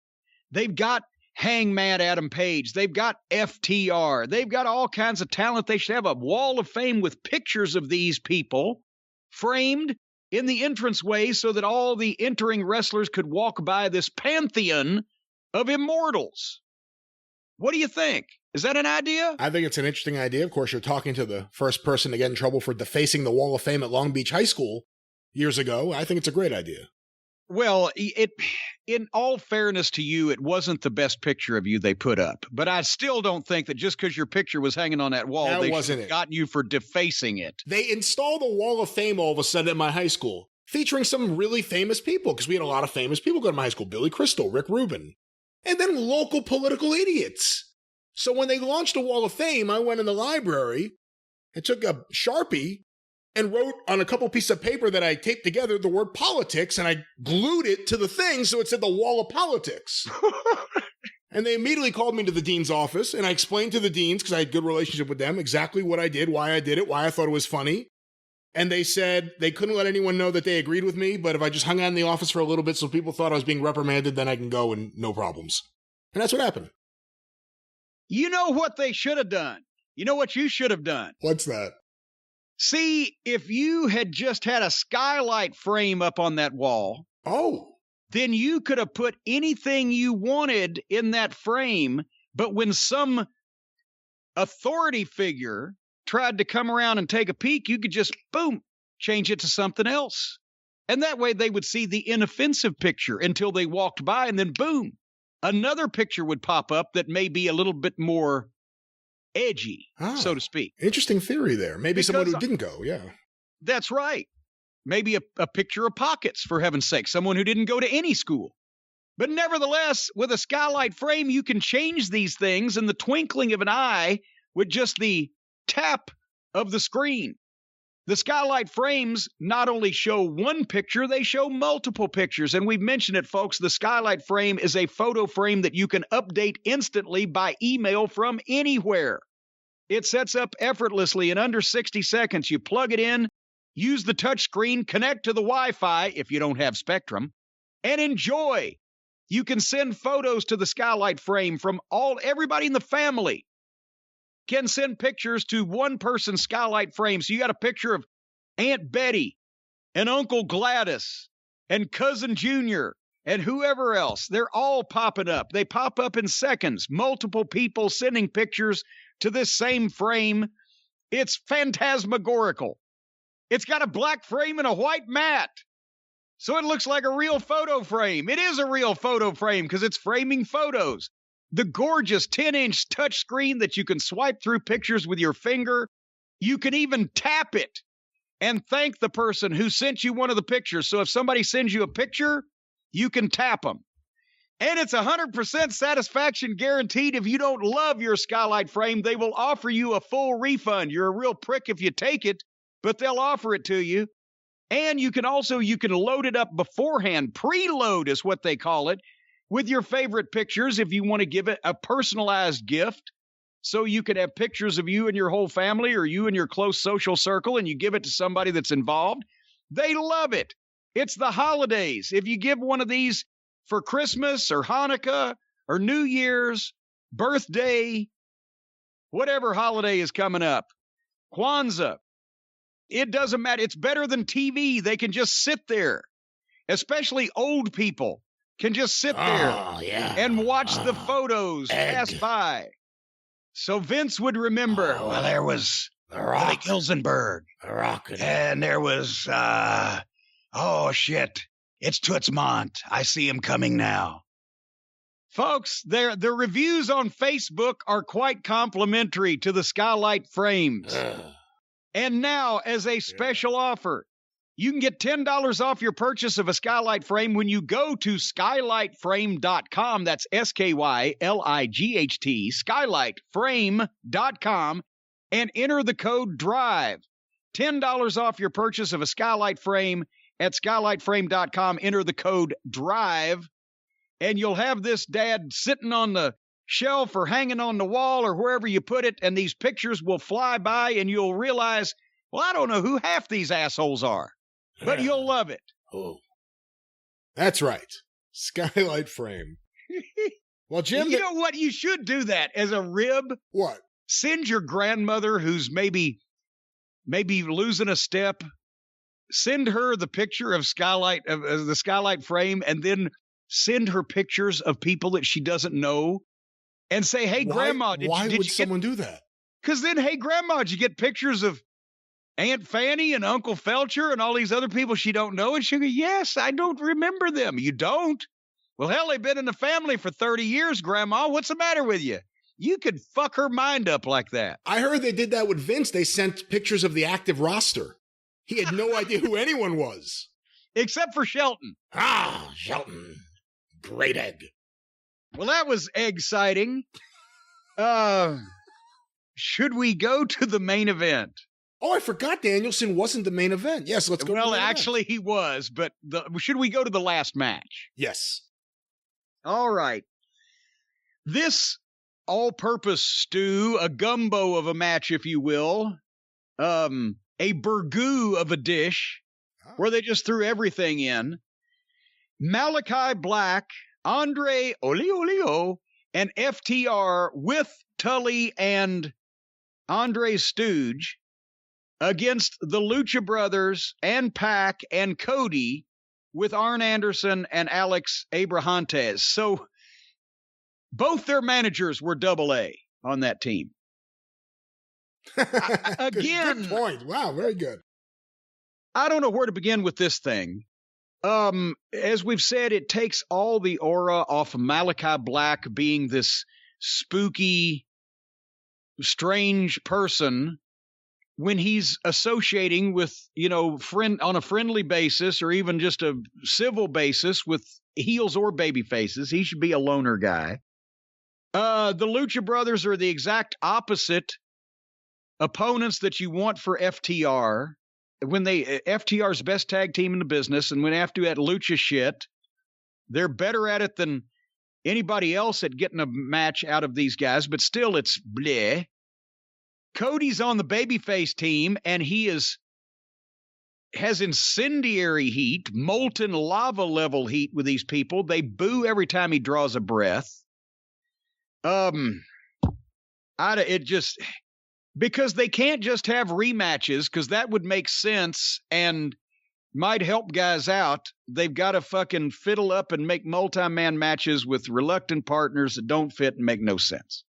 They've got Hangman Adam Page. They've got FTR. They've got all kinds of talent. They should have a wall of fame with pictures of these people framed in the entranceway so that all the entering wrestlers could walk by this pantheon of immortals. What do you think? Is that an idea? I think it's an interesting idea. Of course, you're talking to the first person to get in trouble for defacing the Wall of Fame at Long Beach High School years ago. I think it's a great idea. Well, in all fairness to you, it wasn't the best picture of you they put up. But I still don't think that just because your picture was hanging on that wall, they should have gotten you for defacing it. They installed a Wall of Fame all of a sudden at my high school, featuring some really famous people, because we had a lot of famous people go to my high school. Billy Crystal, Rick Rubin, and then local political idiots. So when they launched a Wall of Fame, I went in the library and took a Sharpie and wrote on a couple pieces of paper that I taped together the word politics, and I glued it to the thing so it said the Wall of Politics. And they immediately called me to the dean's office, and I explained to the deans, because I had a good relationship with them, exactly what I did, why I did it, why I thought it was funny. And they said they couldn't let anyone know that they agreed with me, but if I just hung out in the office for a little bit so people thought I was being reprimanded, then I can go and no problems. And that's what happened. You know what they should have done? You know what you should have done? What's that? See, if you had just had a skylight frame up on that wall, then you could have put anything you wanted in that frame. But when some authority figure tried to come around and take a peek, you could just, boom, change it to something else. And that way they would see the inoffensive picture until they walked by, and then boom, another picture would pop up that may be a little bit more edgy, so to speak. Interesting theory there. Maybe someone who didn't go, yeah. That's right. Maybe a picture of Pockets, for heaven's sake, someone who didn't go to any school. But nevertheless, with a skylight frame, you can change these things in the twinkling of an eye with just the tap of the screen. The skylight frames not only show one picture, they show multiple pictures. And we've mentioned it, folks. The skylight frame is a photo frame that you can update instantly by email from anywhere. It sets up effortlessly in under 60 seconds. You plug it in, use the touch screen, connect to the Wi-Fi if you don't have Spectrum, and enjoy. You can send photos to the skylight frame from everybody in the family. Can send pictures to one person's skylight frame. So you got a picture of Aunt Betty and Uncle Gladys and Cousin Junior and whoever else. They're all popping up. They pop up in seconds. Multiple people sending pictures to this same frame. It's phantasmagorical. It's got a black frame and a white mat. So it looks like a real photo frame. It is a real photo frame because it's framing photos. The gorgeous 10-inch touchscreen that you can swipe through pictures with your finger. You can even tap it and thank the person who sent you one of the pictures. So if somebody sends you a picture, you can tap them. And it's 100% satisfaction guaranteed. If you don't love your skylight frame, they will offer you a full refund. You're a real prick if you take it, but they'll offer it to you. And you can load it up beforehand. Preload is what they call it, with your favorite pictures if you want to give it a personalized gift. So you could have pictures of you and your whole family or you and your close social circle, and you give it to somebody that's involved. They love it. It's the holidays. If you give one of these for Christmas or Hanukkah or New Year's, birthday, whatever holiday is coming up, Kwanzaa, it doesn't matter. It's better than TV. They can just sit there, especially old people can just sit there and watch the photos pass by. So Vince would remember, well, there was Billy Gilzenberg. And there was, oh, shit, it's Toots Mondt. I see him coming now. Folks, the reviews on Facebook are quite complimentary to the skylight frames. And now, as a special offer, you can get $10 off your purchase of a skylight frame when you go to skylightframe.com. That's SKYLIGHT, skylightframe.com, and enter the code DRIVE. $10 off your purchase of a skylight frame at skylightframe.com. Enter the code DRIVE, and you'll have this dad sitting on the shelf or hanging on the wall or wherever you put it, and these pictures will fly by, and you'll realize, well, I don't know who half these assholes are, but you'll love it. Oh, that's right. Skylight frame. Well, Jim, you know what? You should do that as a rib. What? Send your grandmother who's maybe losing a step. Send her the picture of the skylight frame, and then send her pictures of people that she doesn't know. And say, hey, Grandma, why would someone do that? Because then, hey, Grandma, did you get pictures of Aunt Fanny and Uncle Felcher and all these other people she don't know? And she'll go, yes, I don't remember them. You don't? Well, hell, they've been in the family for 30 years, Grandma. What's the matter with you? You could fuck her mind up like that. I heard they did that with Vince. They sent pictures of the active roster. He had no idea who anyone was. Except for Shelton. Ah, Shelton. Great egg. Well, that was exciting. Should we go to the main event? Oh, I forgot Danielson wasn't the main event. Yes, let's go. Well, actually, he was, but should we go to the last match? Yes. All right. This all-purpose stew, a gumbo of a match, if you will, a burgoo of a dish, where they just threw everything in. Malachi Black, Andre Olio, and FTR with Tully and Andre Stooge against the Lucha Brothers and Pac and Cody with Arn Anderson and Alex Abrahantes. So both their managers were AA on that team. Again. Good point. Wow, very good. I don't know where to begin with this thing. As we've said, it takes all the aura off of Malachi Black being this spooky, strange person when he's associating with, on a friendly basis or even just a civil basis with heels or baby faces. He should be a loner guy. The Lucha Brothers are the exact opposite opponents that you want for FTR. When FTR's best tag team in the business, and when they have to at Lucha shit, they're better at it than anybody else at getting a match out of these guys, but still it's bleh. Cody's on the babyface team, and he has incendiary heat, molten lava level heat with these people. They boo every time he draws a breath. because they can't just have rematches, because that would make sense and might help guys out. They've got to fucking fiddle up and make multi-man matches with reluctant partners that don't fit and make no sense.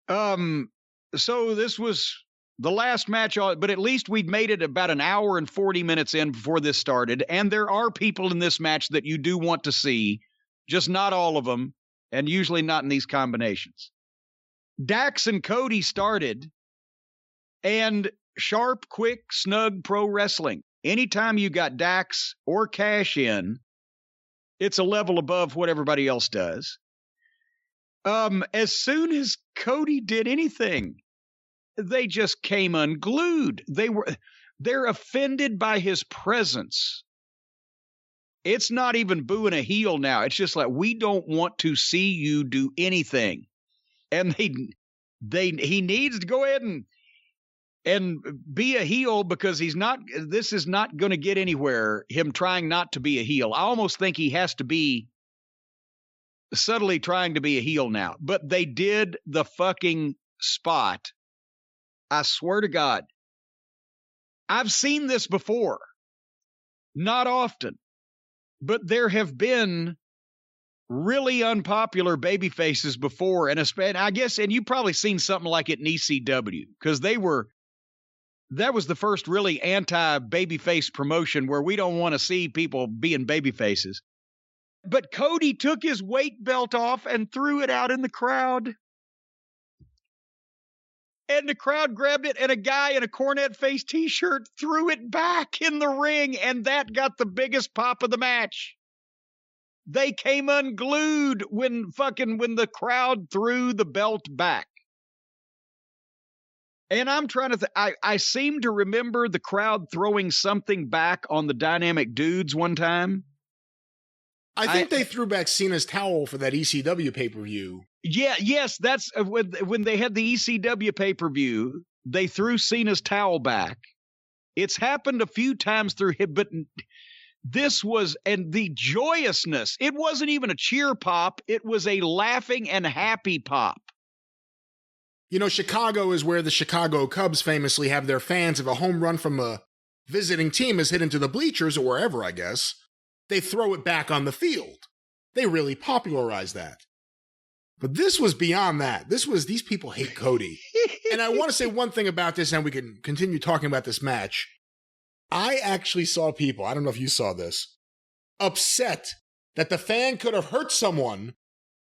So this was the last match, but at least we'd made it about an hour and 40 minutes in before this started. And there are people in this match that you do want to see, just not all of them, and usually not in these combinations. Dax and Cody started, and sharp, quick, snug pro wrestling. Anytime you got Dax or Cash in, it's a level above what everybody else does. As soon as Cody did anything, they just came unglued. They're offended by his presence. It's not even booing a heel now. It's just like, we don't want to see you do anything. And he needs to go ahead and be a heel, because this is not going to get anywhere, him trying not to be a heel. I almost think he has to be subtly trying to be a heel now. But they did the fucking spot. I swear to God. I've seen this before. Not often. But there have been really unpopular baby faces before, and I guess, and you've probably seen something like it in ECW, because that was the first really anti-babyface promotion where we don't want to see people being baby faces. But Cody took his weight belt off and threw it out in the crowd. And the crowd grabbed it, and a guy in a Cornette face t-shirt threw it back in the ring, and that got the biggest pop of the match. They came unglued when the crowd threw the belt back. And I'm trying to I seem to remember the crowd throwing something back on the Dynamic Dudes one time. I think they threw back Cena's towel for that ECW pay-per-view. Yeah, yes, that's when they had the ECW pay-per-view, they threw Cena's towel back. It's happened a few times through him, but this was, and the joyousness, it wasn't even a cheer pop, it was a laughing and happy pop. You know, Chicago is where the Chicago Cubs famously have their fans. If a home run from a visiting team is hit into the bleachers, or wherever, I guess, they throw it back on the field. They really popularized that. But this was beyond that. These people hate Cody. And I want to say one thing about this, and we can continue talking about this match. I actually saw people, I don't know if you saw this, upset that the fan could have hurt someone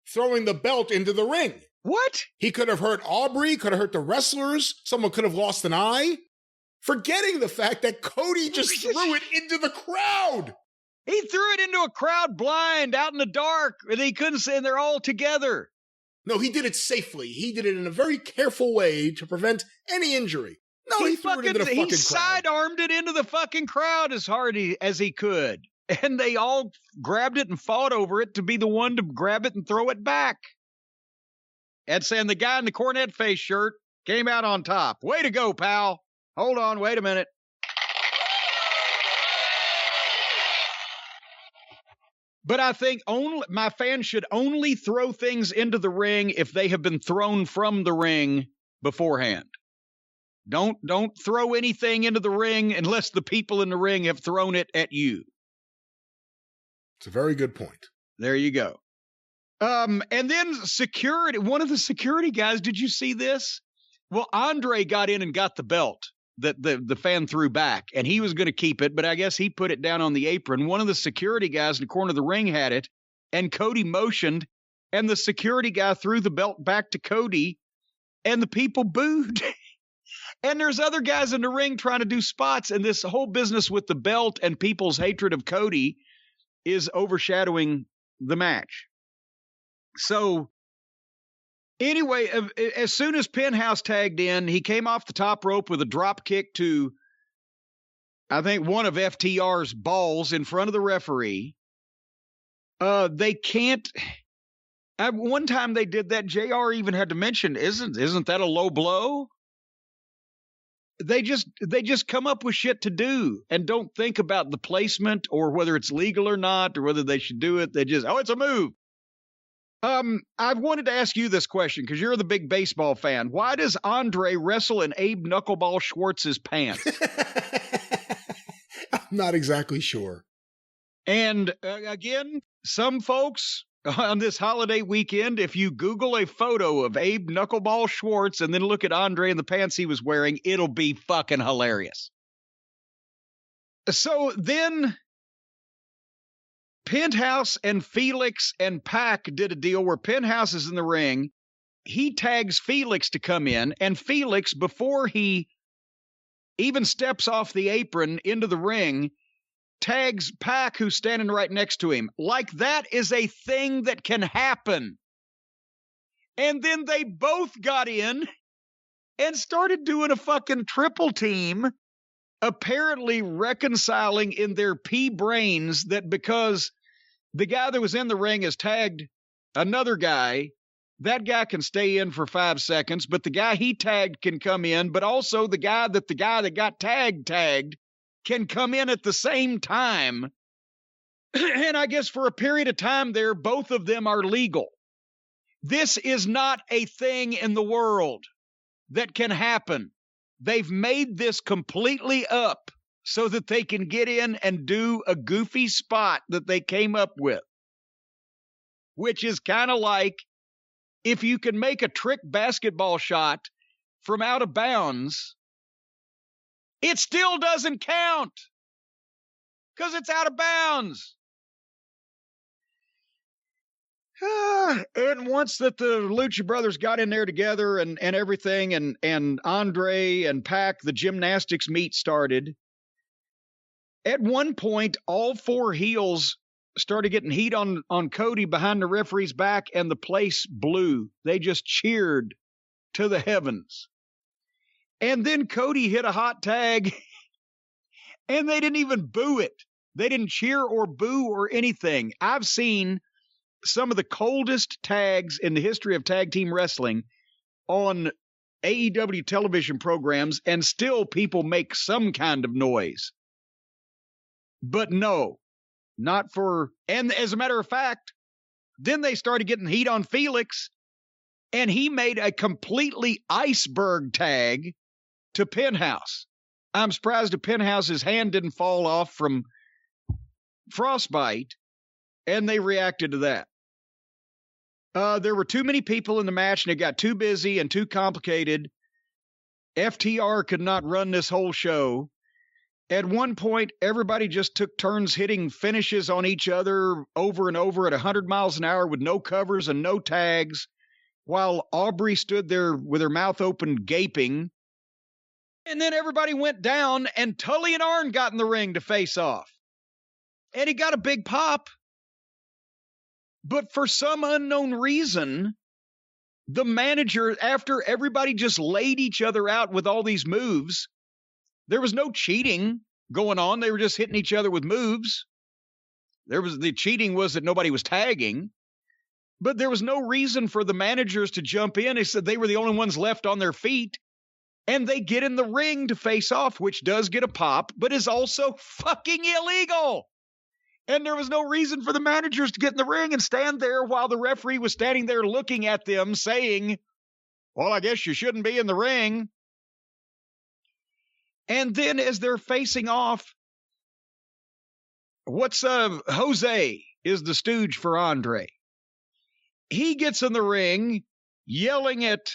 throwing the belt into the ring. What? He could have hurt Aubrey, could have hurt the wrestlers, someone could have lost an eye, forgetting the fact that Cody just threw it into the crowd. He threw it into a crowd blind, out in the dark, and he couldn't say, and they're all together. No, he did it safely. He did it in a very careful way to prevent any injury. No, he threw it into the fucking crowd. He side-armed it into the fucking crowd as hard as he could. And they all grabbed it and fought over it to be the one to grab it and throw it back. And saying the guy in the Cornette face shirt came out on top. Way to go, pal. Hold on, wait a minute. But I think my fans should only throw things into the ring if they have been thrown from the ring beforehand. Don't throw anything into the ring unless the people in the ring have thrown it at you. It's a very good point. There you go. And then security, one of the security guys, did you see this? Well, Andre got in and got the belt that the fan threw back, and he was going to keep it, but I guess he put it down on the apron. One of the security guys in the corner of the ring had it, and Cody motioned, and the security guy threw the belt back to Cody, and the people booed. And there's other guys in the ring trying to do spots, and this whole business with the belt and people's hatred of Cody is overshadowing the match. So anyway, as soon as Penthouse tagged in, he came off the top rope with a drop kick to, I think, one of FTR's balls in front of the referee. They can't. At one time they did that. JR even had to mention, isn't that a low blow? They just come up with shit to do and don't think about the placement or whether it's legal or not or whether they should do it. They just, it's a move. I've wanted to ask you this question because you're the big baseball fan. Why does Andre wrestle in Abe Knuckleball Schwartz's pants? I'm not exactly sure. And again, some folks on this holiday weekend, if you Google a photo of Abe Knuckleball Schwartz and then look at Andre and the pants he was wearing, it'll be fucking hilarious. So then Penthouse and Felix and Pac did a deal where Penthouse is in the ring. He tags Felix to come in, and Felix, before he even steps off the apron into the ring, tags Pac, who's standing right next to him. Like that is a thing that can happen. And then they both got in and started doing a fucking triple team, apparently reconciling in their pea brains that because the guy that was in the ring has tagged another guy, that guy can stay in for 5 seconds, but the guy he tagged can come in, but also the guy that got tagged can come in at the same time. And I guess for a period of time there, both of them are legal. This is not a thing in the world that can happen. They've made this completely up so that they can get in and do a goofy spot that they came up with, which is kind of like if you can make a trick basketball shot from out of bounds, it still doesn't count because it's out of bounds. And once that the Lucha Brothers got in there together and everything, and Andre and Pac, the gymnastics meet started, at one point, all 4 heels started getting heat on Cody behind the referee's back, and the place blew. They just cheered to the heavens. And then Cody hit a hot tag, and they didn't even boo it. They didn't cheer or boo or anything. I've seen some of the coldest tags in the history of tag team wrestling on AEW television programs, and still people make some kind of noise. But no, not for, and as a matter of fact, then they started getting heat on Felix, and he made a completely iceberg tag to Penthouse. I'm surprised that Penthouse's hand didn't fall off from frostbite, and they reacted to that. There were too many people in the match, and it got too busy and too complicated. FTR could not run this whole show. At one point, everybody just took turns hitting finishes on each other over and over at 100 miles an hour with no covers and no tags, while Aubrey stood there with her mouth open, gaping. And then everybody went down, and Tully and Arn got in the ring to face off. And he got a big pop. But for some unknown reason, the manager, after everybody just laid each other out with all these moves, there was no cheating going on. They were just hitting each other with moves. The cheating was that nobody was tagging, but there was no reason for the managers to jump in. They said they were the only ones left on their feet, and they get in the ring to face off, which does get a pop, but is also fucking illegal. And there was no reason for the managers to get in the ring and stand there while the referee was standing there looking at them saying, well, I guess you shouldn't be in the ring. And then as they're facing off, Jose is the stooge for Andre. He gets in the ring yelling at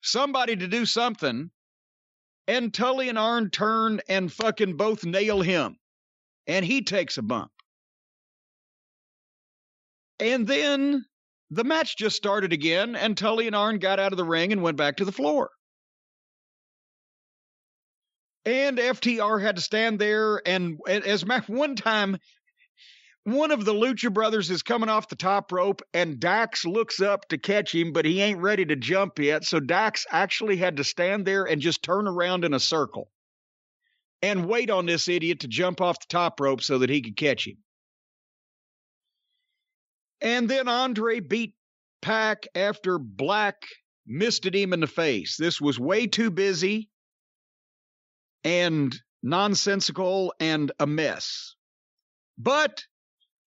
somebody to do something, and Tully and Arn turn and fucking both nail him. And he takes a bump. And then the match just started again, and Tully and Arn got out of the ring and went back to the floor. And FTR had to stand there, and as one time, one of the Lucha Brothers is coming off the top rope, and Dax looks up to catch him, but he ain't ready to jump yet, so Dax actually had to stand there and just turn around in a circle and wait on this idiot to jump off the top rope so that he could catch him. And then Andre beat Pac after Black misted him in the face. This was way too busy and nonsensical and a mess. But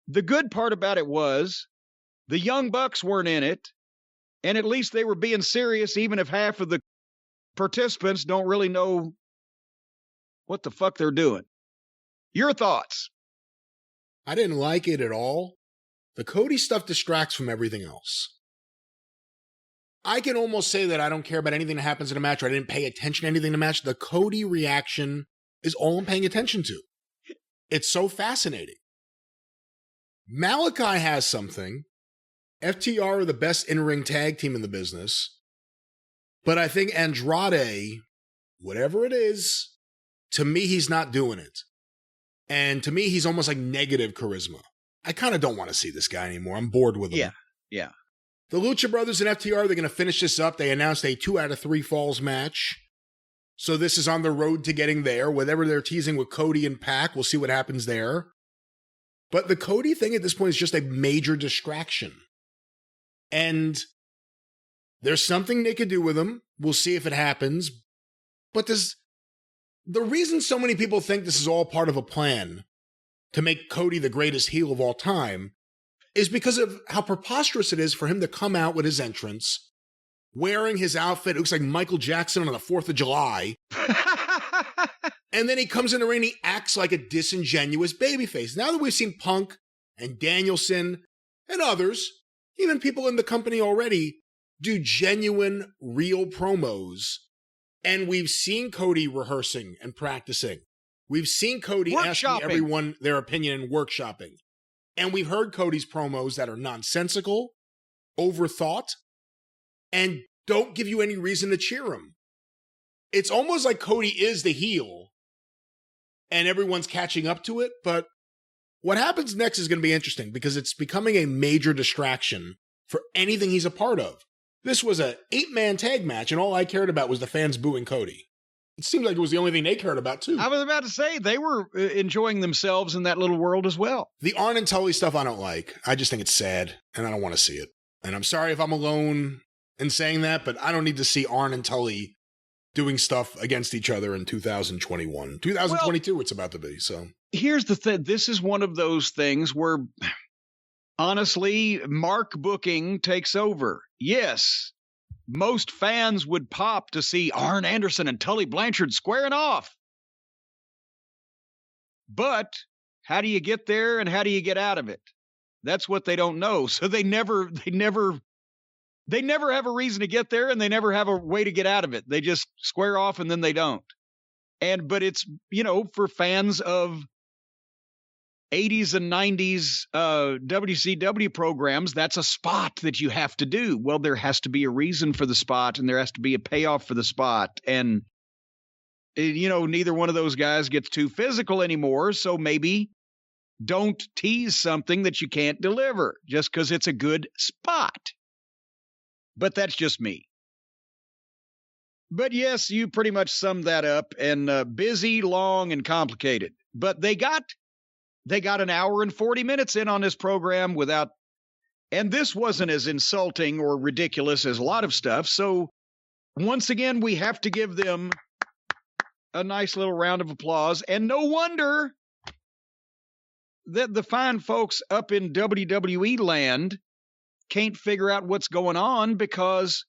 the good part about it was The Young Bucks weren't in it, and at least they were being serious, even if half of the participants don't really know what the fuck they're doing. Your thoughts? I didn't like it at all. The Cody stuff distracts from everything else. I can almost say that I don't care about anything that happens in a match, or I didn't pay attention to anything in the match. The Cody reaction is all I'm paying attention to. It's so fascinating. Malachi has something. FTR are the best in-ring tag team in the business. But I think Andrade, whatever it is, to me, he's not doing it. And to me, he's almost like negative charisma. I kind of don't want to see this guy anymore. I'm bored with him. Yeah. The Lucha Brothers and FTR, they're going to finish this up. They announced a 2 out of 3 falls match. So this is on the road to getting there. Whatever they're teasing with Cody and Pac, we'll see what happens there. But the Cody thing at this point is just a major distraction. And there's something they could do with him. We'll see if it happens. But the reason so many people think this is all part of a plan to make Cody the greatest heel of all time is because of how preposterous it is for him to come out with his entrance, wearing his outfit. It looks like Michael Jackson on the 4th of July. And then he comes in the ring and he acts like a disingenuous babyface. Now that we've seen Punk and Danielson and others, even people in the company already, do genuine, real promos, and we've seen Cody rehearsing and practicing. We've seen Cody asking everyone their opinion and workshopping. And we've heard Cody's promos that are nonsensical, overthought, and don't give you any reason to cheer him. It's almost like Cody is the heel, and everyone's catching up to it, but what happens next is going to be interesting because it's becoming a major distraction for anything he's a part of. This was an 8-man tag match, and all I cared about was the fans booing Cody. It seemed like it was the only thing they cared about, too. I was about to say, they were enjoying themselves in that little world as well. The Arn and Tully stuff I don't like. I just think it's sad, and I don't want to see it. And I'm sorry if I'm alone in saying that, but I don't need to see Arn and Tully doing stuff against each other in 2021. 2022 it's about to be, so. Here's the thing. This is one of those things where, honestly, mark booking takes over. Yes, most fans would pop to see Arn Anderson and Tully Blanchard squaring off. But how do you get there and how do you get out of it? That's what they don't know. So they never have a reason to get there, and they never have a way to get out of it. They just square off and then they don't. But it's, for fans of 80s and 90s WCW programs, that's a spot that you have to do. Well, there has to be a reason for the spot, and there has to be a payoff for the spot. And, neither one of those guys gets too physical anymore, so maybe don't tease something that you can't deliver just because it's a good spot. But that's just me. But yes, you pretty much summed that up, and busy, long, and complicated. But they got an hour and 40 minutes in on this program without, and this wasn't as insulting or ridiculous as a lot of stuff. So once again, we have to give them a nice little round of applause. And no wonder that the fine folks up in WWE land can't figure out what's going on, because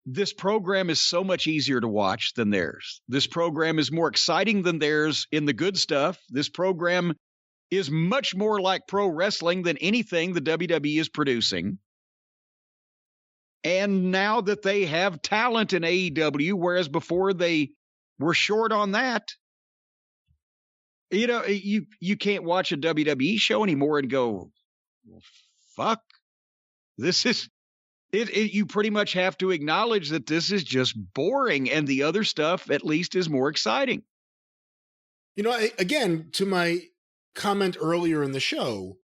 this program is so much easier to watch than theirs. This program is more exciting than theirs in the good stuff. This program is much more like pro wrestling than anything the WWE is producing. And now that they have talent in AEW, whereas before they were short on that, you can't watch a WWE show anymore and go, well, fuck, this is... You pretty much have to acknowledge that this is just boring, and the other stuff at least is more exciting. Again, to my comment earlier in the show,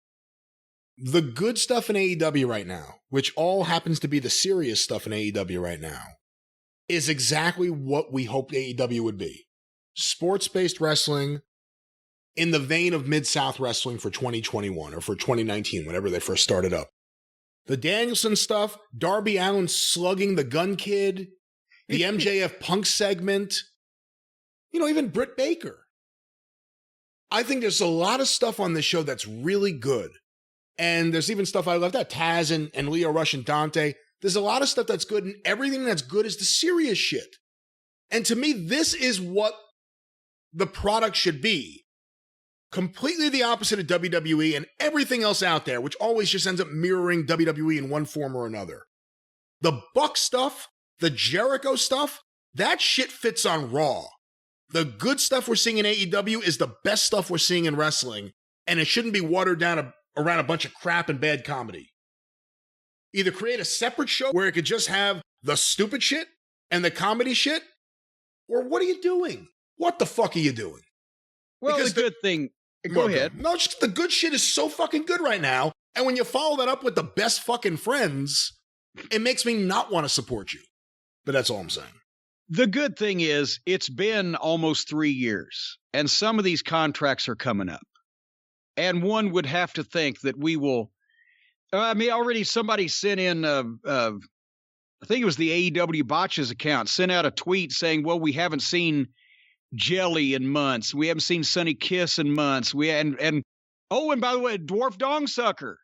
the good stuff in AEW right now, which all happens to be the serious stuff in AEW right now, is exactly what we hoped AEW would be. Sports-based wrestling in the vein of Mid-South wrestling for 2021 or for 2019, whenever they first started up. The Danielson stuff, Darby Allin slugging the Gun Kid, the MJF Punk segment, even Britt Baker. I think there's a lot of stuff on this show that's really good. And there's even stuff I left out. Taz and Leo Rush and Dante. There's a lot of stuff that's good, and everything that's good is the serious shit. And to me, this is what the product should be. Completely the opposite of WWE and everything else out there, which always just ends up mirroring WWE in one form or another. The Buck stuff, the Jericho stuff, that shit fits on Raw. The good stuff we're seeing in AEW is the best stuff we're seeing in wrestling, and it shouldn't be watered down around a bunch of crap and bad comedy. Either create a separate show where it could just have the stupid shit and the comedy shit, or what are you doing? What the fuck are you doing? Well, because the good thing... Go ahead. No, just the good shit is so fucking good right now, and when you follow that up with the best fucking friends, it makes me not want to support you. But that's all I'm saying. The good thing is it's been almost 3 years, and some of these contracts are coming up. And one would have to think that we will... I mean, already somebody sent in, I think it was the AEW Botches account, sent out a tweet saying, well, we haven't seen Jelly in months. We haven't seen Sonny Kiss in months. And by the way, Dwarf Dongsucker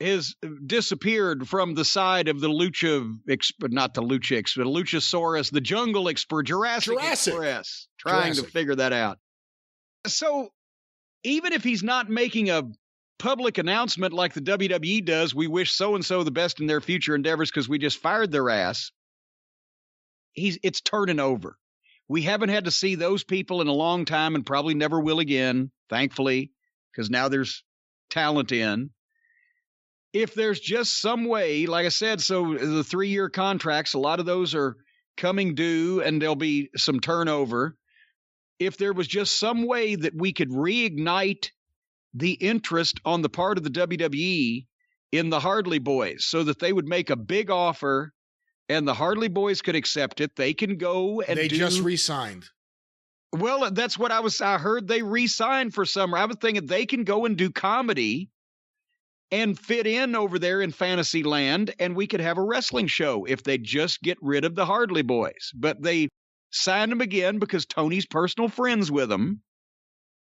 has disappeared from the side of the not the Luchasaurus, the Jungle Express, Jurassic Express, trying to figure that out. So even if he's not making a public announcement like the WWE does, we wish so-and-so the best in their future endeavors because we just fired their ass, it's turning over. We haven't had to see those people in a long time and probably never will again, thankfully, because now there's talent in. If there's just some way, like I said, so the 3-year contracts, a lot of those are coming due and there'll be some turnover. If there was just some way that we could reignite the interest on the part of the WWE in the Hardy Boys so that they would make a big offer and the Hardy Boys could accept it, they can go and They just re-signed. Well, that's what I heard they re-signed for summer. I was thinking they can go and do comedy and fit in over there in Fantasyland, and we could have a wrestling show if they just get rid of the Hardy Boys. But they signed them again because Tony's personal friends with them,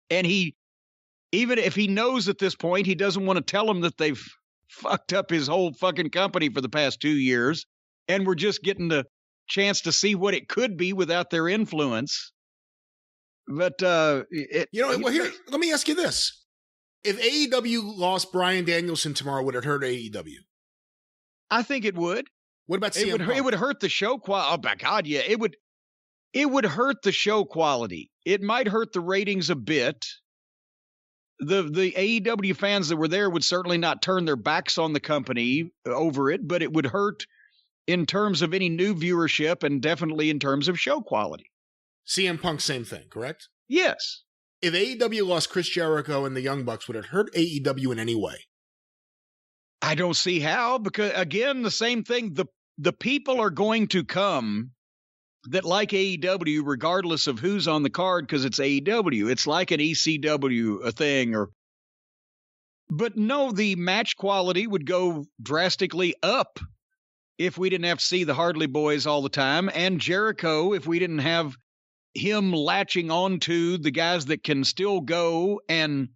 and even if he knows at this point, he doesn't want to tell them that they've fucked up his whole fucking company for the past 2 years, and we're just getting the chance to see what it could be without their influence. But, let me ask you this. If AEW lost Bryan Danielson tomorrow, would it hurt AEW? I think it would. What about CM Punk? It would hurt the show quality. Oh, my God, yeah. It would hurt the show quality. It might hurt the ratings a bit. The AEW fans that were there would certainly not turn their backs on the company over it, but it would hurt in terms of any new viewership and definitely in terms of show quality. CM Punk, same thing, correct? Yes. If AEW lost Chris Jericho and the Young Bucks, would it hurt AEW in any way? I don't see how, because, again, the same thing. The people are going to come that like AEW regardless of who's on the card because it's AEW. It's like an ECW thing. But no, the match quality would go drastically up if we didn't have to see the Hardy Boys all the time, and Jericho if we didn't have him latching on to the guys that can still go and,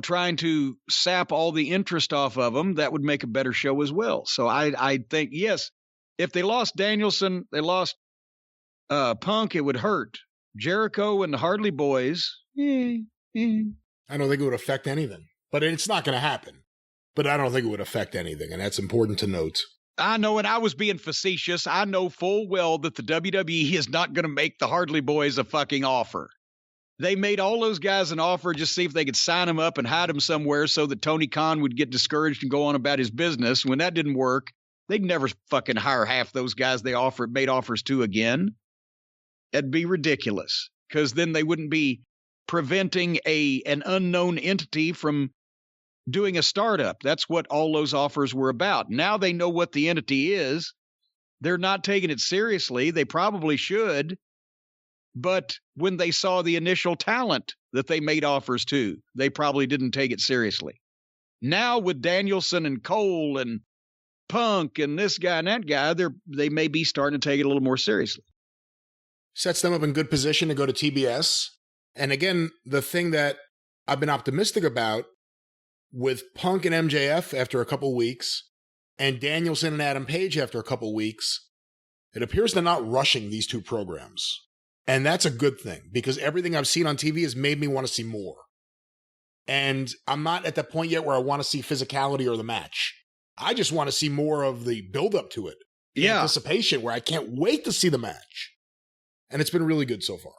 trying to sap all the interest off of them. That would make a better show as well. So I think, yes, if they lost Danielson, they lost Punk, it would hurt. Jericho and the Hardy Boys. I don't think it would affect anything, but it's not going to happen. But I don't think it would affect anything, and that's important to note. I know, and I was being facetious. I know full well that the WWE is not going to make the Hardy Boys a fucking offer. They made all those guys an offer just to see if they could sign them up and hide them somewhere so that Tony Khan would get discouraged and go on about his business. When that didn't work, they'd never fucking hire half those guys they made offers to again. That'd be ridiculous, because then they wouldn't be preventing an unknown entity from doing a startup. That's what all those offers were about. Now they know what the entity is. They're not taking it seriously. They probably should. But when they saw the initial talent that they made offers to, they probably didn't take it seriously. Now with Danielson and Cole and Punk and this guy and that guy, they may be starting to take it a little more seriously. Sets them up in good position to go to TBS. And again, the thing that I've been optimistic about with Punk and MJF after a couple weeks, and Danielson and Adam Page after a couple weeks, it appears they're not rushing these two programs. And that's a good thing, because everything I've seen on TV has made me want to see more. And I'm not at the point yet where I want to see physicality or the match. I just want to see more of the build-up to it. The anticipation, where I can't wait to see the match. And it's been really good so far.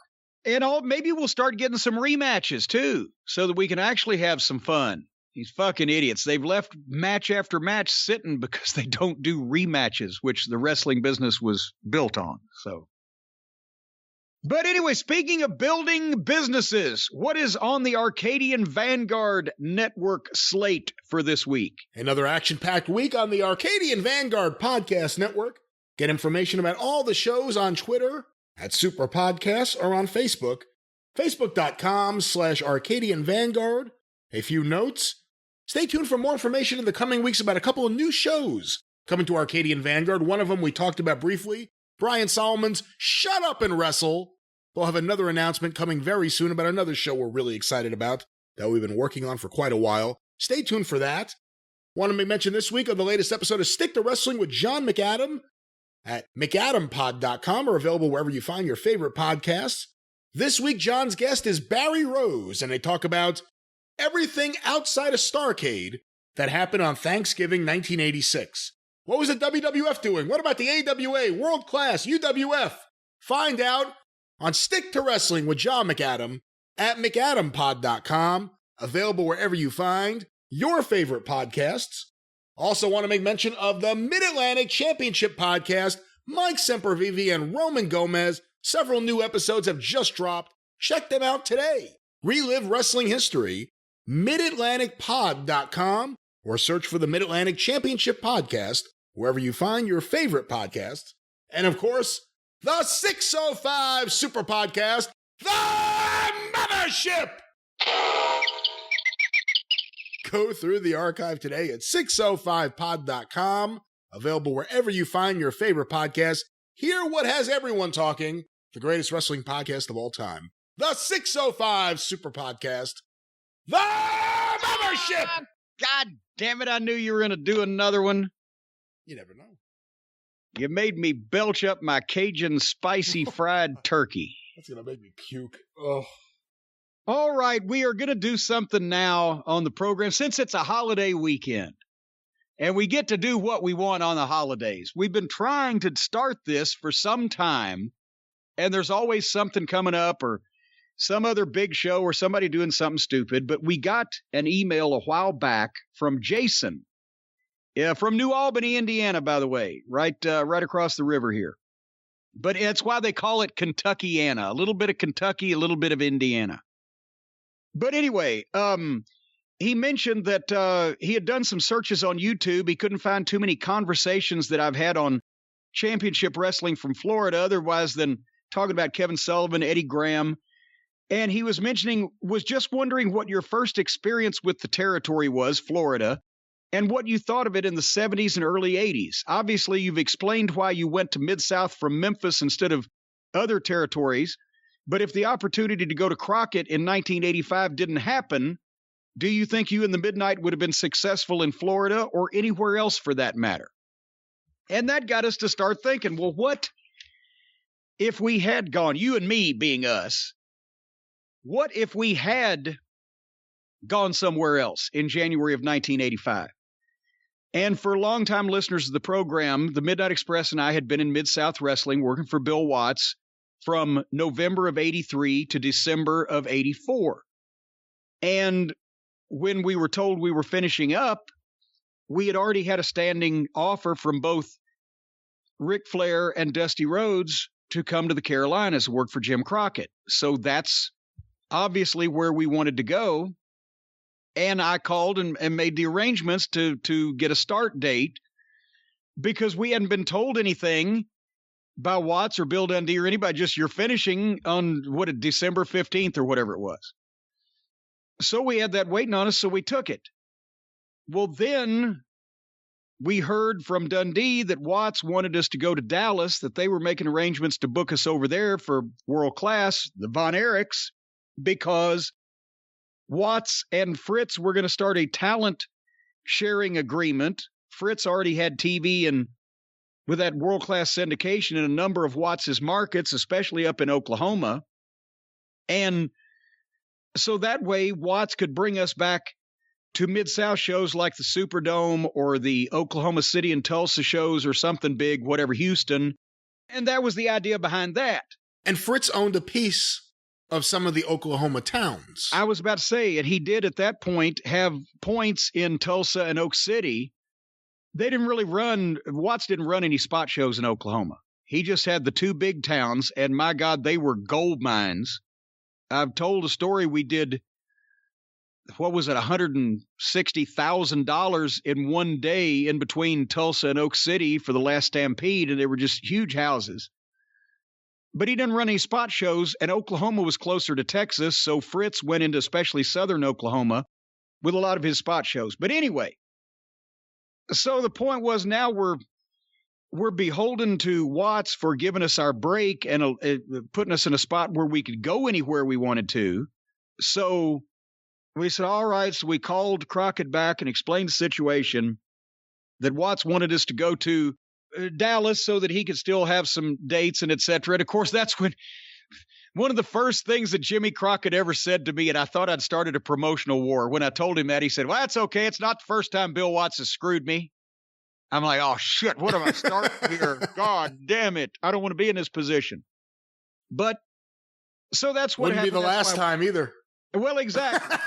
And maybe we'll start getting some rematches, too, so that we can actually have some fun. These fucking idiots. They've left match after match sitting because they don't do rematches, which the wrestling business was built on. So, but anyway, speaking of building businesses, what is on the Arcadian Vanguard Network slate for this week? Another action-packed week on the Arcadian Vanguard Podcast Network. Get information about all the shows on Twitter at Superpodcast or on Facebook, facebook.com/Arcadian Vanguard. A few notes. Stay tuned for more information in the coming weeks about a couple of new shows coming to Arcadian Vanguard. One of them we talked about briefly, Brian Solomon's Shut Up and Wrestle. We'll have another announcement coming very soon about another show we're really excited about that we've been working on for quite a while. Stay tuned for that. Want to mention this week on the latest episode of Stick to Wrestling with John McAdam at McAdamPod.com, or available wherever you find your favorite podcasts. This week, John's guest is Barry Rose, and they talk about everything outside of Starrcade that happened on Thanksgiving 1986. What was the WWF doing? What about the AWA, World Class, UWF? Find out on Stick to Wrestling with John McAdam at McAdamPod.com, available wherever you find your favorite podcasts. Also want to make mention of the Mid-Atlantic Championship Podcast, Mike Sempervive and Roman Gomez. Several new episodes have just dropped. Check them out today. Relive wrestling history, MidAtlanticPod.com, or search for the Mid-Atlantic Championship Podcast wherever you find your favorite podcasts. And of course, the 605 Super Podcast, The Mothership! Go through the archive today at 605pod.com, available wherever you find your favorite podcasts. Hear what has everyone talking, the greatest wrestling podcast of all time. The 605 Super Podcast, The Mothership! God damn it, I knew you were going to do another one. You never know. You made me belch up my Cajun spicy fried turkey. That's going to make me puke. Oh. All right, we are going to do something now on the program since it's a holiday weekend. And we get to do what we want on the holidays. We've been trying to start this for some time, and there's always something coming up or some other big show or somebody doing something stupid. But we got an email a while back from Jason, from New Albany, Indiana, by the way, right across the river here. But it's why they call it Kentuckiana. A little bit of Kentucky, a little bit of Indiana. But anyway, he mentioned that he had done some searches on YouTube. He couldn't find too many conversations that I've had on championship wrestling from Florida, otherwise than talking about Kevin Sullivan, Eddie Graham. And he was just wondering what your first experience with the territory was, Florida, and what you thought of it in the 70s and early 80s. Obviously, you've explained why you went to Mid-South from Memphis instead of other territories. But if the opportunity to go to Crockett in 1985 didn't happen, do you think you and the Midnight would have been successful in Florida or anywhere else for that matter? And that got us to start thinking, well, what if we had gone, you and me being us, what if we had gone somewhere else in January of 1985? And for longtime listeners of the program, the Midnight Express and I had been in Mid-South Wrestling working for Bill Watts from November of 83 to December of 84. And when we were told we were finishing up, we had already had a standing offer from both Ric Flair and Dusty Rhodes to come to the Carolinas and work for Jim Crockett. So that's obviously where we wanted to go. And I called and made the arrangements to get a start date because we hadn't been told anything by Watts or Bill Dundee or anybody, just you're finishing on December 15th or whatever it was. So we had that waiting on us, so we took it. Well, then we heard from Dundee that Watts wanted us to go to Dallas, that they were making arrangements to book us over there for World Class, the Von Erichs, because Watts and Fritz were going to start a talent sharing agreement. Fritz already had TV and with that world-class syndication in a number of Watts's markets, especially up in Oklahoma. And so that way Watts could bring us back to Mid-South shows like the Superdome or the Oklahoma City and Tulsa shows or something big, whatever, Houston. And that was the idea behind that. And Fritz owned a piece of some of the Oklahoma towns. I was about to say, and he did at that point have points in Tulsa and Oak City. They didn't really Watts didn't run any spot shows in Oklahoma. He just had the two big towns, and my God, they were gold mines. I've told a story we did, what was it, $160,000 in one day in between Tulsa and Oak City for the last Stampede, and they were just huge houses. But he didn't run any spot shows, and Oklahoma was closer to Texas, so Fritz went into especially southern Oklahoma with a lot of his spot shows. But anyway, so the point was now we're beholden to Watts for giving us our break and putting us in a spot where we could go anywhere we wanted to. So we said, all right, so we called Crockett back and explained the situation that Watts wanted us to go to Dallas so that he could still have some dates and et cetera. And of course, that's when one of the first things that Jimmy Crockett ever said to me, and I thought I'd started a promotional war. When I told him that, he said, well, that's okay. It's not the first time Bill Watts has screwed me. I'm like, oh, shit, what am I starting here? God damn it. I don't want to be in this position. But so that's what Wouldn't happened. be the last time either. Well, exactly.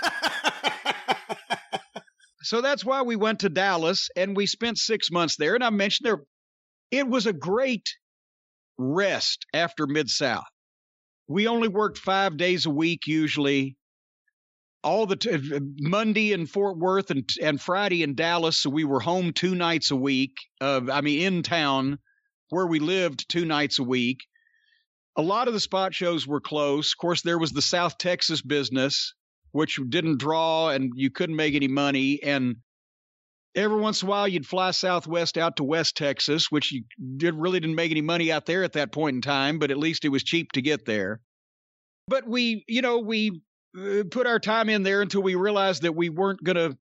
So that's why we went to Dallas, and we spent 6 months there. And I mentioned it was a great rest after Mid-South. We only worked 5 days a week usually. All the Monday in Fort Worth and Friday in Dallas, so we were home 2 nights a week. In town where we lived 2 nights a week. A lot of the spot shows were close. Of course, there was the South Texas business, which didn't draw and you couldn't make any money. And every once in a while, you'd fly Southwest out to West Texas, which you really didn't make any money out there at that point in time, but at least it was cheap to get there. But we put our time in there until we realized that we weren't going to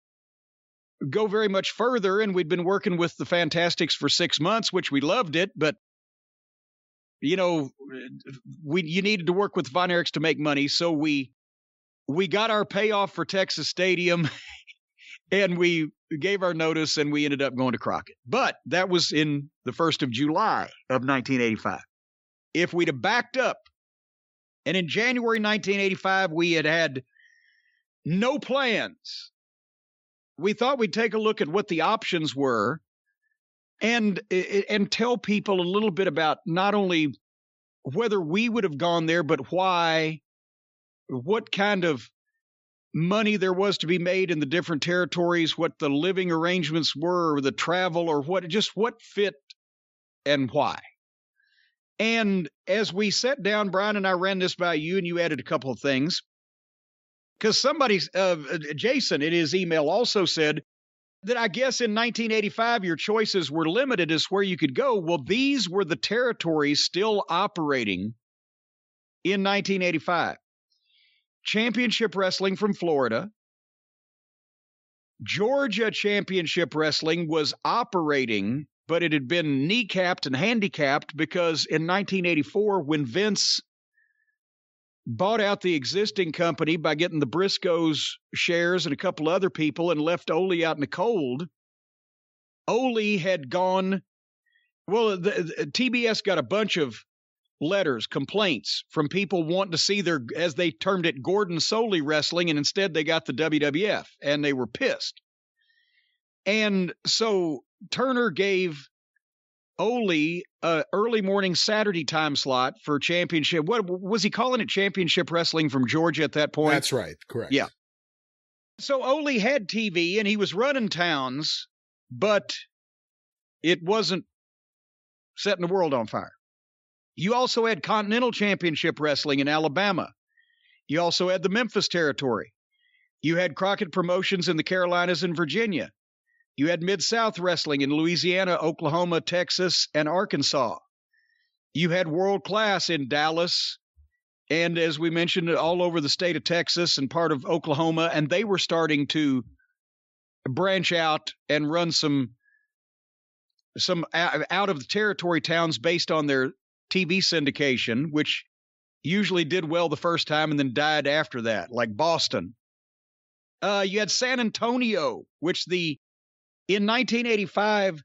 go very much further. And we'd been working with the Fantastics for 6 months, which we loved it. But, you needed to work with Von Erichs to make money. So we got our payoff for Texas Stadium and we gave our notice and we ended up going to Crockett. But that was in the 1st of July of 1985. If we'd have backed up, and in January 1985, we had no plans. We thought we'd take a look at what the options were and tell people a little bit about not only whether we would have gone there, but why, what kind of money there was to be made in the different territories, what the living arrangements were, or the travel, or what fit and why. And as we sat down, Brian and I ran this by you, and you added a couple of things. Because Jason in his email also said that I guess in 1985, your choices were limited as where you could go. Well, these were the territories still operating in 1985. Championship Wrestling from Florida. Georgia Championship Wrestling was operating, but it had been kneecapped and handicapped because in 1984, when Vince bought out the existing company by getting the Briscoes shares and a couple other people and left Ole out in the cold, Ole had gone, the TBS got a bunch of letters, complaints from people wanting to see their, as they termed it, Gordon Soley wrestling, and instead they got the WWF, and they were pissed. And so Turner gave Ole a early morning Saturday time slot for championship. What was he calling it? Championship Wrestling from Georgia at that point? That's right. Correct. Yeah. So Ole had TV and he was running towns, but it wasn't setting the world on fire. You also had Continental Championship Wrestling in Alabama. You also had the Memphis territory. You had Crockett Promotions in the Carolinas and Virginia. You had Mid-South Wrestling in Louisiana, Oklahoma, Texas, and Arkansas. You had World Class in Dallas and as we mentioned, all over the state of Texas and part of Oklahoma, and they were starting to branch out and run some out of the territory towns based on their TV syndication, which usually did well the first time and then died after that, like Boston. You had San Antonio, which in 1985,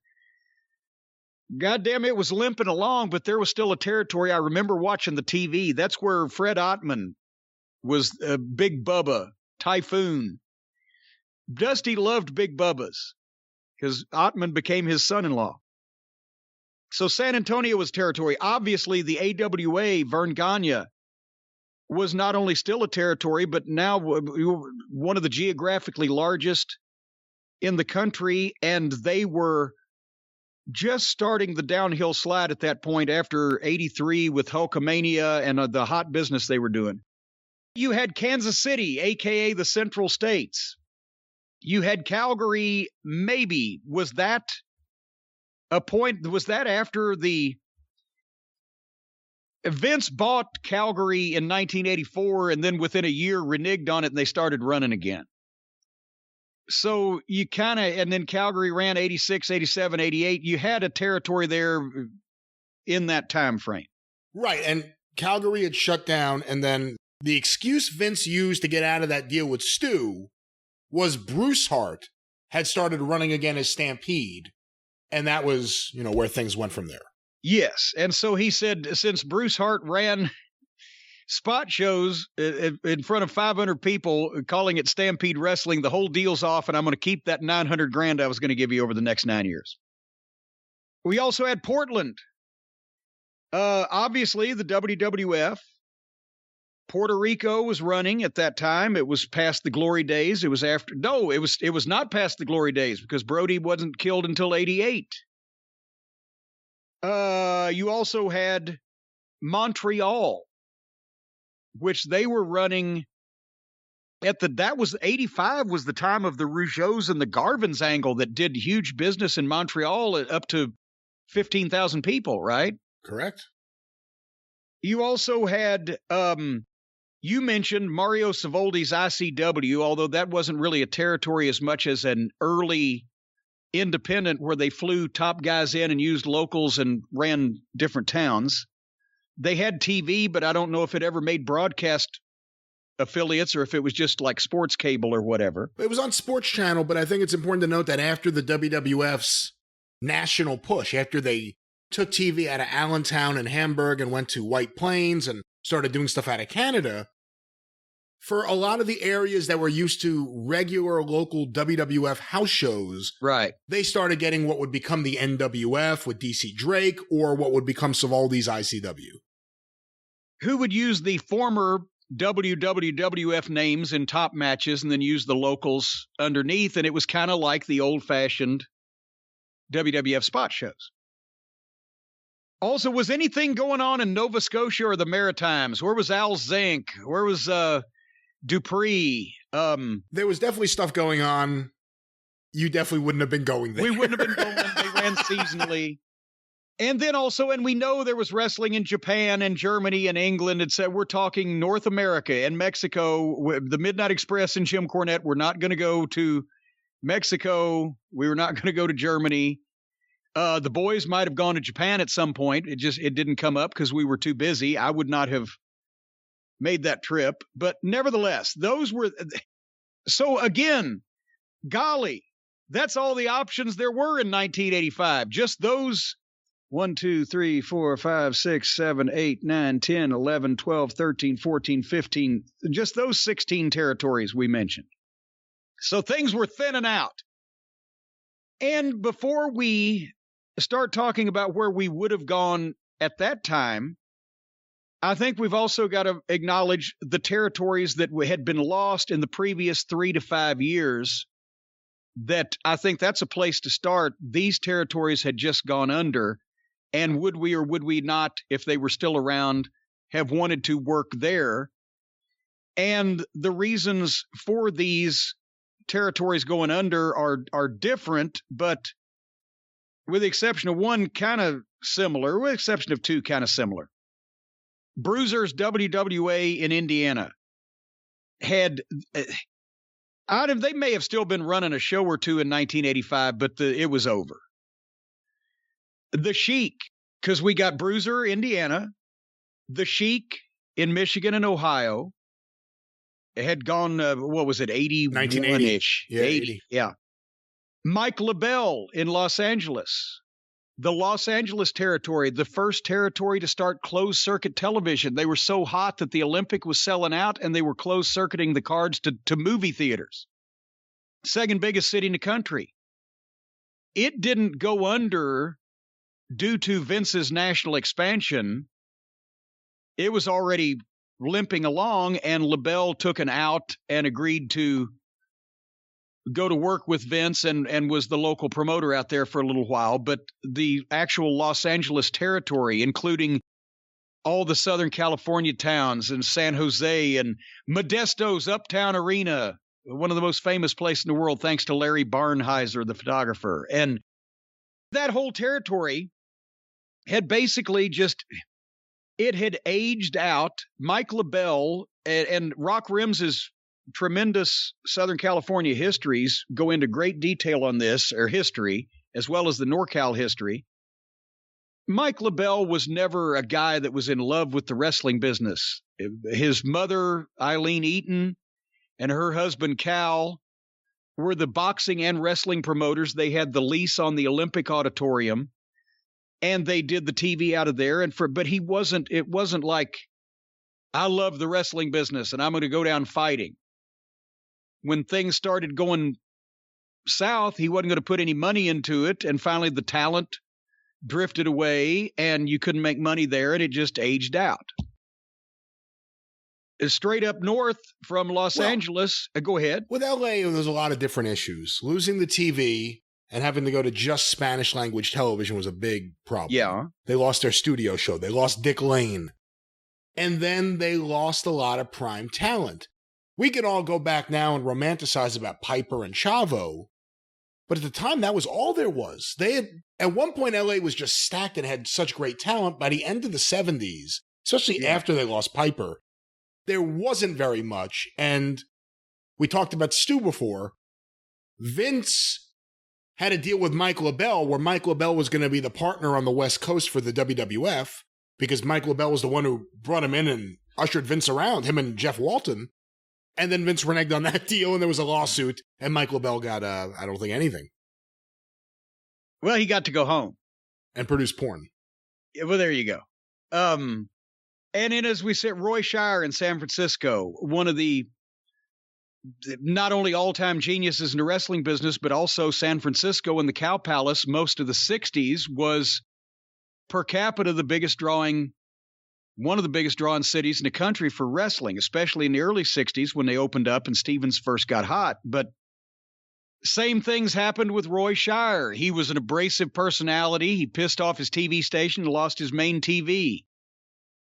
goddamn, it was limping along, but there was still a territory. I remember watching the TV. That's where Fred Ottman was Big Bubba, Typhoon. Dusty loved Big Bubba's because Ottman became his son-in-law. So San Antonio was territory. Obviously, the AWA, Vern Gagne, was not only still a territory, but now one of the geographically largest in the country, and they were just starting the downhill slide at that point after 83 with Hulkamania and the hot business they were doing. You had Kansas City, a.k.a. the Central States. You had Calgary, maybe. Was that a point? Was that after the Vince bought Calgary in 1984 and then within a year reneged on it and they started running again? So you kind of, and then Calgary ran 86, 87, 88. You had a territory there in that time frame. Right. And Calgary had shut down. And then the excuse Vince used to get out of that deal with Stu was Bruce Hart had started running again as Stampede. And that was, where things went from there. Yes. And so he said, since Bruce Hart ran spot shows in front of 500 people, calling it Stampede Wrestling, the whole deal's off, and I'm going to keep that $900,000 I was going to give you over the next 9 years. We also had Portland. Obviously, the WWF. Puerto Rico was running at that time. It was past the glory days. It was after. No, it was not past the glory days because Brody wasn't killed until 88. You also had Montreal, which they were running that was 85 was the time of the Rougeaus and the Garvins angle that did huge business in Montreal at up to 15,000 people, right? Correct. You also had, you mentioned Mario Savoldi's ICW, although that wasn't really a territory as much as an early independent where they flew top guys in and used locals and ran different towns. They had TV, but I don't know if it ever made broadcast affiliates or if it was just like sports cable or whatever. It was on Sports Channel, but I think it's important to note that after the WWF's national push, after they took TV out of Allentown and Hamburg and went to White Plains and started doing stuff out of Canada, for a lot of the areas that were used to regular local WWF house shows, right, they started getting what would become the NWF with DC Drake or what would become Savoldi's ICW. Who would use the former WWF names in top matches and then use the locals underneath, and it was kind of like the old-fashioned WWF spot shows. Also, was anything going on in Nova Scotia or the Maritimes? Where was Al Zink? Where was Dupree? There was definitely stuff going on. You definitely wouldn't have been going there. We wouldn't have been going. They ran seasonally. And then also, and we know there was wrestling in Japan and Germany and England. And so we're talking North America and Mexico. The Midnight Express and Jim Cornette were not going to go to Mexico. We were not going to go to Germany. The boys might have gone to Japan at some point. It didn't come up because we were too busy. I would not have made that trip. But nevertheless, those were. So again, golly, that's all the options there were in 1985. Just those 1, 2, 3, 4, 5, 6, 7, 8, 9, 10, 11, 12, 13, 14, 15, just those 16 territories we mentioned. So things were thinning out. And before we start talking about where we would have gone at that time, I think we've also got to acknowledge the territories that had been lost in the previous 3 to 5 years. That I think that's a place to start. These territories had just gone under. And would we or would we not, if they were still around, have wanted to work there? And the reasons for these territories going under are different, but with the exception of one, kind of similar, with the exception of two, kind of similar. Bruiser's WWA in Indiana had, they may have still been running a show or two in 1985, but it was over. The Sheik, because we got Bruiser, Indiana, the Sheik in Michigan and Ohio. It had gone, 81-ish? Yeah, 80. Yeah. Mike LaBelle in Los Angeles. The Los Angeles territory, the first territory to start closed-circuit television. They were so hot that the Olympic was selling out, and they were closed-circuiting the cards to movie theaters. Second biggest city in the country. It didn't go under due to Vince's national expansion. It was already limping along, and LaBelle took an out and agreed to go to work with Vince and was the local promoter out there for a little while. But the actual Los Angeles territory, including all the Southern California towns and San Jose and Modesto's Uptown Arena, one of the most famous places in the world, thanks to Larry Barnheiser, the photographer. And that whole territory had basically it had aged out. Mike LaBelle and Rock Rims's tremendous Southern California histories go into great detail on this, or history, as well as the NorCal history. Mike LaBelle was never a guy that was in love with the wrestling business. His mother, Eileen Eaton, and her husband, Cal, were the boxing and wrestling promoters. They had the lease on the Olympic Auditorium, and they did the TV out of there. But it wasn't like, I love the wrestling business and I'm going to go down fighting. When things started going south, he wasn't going to put any money into it. And finally the talent drifted away and you couldn't make money there, and it just aged out. Straight up north from Los Angeles. Go ahead. With LA, there's a lot of different issues. Losing the TV and having to go to just Spanish language television was a big problem. Yeah. They lost their studio show. They lost Dick Lane. And then they lost a lot of prime talent. We can all go back now and romanticize about Piper and Chavo, but at the time, that was all there was. At one point, LA was just stacked and had such great talent. By the end of the 70s, especially after they lost Piper, there wasn't very much. And we talked about Stu before. Vince had a deal with Mike LaBelle where Mike LaBelle was going to be the partner on the West Coast for the WWF, because Mike LaBelle was the one who brought him in and ushered Vince around, him and Jeff Walton. And then Vince reneged on that deal, and there was a lawsuit, and Mike LaBelle got, I don't think, anything. Well, he got to go home. And produce porn. Yeah, well, there you go. And then, as we said, Roy Shire in San Francisco, one of the not only all-time geniuses in the wrestling business, but also San Francisco and the Cow Palace, most of the 60s, was per capita one of the biggest drawing cities in the country for wrestling, especially in the early 60s when they opened up and Stevens first got hot. But same things happened with Roy Shire. He was an abrasive personality. He pissed off his TV station and lost his main TV.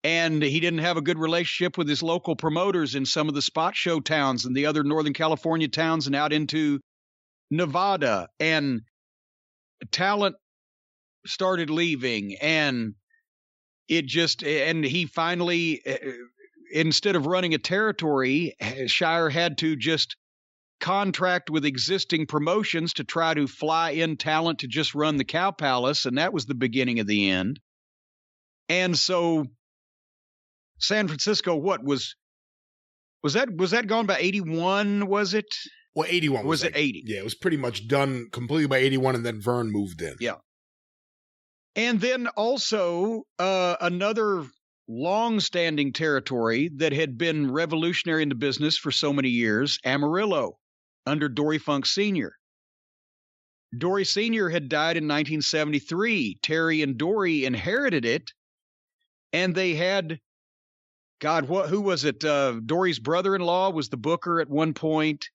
And he didn't have a good relationship with his local promoters in some of the spot show towns and the other Northern California towns and out into Nevada. And talent started leaving, and he finally, instead of running a territory, Shire had to just contract with existing promotions to try to fly in talent to just run the Cow Palace, and that was the beginning of the end. And so San Francisco, was that gone by 81, was it? Well, 81 was it 80? Yeah, it was pretty much done completely by 81, and then Vern moved in. Yeah. And then also another long-standing territory that had been revolutionary in the business for so many years, Amarillo, under Dory Funk Sr. Dory Sr. had died in 1973. Terry and Dory inherited it, and they had, who was it? Dory's brother-in-law was the booker at one point,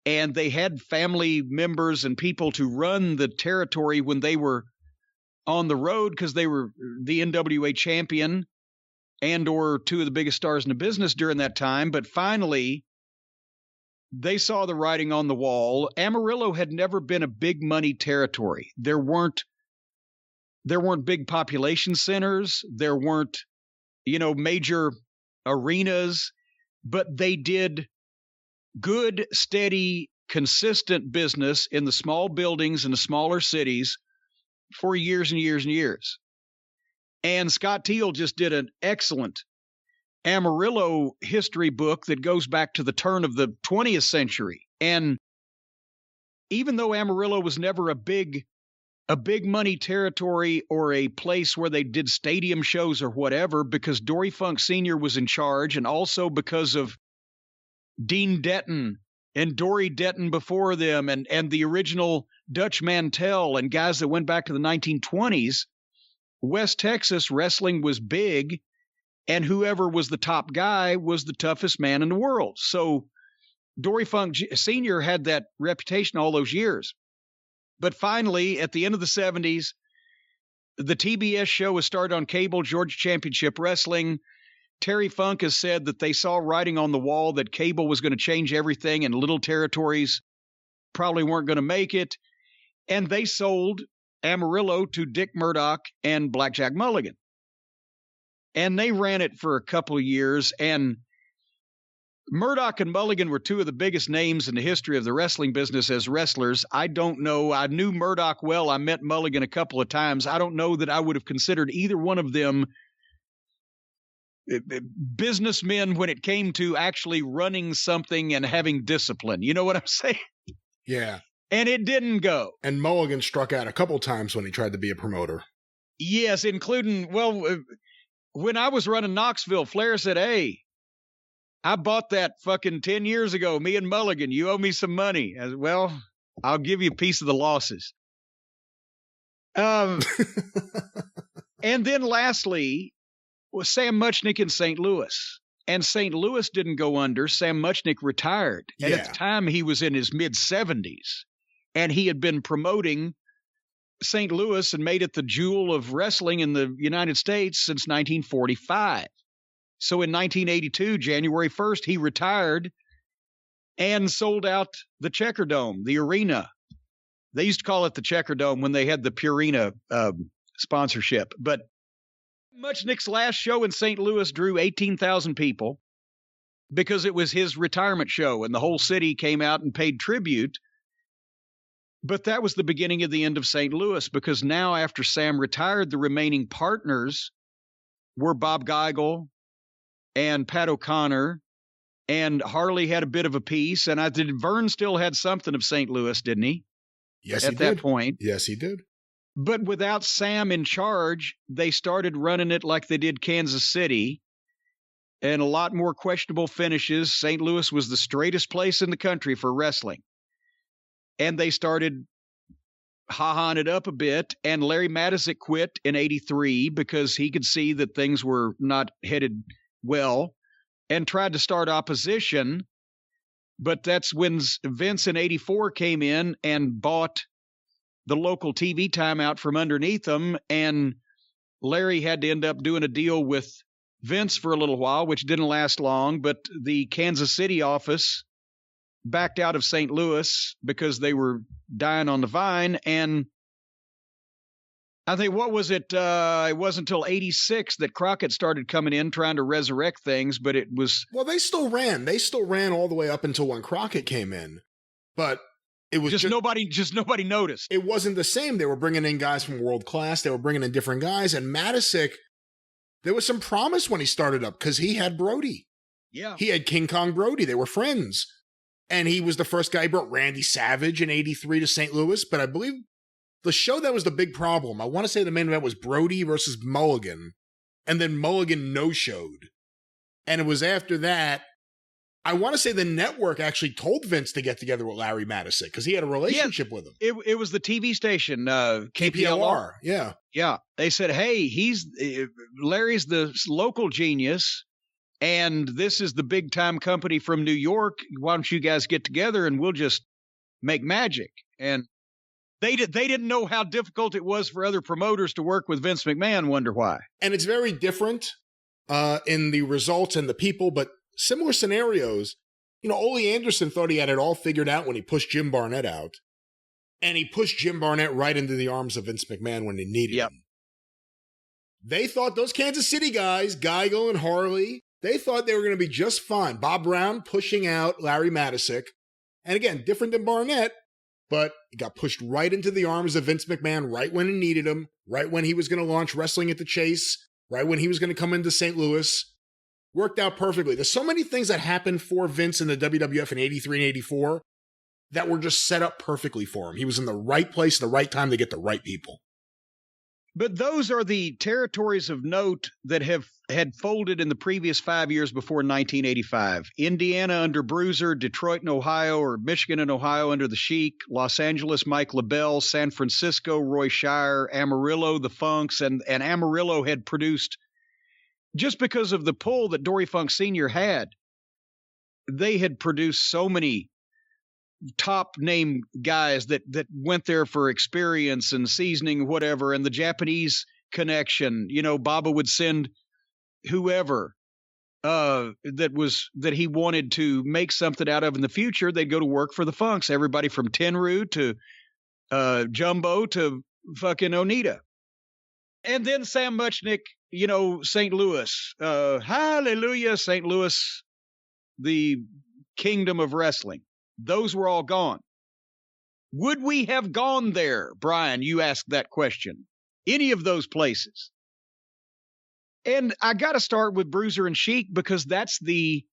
and they had family members and people to run the territory when they were on the road, because they were the NWA champion and or two of the biggest stars in the business during that time. But finally, they saw the writing on the wall. Amarillo had never been a big money territory. There weren't big population centers. There weren't major arenas, but they did good, steady, consistent business in the small buildings in the smaller cities for years and years and years. And Scott Teal just did an excellent Amarillo history book that goes back to the turn of the 20th century. And even though Amarillo was never a big money territory or a place where they did stadium shows or whatever, because Dory Funk Sr. was in charge, and also because of Dean Denton and Dory Denton before them, and the original Dutch Mantell and guys that went back to the 1920s, West Texas wrestling was big, and whoever was the top guy was the toughest man in the world. So Dory Funk Sr. had that reputation all those years. But finally, at the end of the 70s, the TBS show was started on cable, Georgia Championship Wrestling. Terry Funk has said that they saw writing on the wall that cable was going to change everything and little territories probably weren't going to make it. And they sold Amarillo to Dick Murdoch and Blackjack Mulligan. And they ran it for a couple of years. And Murdoch and Mulligan were two of the biggest names in the history of the wrestling business as wrestlers. I don't know. I knew Murdoch well. I met Mulligan a couple of times. I don't know that I would have considered either one of them businessmen when it came to actually running something and having discipline. You know what I'm saying? Yeah. And it didn't go. And Mulligan struck out a couple times when he tried to be a promoter. Yes, including, when I was running Knoxville, Flair said, "Hey, I bought that fucking 10 years ago, me and Mulligan. You owe me some money." I said, "Well, I'll give you a piece of the losses." And then lastly was Sam Muchnick in St. Louis. And St. Louis didn't go under. Sam Muchnick retired. And at the time, he was in his mid-70s. And he had been promoting St. Louis and made it the jewel of wrestling in the United States since 1945. So in 1982, January 1st, he retired and sold out the Checker Dome, the arena. They used to call it the Checker Dome when they had the Purina sponsorship. But Muchnick's last show in St. Louis drew 18,000 people because it was his retirement show, and the whole city came out and paid tribute. But that was the beginning of the end of St. Louis, because now after Sam retired, the remaining partners were Bob Geigel and Pat O'Connor, and Harley had a bit of a piece, and Vern still had something of St. Louis, didn't he? Yes, he did. At that point. Yes, he did. But without Sam in charge, they started running it like they did Kansas City, and a lot more questionable finishes. St. Louis was the straightest place in the country for wrestling. And they started ha-haing it up a bit, and Larry Matisic quit in 83 because he could see that things were not headed well and tried to start opposition. But that's when Vince in 84 came in and bought the local TV time out from underneath them, and Larry had to end up doing a deal with Vince for a little while, which didn't last long, but the Kansas City office backed out of St. Louis because they were dying on the vine. And I think, what was it? It wasn't until 86 that Crockett started coming in trying to resurrect things, but it was... Well, they still ran. They still ran all the way up until when Crockett came in. But it was just nobody noticed. It wasn't the same. They were bringing in guys from World Class. They were bringing in different guys. And Matisic, there was some promise when he started up because he had Brody. Yeah. He had King Kong Brody. They were friends. And he was the first guy. He brought Randy Savage in 83 to St. Louis. But I believe the show that was the big problem, I want to say the main event was Brody versus Mulligan. And then Mulligan no-showed. And it was after that, I want to say the network actually told Vince to get together with Larry Matisic because he had a relationship with him. It was the TV station, KPLR. Yeah. Yeah. They said, "Hey, Larry's the local genius, and this is the big time company from New York. Why don't you guys get together and we'll just make magic?" And they didn't know how difficult it was for other promoters to work with Vince McMahon. Wonder why. And it's very different in the results and the people, but similar scenarios. You know, Ole Anderson thought he had it all figured out when he pushed Jim Barnett out. And he pushed Jim Barnett right into the arms of Vince McMahon when he needed him. They thought those Kansas City guys, Geigel and Harley, they thought they were going to be just fine. Bob Brown pushing out Larry Matisic. And again, different than Barnett, but he got pushed right into the arms of Vince McMahon right when he needed him, right when he was going to launch Wrestling at the Chase, right when he was going to come into St. Louis. Worked out perfectly. There's so many things that happened for Vince in the WWF in 83 and 84 that were just set up perfectly for him. He was in the right place at the right time to get the right people. But those are the territories of note that had folded in the previous 5 years before 1985. Indiana under Bruiser, Detroit and Ohio, or Michigan and Ohio under the Sheik, Los Angeles, Mike LaBelle, San Francisco, Roy Shire, Amarillo, the Funks, and Amarillo had produced, just because of the pull that Dory Funk Sr. had, they had produced so many top name guys that went there for experience and seasoning, whatever, and the Japanese connection. You know, Baba would send whoever that he wanted to make something out of in the future. They'd go to work for the Funks, everybody from Tenryu to Jumbo to fucking Onita. And then Sam Muchnick, you know, St. Louis, hallelujah, St. Louis, the kingdom of wrestling. Those were all gone. Would we have gone there, Brian? You asked that question. Any of those places. And I got to start with Bruiser and Sheik because that's the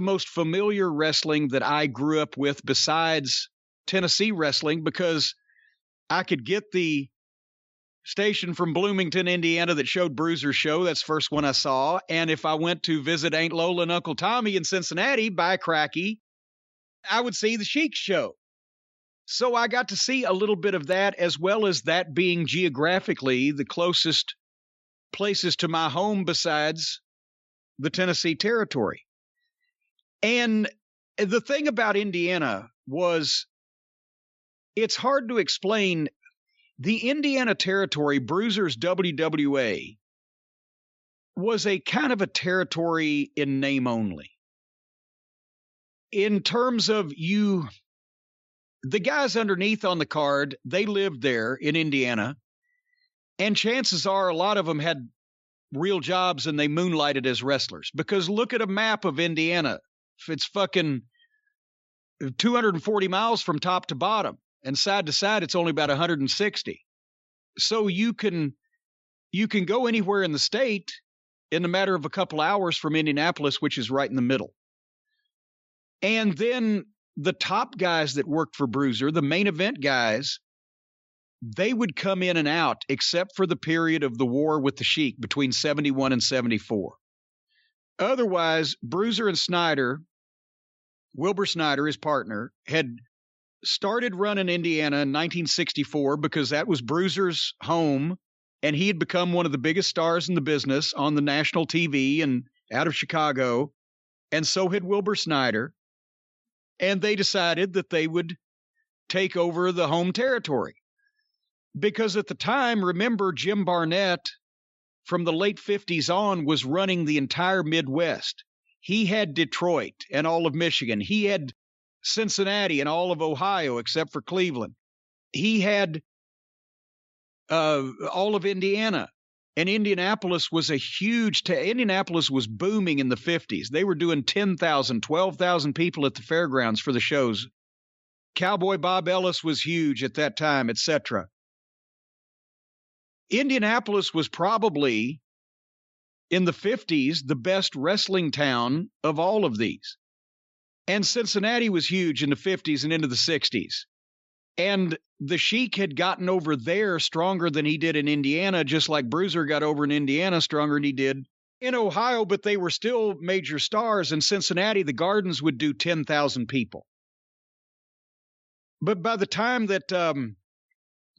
most familiar wrestling that I grew up with besides Tennessee wrestling, because I could get the station from Bloomington, Indiana that showed Bruiser's show. That's the first one I saw. And if I went to visit Aunt Lola and Uncle Tommy in Cincinnati, by cracky, I would see the Sheik show. So I got to see a little bit of that, as well as that being geographically the closest places to my home besides the Tennessee territory. And the thing about Indiana was, it's hard to explain. The Indiana territory, Bruiser's WWA, was a kind of a territory in name only. In terms of the guys underneath on the card, they lived there in Indiana, and chances are a lot of them had real jobs and they moonlighted as wrestlers. Because look at a map of Indiana. It's fucking 240 miles from top to bottom, and side to side it's only about 160. So you can go anywhere in the state in a matter of a couple hours from Indianapolis, which is right in the middle. And then the top guys that worked for Bruiser, the main event guys, they would come in and out, except for the period of the war with the Sheik between 71 and 74. Otherwise, Bruiser and Snyder, Wilbur Snyder, his partner, had started running Indiana in 1964 because that was Bruiser's home, and he had become one of the biggest stars in the business on the national TV and out of Chicago, and so had Wilbur Snyder. And they decided that they would take over the home territory. Because at the time, remember, Jim Barnett, from the late 50s on, was running the entire Midwest. He had Detroit and all of Michigan. He had Cincinnati and all of Ohio, except for Cleveland. He had all of Indiana. And Indianapolis was Indianapolis was booming in the 50s. They were doing 10,000, 12,000 people at the fairgrounds for the shows. Cowboy Bob Ellis was huge at that time, etc. Indianapolis was probably, in the 50s, the best wrestling town of all of these. And Cincinnati was huge in the 50s and into the 60s. And the Sheik had gotten over there stronger than he did in Indiana, just like Bruiser got over in Indiana stronger than he did in Ohio, but they were still major stars. In Cincinnati, the Gardens would do 10,000 people. But by the time that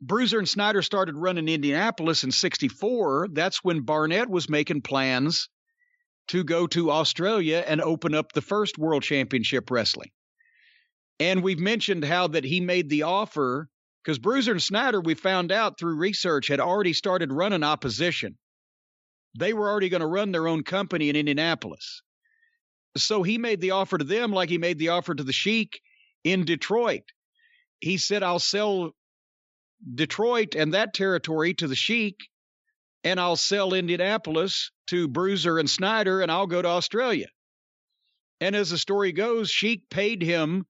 Bruiser and Snyder started running Indianapolis in 64, that's when Barnett was making plans to go to Australia and open up the first World Championship Wrestling. And we've mentioned how that he made the offer, because Bruiser and Snyder, we found out through research, had already started running opposition. They were already going to run their own company in Indianapolis. So he made the offer to them like he made the offer to the Sheik in Detroit. He said, I'll sell Detroit and that territory to the Sheik, and I'll sell Indianapolis to Bruiser and Snyder, and I'll go to Australia. And as the story goes, Sheik paid him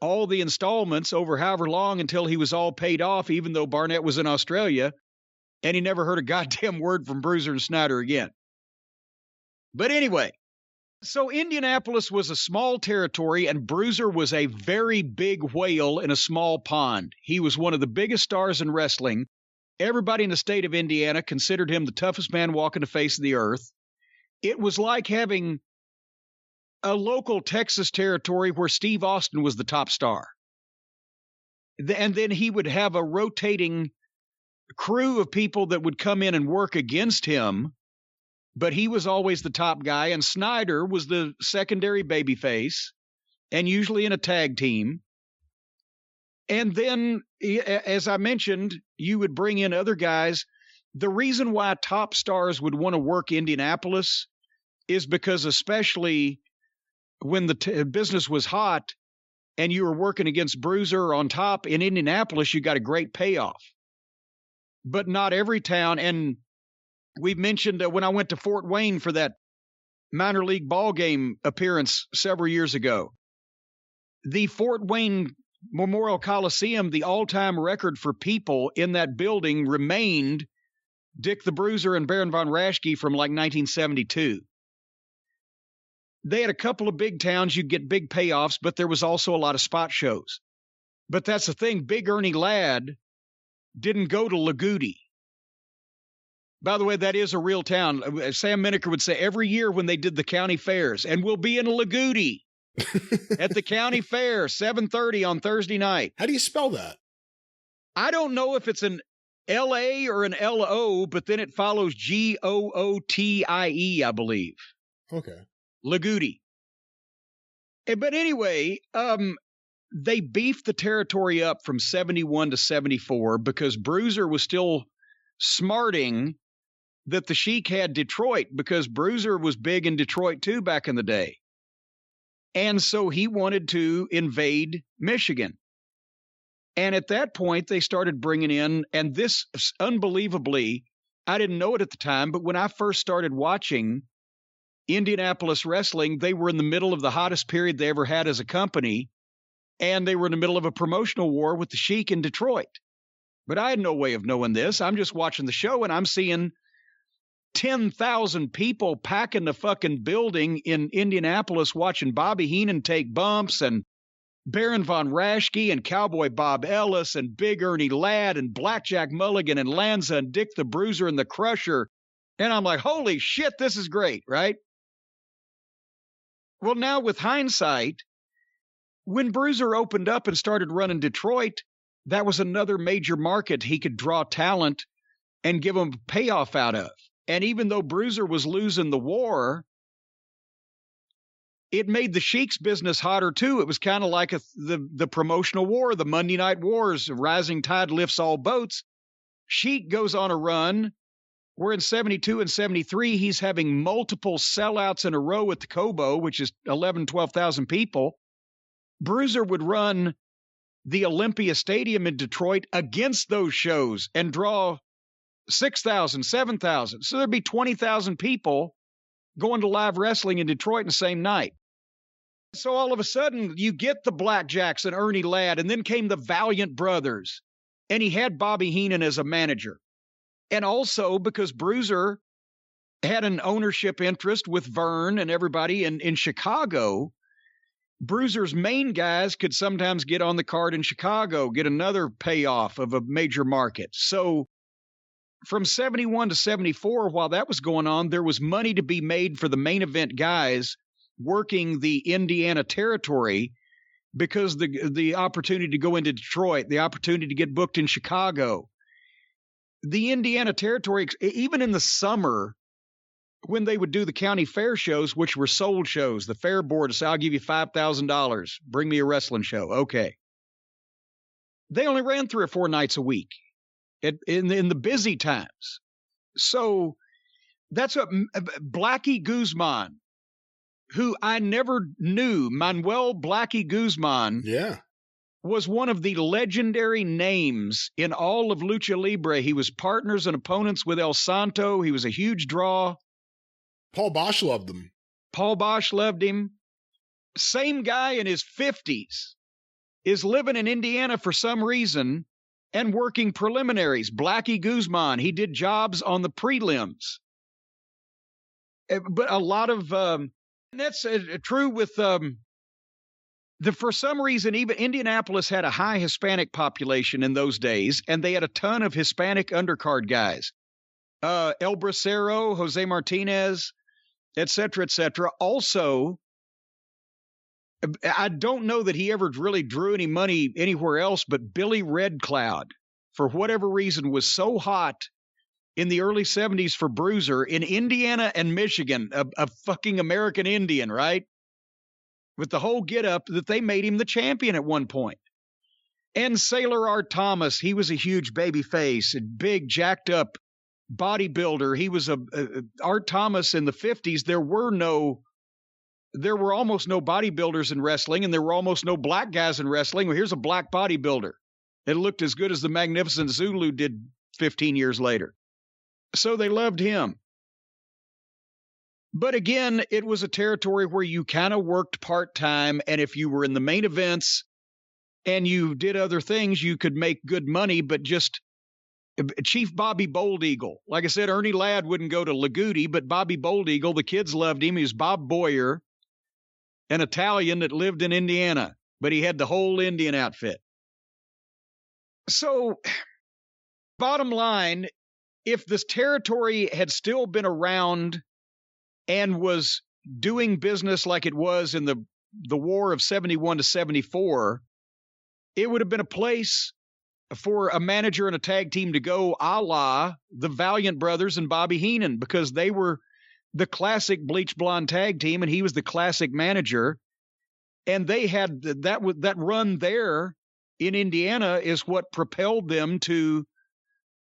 all the installments over however long until he was all paid off, even though Barnett was in Australia, and he never heard a goddamn word from Bruiser and Snyder again. But anyway, so Indianapolis was a small territory, and Bruiser was a very big whale in a small pond. He was one of the biggest stars in wrestling. Everybody in the state of Indiana considered him the toughest man walking the face of the earth. It was like having a local Texas territory where Steve Austin was the top star. And then he would have a rotating crew of people that would come in and work against him, but he was always the top guy, and Snyder was the secondary babyface, and usually in a tag team. And then, as I mentioned, you would bring in other guys. The reason why top stars would want to work Indianapolis is because, especially when the business was hot and you were working against Bruiser on top in Indianapolis, you got a great payoff. But not every town. And we've mentioned when I went to Fort Wayne for that minor league ball game appearance several years ago, the Fort Wayne Memorial Coliseum, the all-time record for people in that building remained Dick the Bruiser and Baron von Raschke from like 1972. They had a couple of big towns, you'd get big payoffs, but there was also a lot of spot shows. But that's the thing, Big Ernie Ladd didn't go to Lagudi. By the way, that is a real town. Sam Miniker would say every year when they did the county fairs, and we'll be in Lagudi at the county fair, 7:30 on Thursday night. How do you spell that? I don't know if it's an L-A or an L-O, but then it follows G-O-O-T-I-E, I believe. Okay. Lagudi. But anyway, they beefed the territory up from 71 to 74 because Bruiser was still smarting that the Sheik had Detroit, because Bruiser was big in Detroit too back in the day. And so he wanted to invade Michigan. And at that point, they started bringing in, and this unbelievably, I didn't know it at the time, but when I first started watching Indianapolis wrestling, they were in the middle of the hottest period they ever had as a company, and they were in the middle of a promotional war with the Sheik in Detroit. But I had no way of knowing this. I'm just watching the show, and I'm seeing 10,000 people packing the fucking building in Indianapolis watching Bobby Heenan take bumps, and Baron von Raschke and Cowboy Bob Ellis and Big Ernie Ladd and Blackjack Mulligan and Lanza and Dick the Bruiser and the Crusher. And I'm like, holy shit, this is great, right? Well, now with hindsight, when Bruiser opened up and started running Detroit, that was another major market he could draw talent and give them payoff out of. And even though Bruiser was losing the war, it made the Sheik's business hotter too. It was kind of like the promotional war, the Monday Night Wars, rising tide lifts all boats. Sheik goes on a run where in 72 and 73, he's having multiple sellouts in a row at the Cobo, which is 11, 12,000 people. Bruiser would run the Olympia Stadium in Detroit against those shows and draw 6,000, 7,000. So there'd be 20,000 people going to live wrestling in Detroit in the same night. So all of a sudden, you get the Blackjacks and Ernie Ladd, and then came the Valiant Brothers, and he had Bobby Heenan as a manager. And also because Bruiser had an ownership interest with Vern and everybody in Chicago, Bruiser's main guys could sometimes get on the card in Chicago, get another payoff of a major market. So from 71 to 74, while that was going on, there was money to be made for the main event guys working the Indiana territory, because the opportunity to go into Detroit, the opportunity to get booked in Chicago, the Indiana territory, even in the summer when they would do the county fair shows, which were sold shows, the fair board would say, I'll give you $5,000, bring me a wrestling show. Okay. They only ran 3 or 4 nights a week in the busy times. So that's what Blackie Guzman, who I never knew, Manuel Blackie Guzman. Yeah. was one of the legendary names in all of Lucha Libre. He was partners and opponents with El Santo. He was a huge draw. Paul Bosch loved him. Paul Bosch loved him. Same guy in his 50s is living in Indiana for some reason and working preliminaries. Blackie Guzman, he did jobs on the prelims. But a lot of, and that's true with, for some reason, even Indianapolis had a high Hispanic population in those days, and they had a ton of Hispanic undercard guys. El Bracero, Jose Martinez, et cetera, et cetera. Also, I don't know that he ever really drew any money anywhere else, but Billy Red Cloud, for whatever reason, was so hot in the early 70s for Bruiser in Indiana and Michigan, a fucking American Indian, right? With the whole get-up that they made him the champion at one point. And Sailor Art Thomas, he was a huge baby face, a big, jacked-up bodybuilder. He was Art Thomas in the 50s. There were almost no bodybuilders in wrestling, and there were almost no black guys in wrestling. Well, here's a black bodybuilder. It looked as good as the Magnificent Zulu did 15 years later. So they loved him. But again, it was a territory where you kind of worked part-time, and if you were in the main events and you did other things, you could make good money, but just Chief Bobby Bold Eagle. Like I said, Ernie Ladd wouldn't go to Lagudi, but Bobby Bold Eagle, the kids loved him. He was Bob Boyer, an Italian that lived in Indiana, but he had the whole Indian outfit. So, bottom line, if this territory had still been around and was doing business like it was in the war of 71 to 74, it would have been a place for a manager and a tag team to go a la the Valiant Brothers and Bobby Heenan, because they were the classic bleach blonde tag team and he was the classic manager. And they had that run there in Indiana is what propelled them to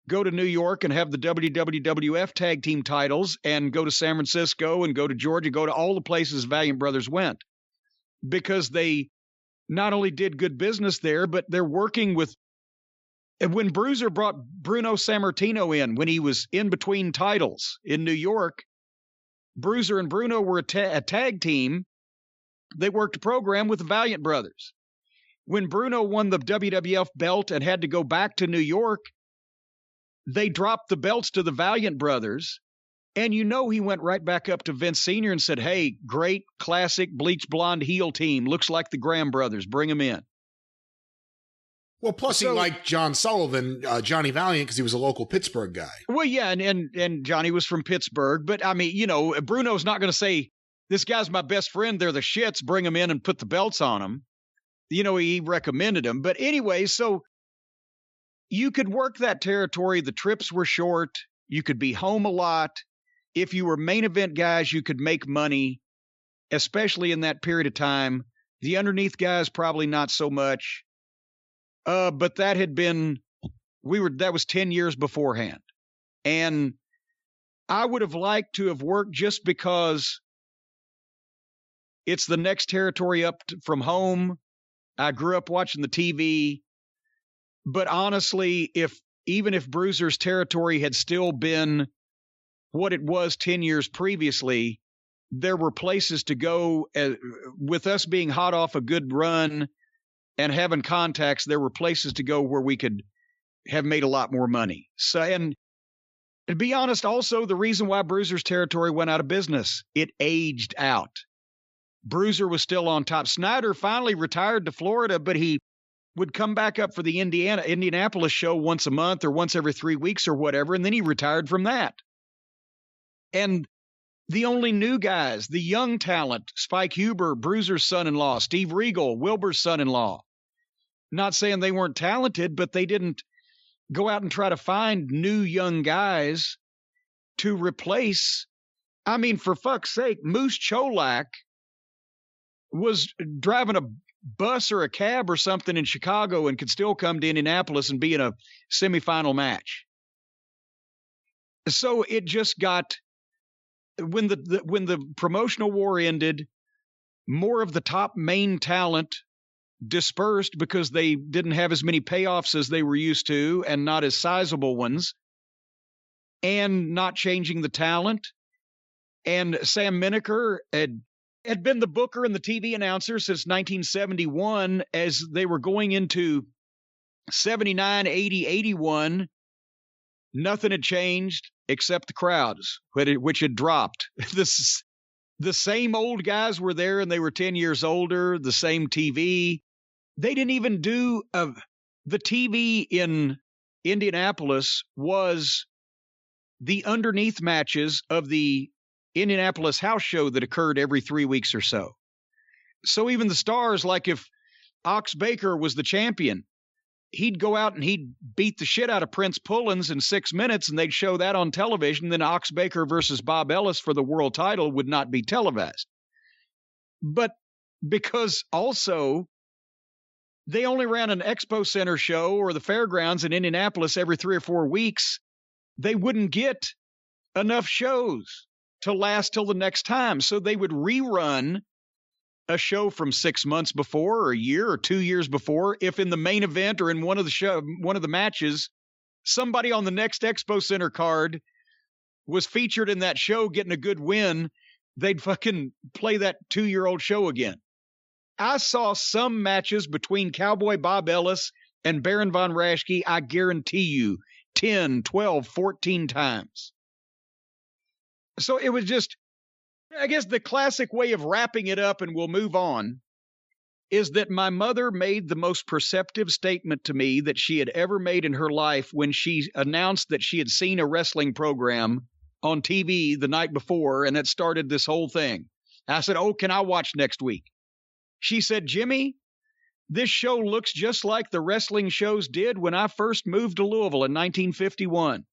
go to New York and have the WWF tag team titles and go to San Francisco and go to Georgia, go to all the places Valiant Brothers went, because they not only did good business there, but they're working with, when Bruiser brought Bruno Sammartino in, when he was in between titles in New York, Bruiser and Bruno were a tag team. They worked a program with the Valiant Brothers. When Bruno won the WWF belt and had to go back to New York, they dropped the belts to the Valiant Brothers, and he went right back up to Vince Sr. and said, hey, great classic bleach blonde heel team. Looks like the Graham Brothers. Bring them in. Well, plus he liked John Sullivan, Johnny Valiant, because he was a local Pittsburgh guy. Well, yeah, and Johnny was from Pittsburgh. But, I mean, Bruno's not going to say, this guy's my best friend, they're the shits, bring them in and put the belts on them. He recommended them. But anyway, so you could work that territory. The trips were short. You could be home a lot. If you were main event guys, you could make money, especially in that period of time. The underneath guys, probably not so much. But that had been, that was 10 years beforehand. And I would have liked to have worked just because it's the next territory up from home. I grew up watching the TV. But honestly, even if Bruiser's territory had still been what it was 10 years previously, there were places to go. With us being hot off a good run and having contacts, there were places to go where we could have made a lot more money. So, and to be honest, also the reason why Bruiser's territory went out of business, it aged out. Bruiser was still on top. Snyder finally retired to Florida, but he would come back up for the Indianapolis show once a month or once every 3 weeks or whatever, and then he retired from that. And the only new guys, the young talent, Spike Huber, Bruiser's son-in-law, Steve Regal, Wilbur's son-in-law, not saying they weren't talented, but they didn't go out and try to find new young guys to replace. I mean, for fuck's sake, Moose Cholak was driving a bus or a cab or something in Chicago and could still come to Indianapolis and be in a semifinal match. So it just got, when the promotional war ended, more of the top main talent dispersed because they didn't have as many payoffs as they were used to and not as sizable ones, and not changing the talent. And Sam Mineker had been the booker and the TV announcer since 1971. As they were going into 79, 80, 81, nothing had changed except the crowds, which had dropped. The same old guys were there, and they were 10 years older, the same TV. They didn't even do the TV in Indianapolis was the underneath matches of the Indianapolis house show that occurred every 3 weeks or so. So even the stars, like if Ox Baker was the champion, he'd go out and he'd beat the shit out of Prince Pullins in 6 minutes, and they'd show that on television. Then Ox Baker versus Bob Ellis for the world title would not be televised. But because also they only ran an Expo Center show or the fairgrounds in Indianapolis every 3 or 4 weeks, they wouldn't get enough shows to last till the next time. So they would rerun a show from 6 months before, or a year or 2 years before. If in the main event or in one of the matches, somebody on the next Expo Center card was featured in that show getting a good win, they'd fucking play that 2-year-old show again. I saw some matches between Cowboy Bob Ellis and Baron von Raschke, I guarantee you, 10, 12, 14 times. So it was just, I guess the classic way of wrapping it up, and we'll move on, is that my mother made the most perceptive statement to me that she had ever made in her life when she announced that she had seen a wrestling program on TV the night before, and it started this whole thing. I said, "Oh, can I watch next week?" She said, "Jimmy, this show looks just like the wrestling shows did when I first moved to Louisville in 1951.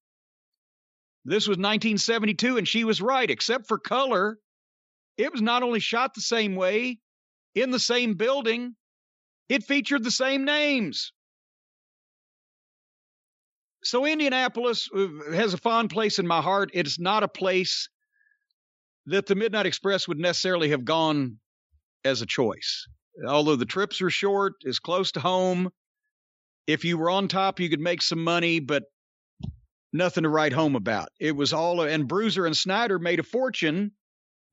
This was 1972, and she was right, except for color. It was not only shot the same way, in the same building, it featured the same names." So Indianapolis has a fond place in my heart. It's not a place that the Midnight Express would necessarily have gone as a choice. Although the trips are short, it's close to home. If you were on top, you could make some money, but nothing to write home about. It was all, and Bruiser and Snyder made a fortune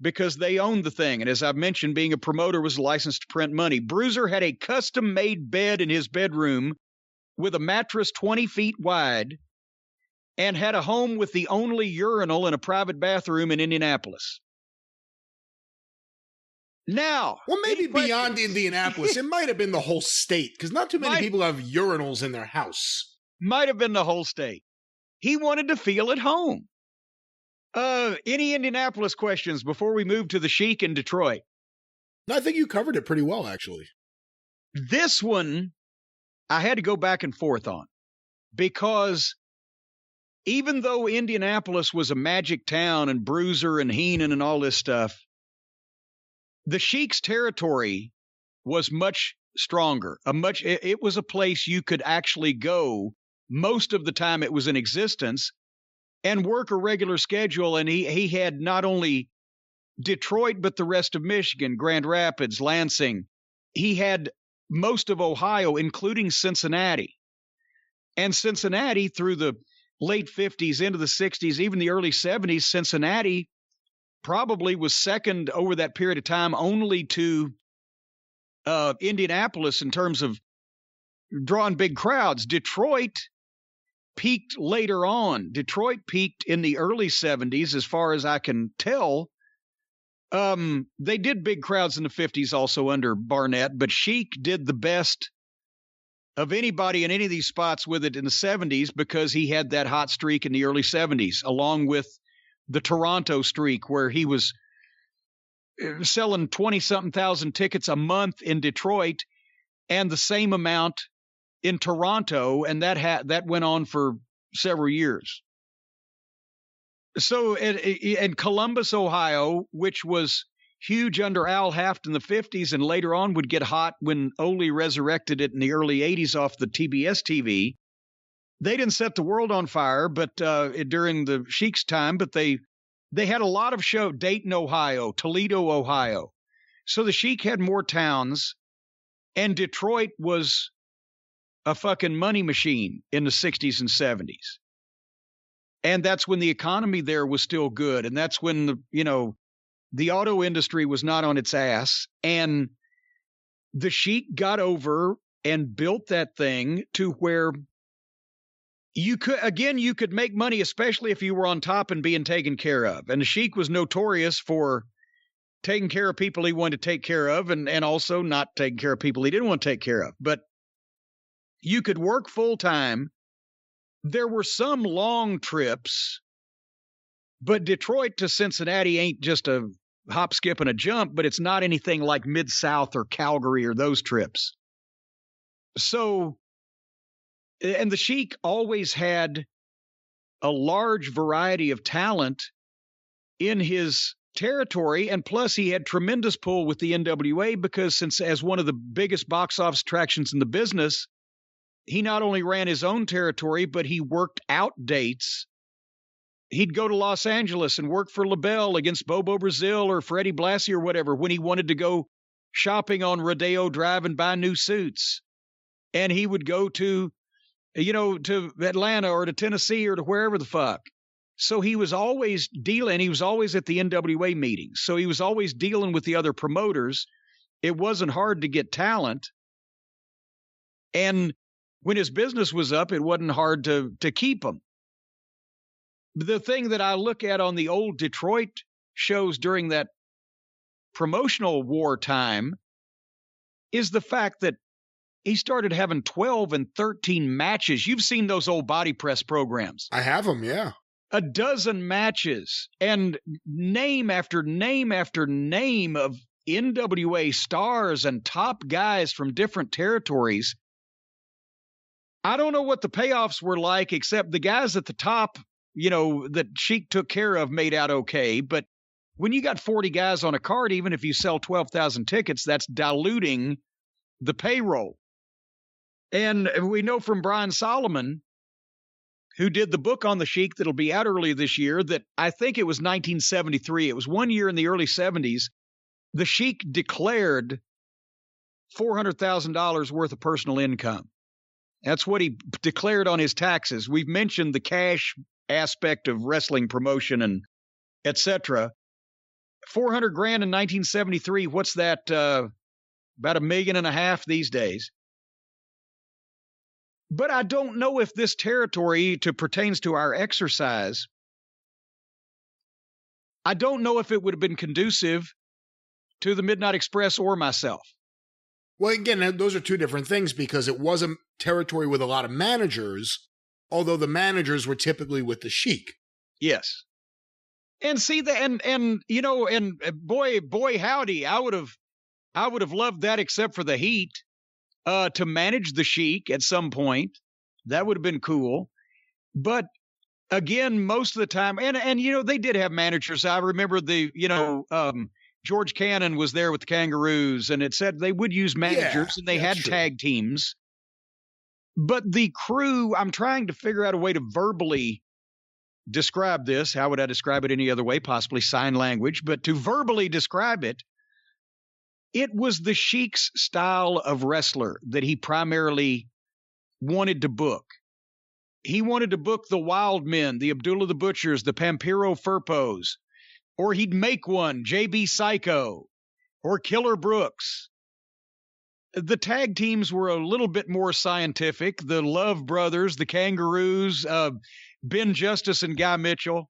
because they owned the thing. And as I've mentioned, being a promoter was licensed to print money. Bruiser had a custom-made bed in his bedroom with a mattress 20 feet wide and had a home with the only urinal in a private bathroom in Indianapolis. Now, well, maybe beyond Indianapolis, it might have been the whole state, because not too many people have urinals in their house. Might have been the whole state. He wanted to feel at home. Any Indianapolis questions before we move to the Sheik in Detroit? I think you covered it pretty well, actually. This one, I had to go back and forth on, because even though Indianapolis was a magic town and Bruiser and Heenan and all this stuff, the Sheik's territory was much stronger. It was a place you could actually go most of the time it was in existence and work a regular schedule. And he had not only Detroit, but the rest of Michigan, Grand Rapids, Lansing. He had most of Ohio, including Cincinnati. And Cincinnati, through the late 50s into the 60s, even the early 70s, Cincinnati probably was second over that period of time only to Indianapolis in terms of drawing big crowds. Detroit peaked later on. Detroit peaked in the early 70s, as far as I can tell. They did big crowds in the 50s also under Barnett, but Sheik did the best of anybody in any of these spots with it in the 70s because he had that hot streak in the early 70s, along with the Toronto streak, where he was selling 20-something thousand tickets a month in Detroit and the same amount in Toronto, and that went on for several years. So, and Columbus, Ohio, which was huge under Al Haft in the 50s and later on would get hot when Ole resurrected it in the early 80s off the TBS TV. They didn't set the world on fire, but during the Sheik's time, but they had a lot of show. Dayton, Ohio, Toledo, Ohio. So the Sheik had more towns, And Detroit was a fucking money machine in the 60s and 70s. And that's when the economy there was still good. And that's when, the auto industry was not on its ass. And the Sheik got over and built that thing to where you could make money, especially if you were on top and being taken care of. And the Sheik was notorious for taking care of people he wanted to take care of and also not taking care of people he didn't want to take care of. But you could work full time. There were some long trips, but Detroit to Cincinnati ain't just a hop, skip, and a jump, but it's not anything like Mid-South or Calgary or those trips. So, and the Sheik always had a large variety of talent in his territory, and plus he had tremendous pull with the NWA because since as one of the biggest box office attractions in the business, he not only ran his own territory, but he worked out dates. He'd go to Los Angeles and work for LaBelle against Bobo Brazil or Freddie Blassie or whatever when he wanted to go shopping on Rodeo Drive and buy new suits. And he would go to Atlanta or to Tennessee or to wherever the fuck. So he was always dealing. He was always at the NWA meetings. So he was always dealing with the other promoters. It wasn't hard to get talent. And when his business was up, it wasn't hard to keep him. The thing that I look at on the old Detroit shows during that promotional war time is the fact that he started having 12 and 13 matches. You've seen those old body press programs. I have them, yeah. A dozen matches and name after name after name of NWA stars and top guys from different territories. I don't know what the payoffs were like, except the guys at the top, that Sheik took care of made out okay. But when you got 40 guys on a card, even if you sell 12,000 tickets, that's diluting the payroll. And we know from Brian Solomon, who did the book on the Sheik that'll be out early this year, that I think it was 1973. It was 1 year in the early 70s. The Sheik declared $400,000 worth of personal income. That's what he declared on his taxes. We've mentioned the cash aspect of wrestling promotion and et cetera. $400,000 in 1973. What's that? About $1.5 million these days. But I don't know if this territory pertains to our exercise. I don't know if it would have been conducive to the Midnight Express or myself. Well, again, those are two different things because it was a territory with a lot of managers, although the managers were typically with the Sheik. Yes. And see that, and boy, howdy, I would have loved that except for the heat. To manage the Sheik at some point. That would have been cool. But again, most of the time, and they did have managers. I remember George Cannon was there with the Kangaroos, and it said they would use managers, and they had tag teams. But the crew, I'm trying to figure out a way to verbally describe this. How would I describe it any other way? Possibly sign language. But to verbally describe it, it was the Sheik's style of wrestler that he primarily wanted to book. He wanted to book the Wild Men, the Abdullah the Butchers, the Pampiro Firpos, or he'd make one, JB Psycho, or Killer Brooks. The tag teams were a little bit more scientific. The Love Brothers, the Kangaroos, Ben Justice and Guy Mitchell.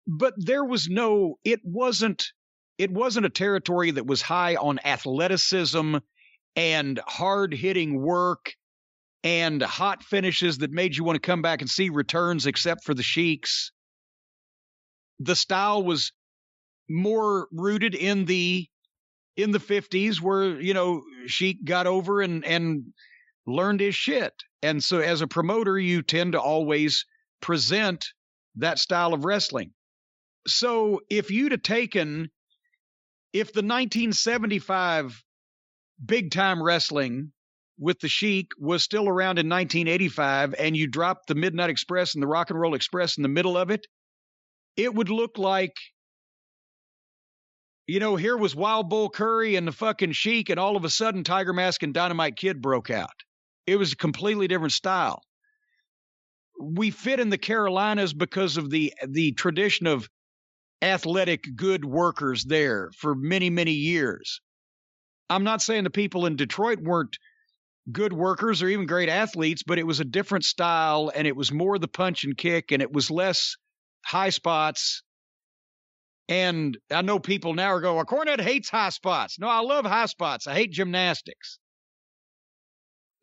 But it wasn't a territory that was high on athleticism and hard-hitting work and hot finishes that made you want to come back and see returns except for the Sheiks. The style was more rooted in the 50s where, Sheik got over and learned his shit. And so as a promoter, you tend to always present that style of wrestling. So if the 1975 big-time wrestling with the Sheik was still around in 1985 and you dropped the Midnight Express and the Rock and Roll Express in the middle of it, it would look like Here was Wild Bull Curry and the fucking Sheik, and all of a sudden Tiger Mask and Dynamite Kid broke out. It was a completely different style. We fit in the Carolinas because of the tradition of athletic, good workers there for many, many years. I'm not saying the people in Detroit weren't good workers or even great athletes, but it was a different style, and it was more the punch and kick, and it was less high spots. And I know people now are going, well, Cornette hates high spots. No, I love high spots. I hate gymnastics.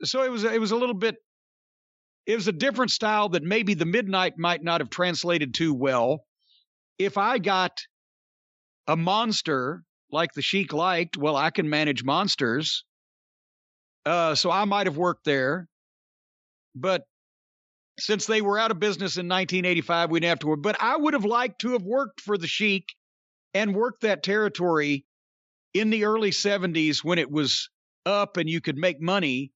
So it was a little bit, it was a different style that maybe the Midnight might not have translated too well. If I got a monster like the Sheik liked, well, I can manage monsters. So I might have worked there. But since they were out of business in 1985, we didn't have to work. But I would have liked to have worked for the Sheik and worked that territory in the early 70s when it was up and you could make money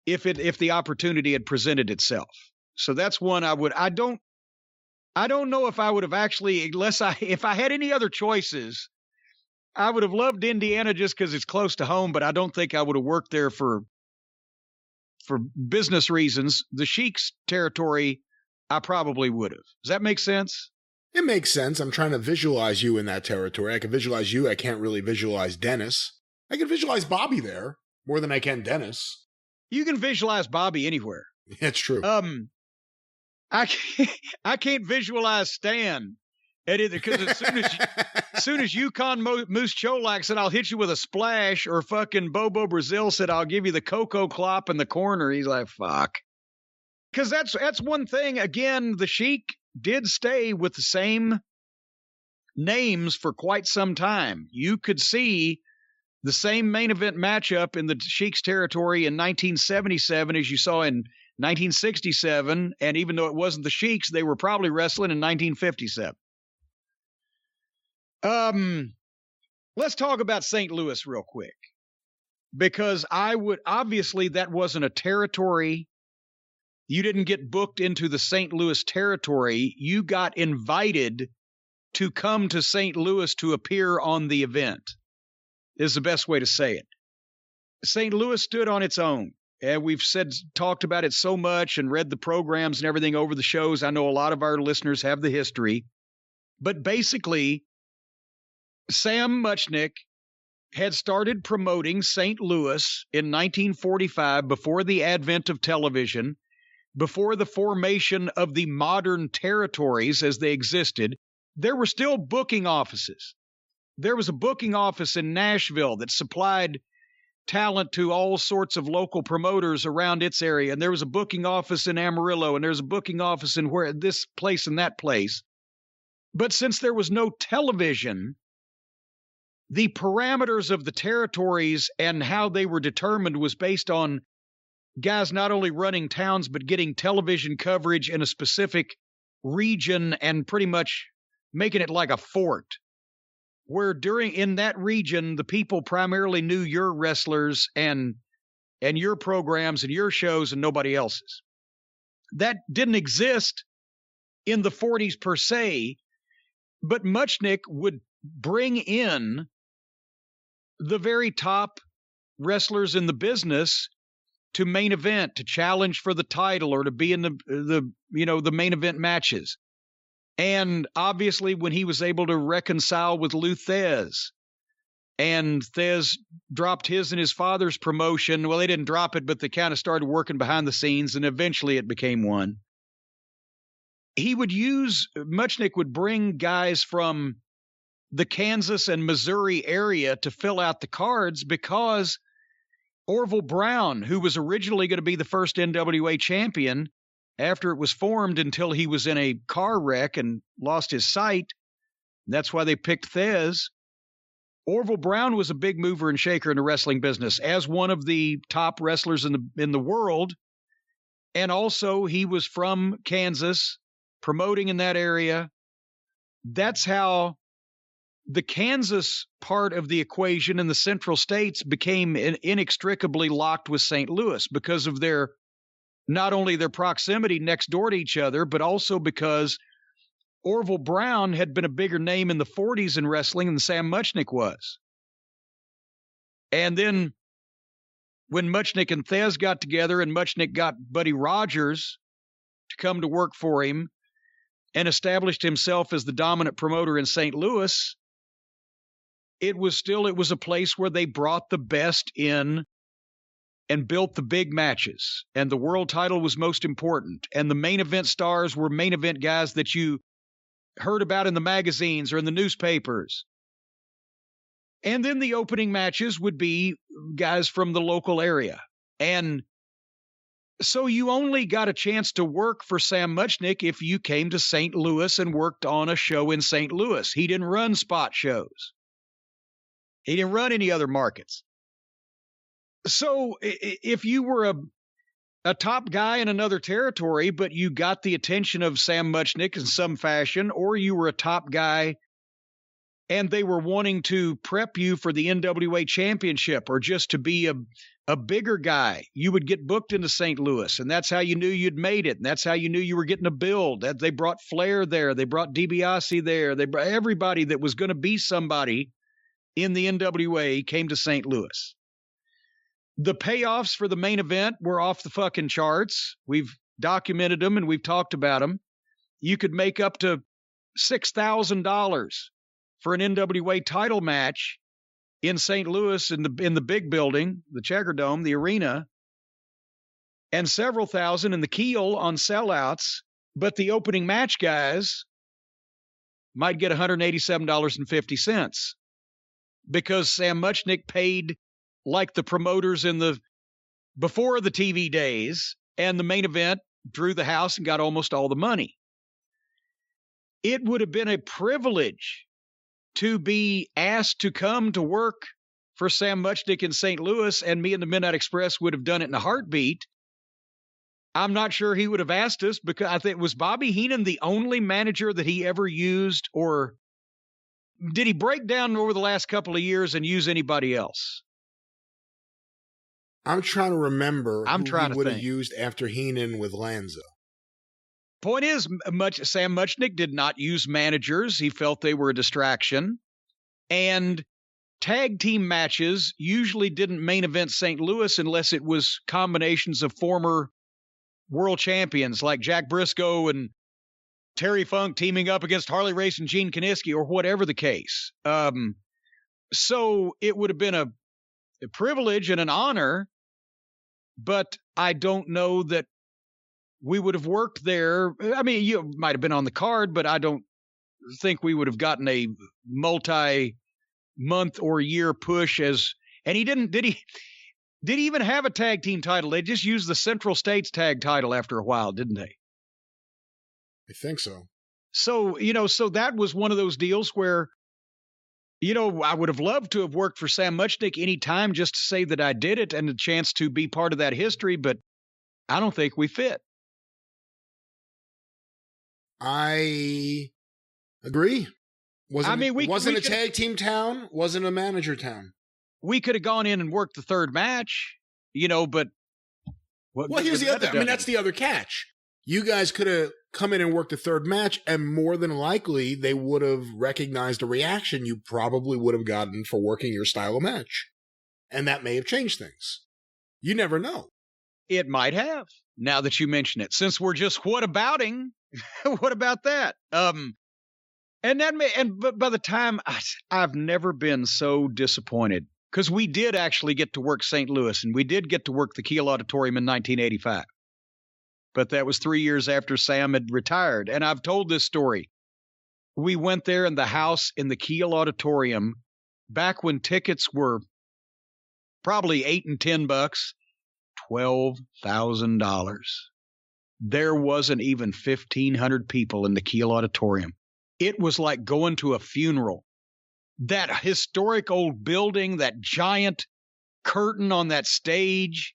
if the opportunity had presented itself. So that's one I don't know if I would have actually, if I had any other choices, I would have loved Indiana just because it's close to home, but I don't think I would have worked there for business reasons. The Sheik's territory, I probably would have. Does that make sense? It makes sense. I'm trying to visualize you in that territory. I can visualize you. I can't really visualize Dennis. I can visualize Bobby there more than I can Dennis. You can visualize Bobby anywhere. That's true. I can't visualize Stan at either, because as soon as Yukon Moose Cholak said, I'll hit you with a splash, or fucking Bobo Brazil said, I'll give you the Coco Clop in the corner, he's like, fuck. Because that's one thing. Again, the Sheik did stay with the same names for quite some time. You could see the same main event matchup in the Sheik's territory in 1977 as you saw in 1967, and even though it wasn't the Sheik's, they were probably wrestling in 1957. Let's talk about St. Louis real quick, because obviously that wasn't a territory. You didn't get booked into the St. Louis territory. You got invited to come to St. Louis to appear on the event, is the best way to say it. St. Louis stood on its own. And we've talked about it so much and read the programs and everything over the shows. I know a lot of our listeners have the history. But basically, Sam Muchnick had started promoting St. Louis in 1945 before the advent of television, before the formation of the modern territories as they existed. There were still booking offices. There was a booking office in Nashville that supplied talent to all sorts of local promoters around its area. And there was a booking office in Amarillo, and there's a booking office in this place and that place. But since there was no television, the parameters of the territories and how they were determined was based on guys not only running towns, but getting television coverage in a specific region and pretty much making it like a fort, where in that region, the people primarily knew your wrestlers and your programs and your shows and nobody else's. That didn't exist in the 40s per se, but Muchnick would bring in the very top wrestlers in the business to main event, to challenge for the title or to be in the main event matches. And obviously when he was able to reconcile with Lou Thez, and Thez dropped his and his father's promotion. Well, they didn't drop it, but they kind of started working behind the scenes, and eventually it became one. Muchnick would bring guys from the Kansas and Missouri area to fill out the cards, because Orville Brown, who was originally going to be the first NWA champion after it was formed until he was in a car wreck and lost his sight, that's why they picked Thez. Orville Brown was a big mover and shaker in the wrestling business as one of the top wrestlers in the world. And also he was from Kansas, promoting in that area. That's how the Kansas part of the equation in the Central States became inextricably locked with St. Louis, because of not only their proximity next door to each other, but also because Orville Brown had been a bigger name in the 40s in wrestling than Sam Muchnick was. And then when Muchnick and Thez got together and Muchnick got Buddy Rogers to come to work for him and established himself as the dominant promoter in St. Louis, it was a place where they brought the best in and built the big matches. And the world title was most important. And the main event stars were main event guys that you heard about in the magazines or in the newspapers. And then the opening matches would be guys from the local area. And so you only got a chance to work for Sam Muchnick if you came to St. Louis and worked on a show in St. Louis. He didn't run spot shows. He didn't run any other markets. So if you were a top guy in another territory, but you got the attention of Sam Muchnick in some fashion, or you were a top guy and they were wanting to prep you for the NWA championship or just to be a bigger guy, you would get booked into St. Louis, and that's how you knew you'd made it, and that's how you knew you were getting a build. They brought Flair there. They brought DiBiase there. They brought everybody that was going to be somebody in the NWA came to St. Louis. The payoffs for the main event were off the fucking charts. We've documented them and we've talked about them. You could make up to $6,000 for an NWA title match in St. Louis in the big building, the Checker Dome, the arena, and several thousand in the Keel on sellouts. But the opening match guys might get $187.50 because Sam Muchnick paid like the promoters before the TV days, and the main event drew the house and got almost all the money. It would have been a privilege to be asked to come to work for Sam Muchnick in St. Louis, and me and the Midnight Express would have done it in a heartbeat. I'm not sure he would have asked us because I think, was Bobby Heenan the only manager that he ever used, or did he break down over the last couple of years and use anybody else? I'm trying to remember who he would have used after Heenan with Lanza. Point is, Sam Muchnick did not use managers. He felt they were a distraction. And tag team matches usually didn't main event St. Louis unless it was combinations of former world champions like Jack Briscoe and Terry Funk teaming up against Harley Race and Gene Kiniski, or whatever the case. So it would have been a privilege and an honor, but I don't know that we would have worked there. I mean, you might have been on the card, but I don't think we would have gotten a multi-month or year push and he didn't, did he even have a tag team title? They just used the Central States tag title after a while, didn't they? I think so. So, so that was one of those deals where, I would have loved to have worked for Sam Muchnick any time just to say that I did it and a chance to be part of that history, but I don't think we fit. I agree. Wasn't a tag team town, wasn't a manager town. We could have gone in and worked the third match, but here's the other. I mean, that's the other catch. You guys could have come in and worked the third match, and more than likely, they would have recognized a reaction you probably would have gotten for working your style of match, and that may have changed things. You never know. It might have. Now that you mention it, since we're just whatabouting, what about that? But by the time I've never been so disappointed, because we did actually get to work St. Louis, and we did get to work the Keel Auditorium in 1985. But that was 3 years after Sam had retired. And I've told this story. We went there in the house in the Keel Auditorium back when tickets were probably $8 and $10, $12,000. There wasn't even 1,500 people in the Keel Auditorium. It was like going to a funeral. That historic old building, that giant curtain on that stage,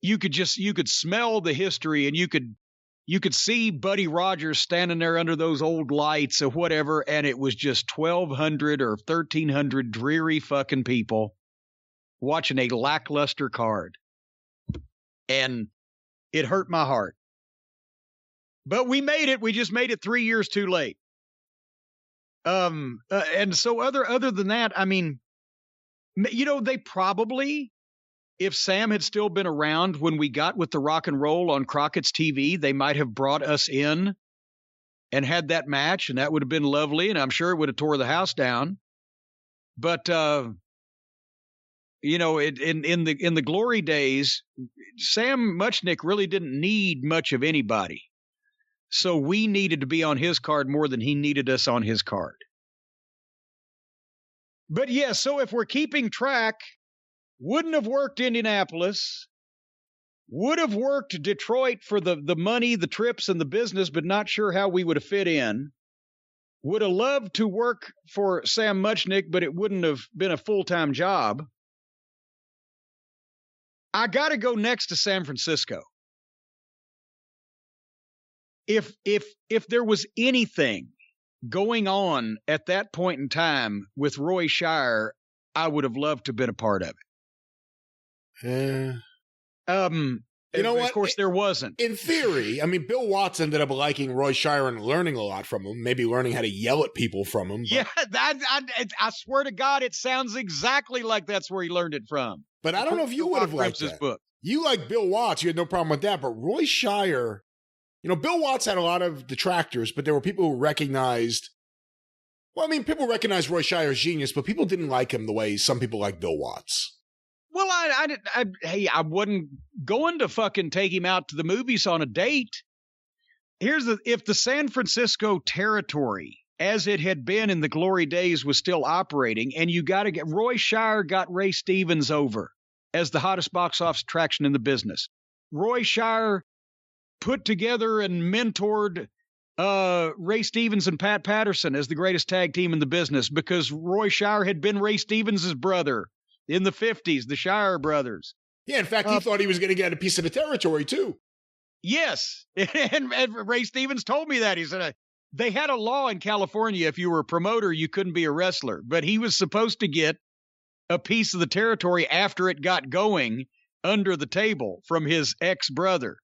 you could smell the history, and you could see Buddy Rogers standing there under those old lights or whatever, and it was just 1,200 or 1,300 dreary fucking people watching a lackluster card. And it hurt my heart. But we made it. We just made it 3 years too late. And so other than that, I mean, they probably, if Sam had still been around when we got with the rock and roll on Crockett's TV, they might have brought us in and had that match, and that would have been lovely, and I'm sure it would have tore the house down. But in the glory days, Sam Muchnick really didn't need much of anybody. So we needed to be on his card more than he needed us on his card. But yeah, so if we're keeping track, wouldn't have worked Indianapolis, would have worked Detroit for the money, the trips, and the business, but not sure how we would have fit in. Would have loved to work for Sam Muchnick, but it wouldn't have been a full-time job. I got to go next to San Francisco. If there was anything going on at that point in time with Roy Shire, I would have loved to have been a part of it. You know what? Of course, there wasn't. In theory, I mean, Bill Watts ended up liking Roy Shire and learning a lot from him, maybe learning how to yell at people from him. Yeah, I swear to God, it sounds exactly like that's where he learned it from. But I don't know if you would have liked that. Book. You like Bill Watts, you had no problem with that, but Roy Shire, Bill Watts had a lot of detractors, but there were people who recognized, people recognized Roy Shire's genius, but people didn't like him the way some people like Bill Watts. Well, I wasn't going to fucking take him out to the movies on a date. If the San Francisco territory, as it had been in the glory days, was still operating, and you got to get, Roy Shire got Ray Stevens over as the hottest box office attraction in the business. Roy Shire put together and mentored Ray Stevens and Pat Patterson as the greatest tag team in the business, because Roy Shire had been Ray Stevens' brother in the 50s, the Shire brothers. Yeah, in fact, he thought he was going to get a piece of the territory, too. Yes, and Ray Stevens told me that. He said they had a law in California, if you were a promoter, you couldn't be a wrestler, but he was supposed to get a piece of the territory after it got going under the table from his ex-brother,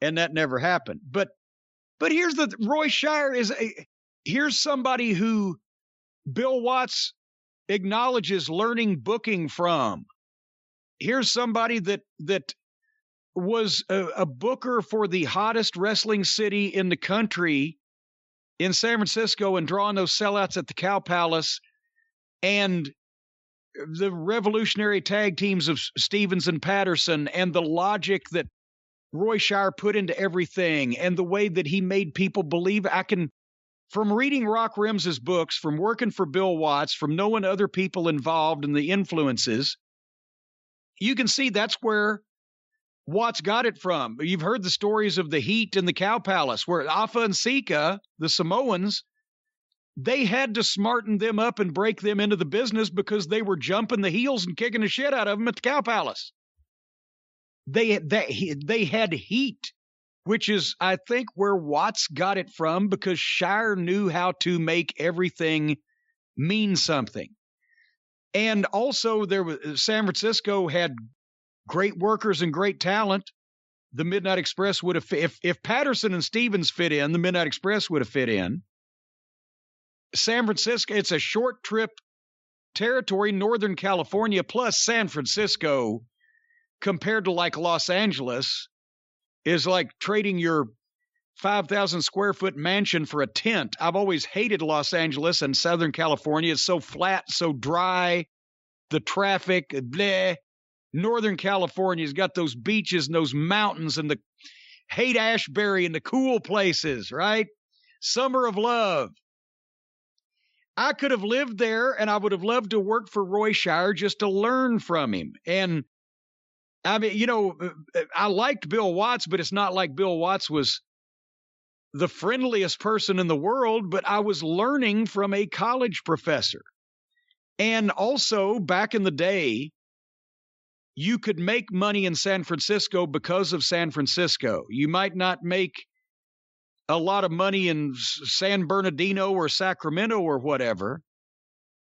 and that never happened. But here's Roy Shire here's somebody who Bill Watts acknowledges learning booking from. Here's somebody that was a booker for the hottest wrestling city in the country in San Francisco and drawing those sellouts at the Cow Palace, and the revolutionary tag teams of Stevens and Patterson, and the logic that Roy Shire put into everything, and the way that he made people believe. From reading Rock Rims's books, from working for Bill Watts, from knowing other people involved and the influences, you can see that's where Watts got it from. You've heard the stories of the Heat and the Cow Palace, where Afa and Sika, the Samoans, they had to smarten them up and break them into the business because they were jumping the heels and kicking the shit out of them at the Cow Palace. They had heat, which is, I think, where Watts got it from, because Shire knew how to make everything mean something. And also, San Francisco had great workers and great talent. The Midnight Express would have, if Patterson and Stevens fit in, the Midnight Express would have fit in. San Francisco, it's a short trip territory, Northern California, plus San Francisco, compared to like Los Angeles, is like trading your 5,000 square foot mansion for a tent. I've always hated Los Angeles and Southern California. It's so flat, so dry, the traffic, bleh. Northern California's got those beaches and those mountains and the Haight-Ashbury and the cool places, right? Summer of love. I could have lived there, and I would have loved to work for Roy Shire just to learn from him. And I mean, I liked Bill Watts, but it's not like Bill Watts was the friendliest person in the world, but I was learning from a college professor. And also, back in the day, you could make money in San Francisco because of San Francisco. You might not make a lot of money in San Bernardino or Sacramento or whatever,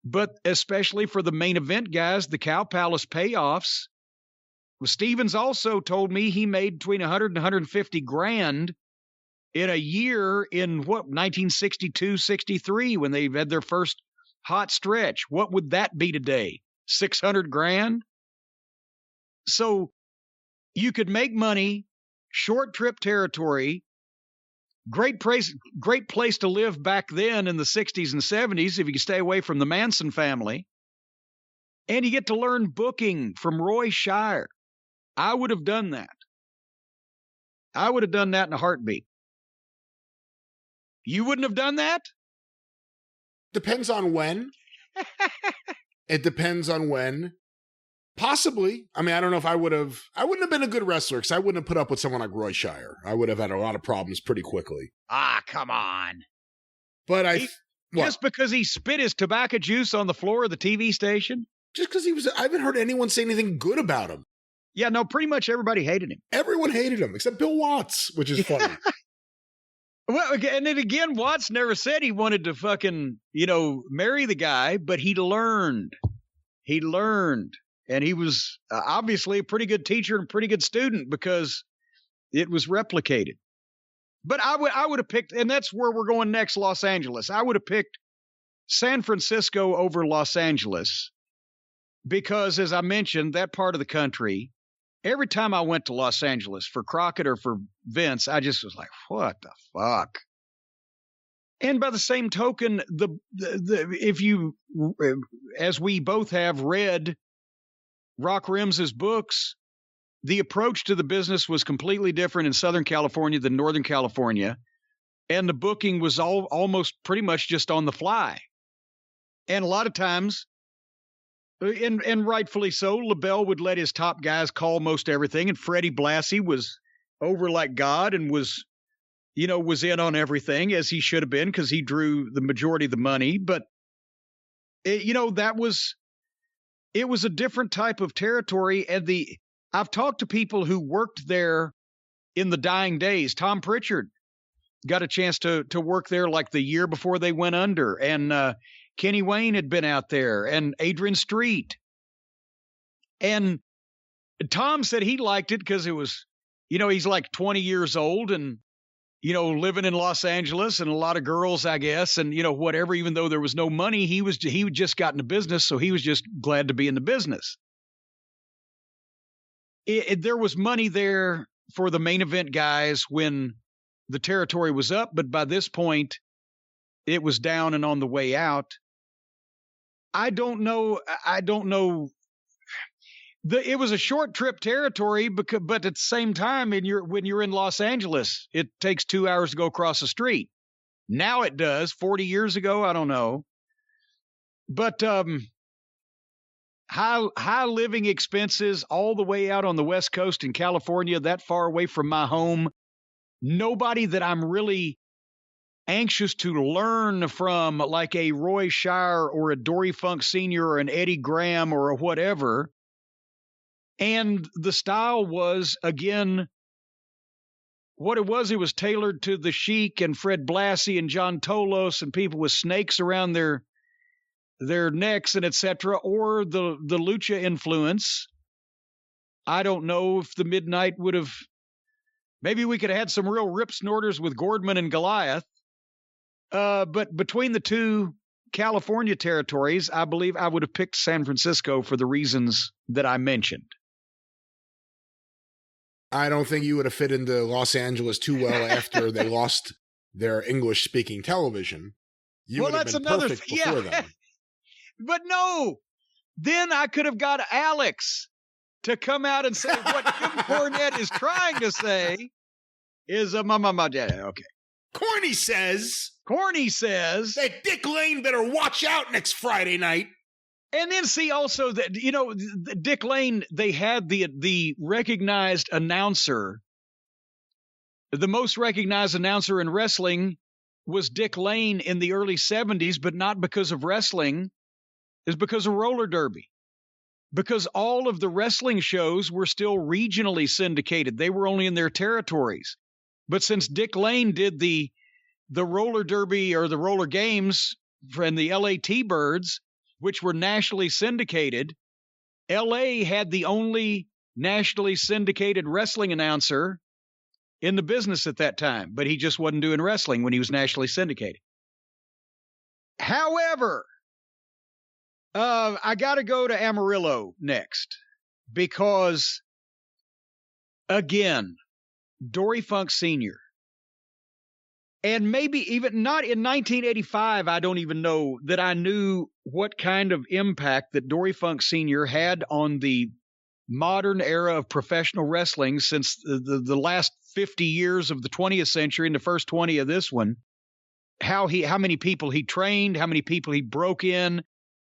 but especially for the main event guys, the Cow Palace payoffs. Stevens also told me he made between 100 and 150 grand in a year in 1962, 63, when they had their first hot stretch. What would that be today? 600 grand? So you could make money, short trip territory, great place to live back then in the 60s and 70s if you could stay away from the Manson family. And you get to learn booking from Roy Shire. I would have done that. I would have done that in a heartbeat. You wouldn't have done that? Depends on when. It depends on when. Possibly. I mean, I don't know if I wouldn't have been a good wrestler because I wouldn't have put up with someone like Roy Shire. I would have had a lot of problems pretty quickly. Ah, come on. But just because he spit his tobacco juice on the floor of the TV station? Just because I haven't heard anyone say anything good about him. Yeah, no, pretty much everybody hated him. Everyone hated him except Bill Watts, which is funny. Well, and then again, Watts never said he wanted to fucking, marry the guy, but he learned. He learned. And he was obviously a pretty good teacher and pretty good student because it was replicated. But I would have picked, and that's where we're going next, Los Angeles. I would have picked San Francisco over Los Angeles because, as I mentioned, that part of the country, every time I went to Los Angeles for Crockett or for Vince, I just was like, what the fuck? And by the same token, if you, as we both have read Rock Rims's books, the approach to the business was completely different in Southern California than Northern California. And the booking was almost pretty much just on the fly. And a lot of times, and rightfully so, LaBelle would let his top guys call most everything. And Freddie Blassie was over like God and was in on everything as he should have been because he drew the majority of the money. But, it was a different type of territory. And I've talked to people who worked there in the dying days. Tom Pritchard got a chance to work there like the year before they went under. And Kenny Wayne had been out there and Adrian Street. And Tom said he liked it because it was, he's like 20 years old and, living in Los Angeles and a lot of girls, I guess, and, whatever, even though there was no money, he just got into business. So he was just glad to be in the business. There was money there for the main event guys when the territory was up. But by this point, it was down and on the way out. I don't know. It was a short trip territory, but at the same time, when you're in Los Angeles, it takes 2 hours to go across the street. Now it does. 40 years ago, I don't know. But high living expenses all the way out on the West Coast in California, that far away from my home. Nobody that I'm really anxious to learn from, like a Roy Shire or a Dory Funk Sr. or an Eddie Graham or a whatever. And the style was, again, what it was tailored to the Sheik and Fred Blassie and John Tolos and people with snakes around their necks and etc. Or the lucha influence. I don't know if the Midnight would have, maybe we could have had some real rip snorters with Gordman and Goliath. But between the two California territories, I believe I would have picked San Francisco for the reasons that I mentioned. I don't think you would have fit into Los Angeles too well after they lost their English-speaking television. You would have been perfect before them. But no, then I could have got Alex to come out and say what Jim Cornette is trying to say is okay. Corny says that Dick Lane better watch out next Friday night. And then see also that, Dick Lane, they had the recognized announcer. The most recognized announcer in wrestling was Dick Lane in the early 70s, but not because of wrestling. It's because of roller derby. Because all of the wrestling shows were still regionally syndicated. They were only in their territories. But since Dick Lane did the roller derby or the roller games and the LA T-Birds, which were nationally syndicated, LA had the only nationally syndicated wrestling announcer in the business at that time, but he just wasn't doing wrestling when he was nationally syndicated. However, I got to go to Amarillo next because, again, Dory Funk Sr. And maybe even not in 1985, I don't even know that I knew what kind of impact that Dory Funk Sr. had on the modern era of professional wrestling since the last 50 years of the 20th century and the first 20 of this one. How many people he trained, how many people he broke in,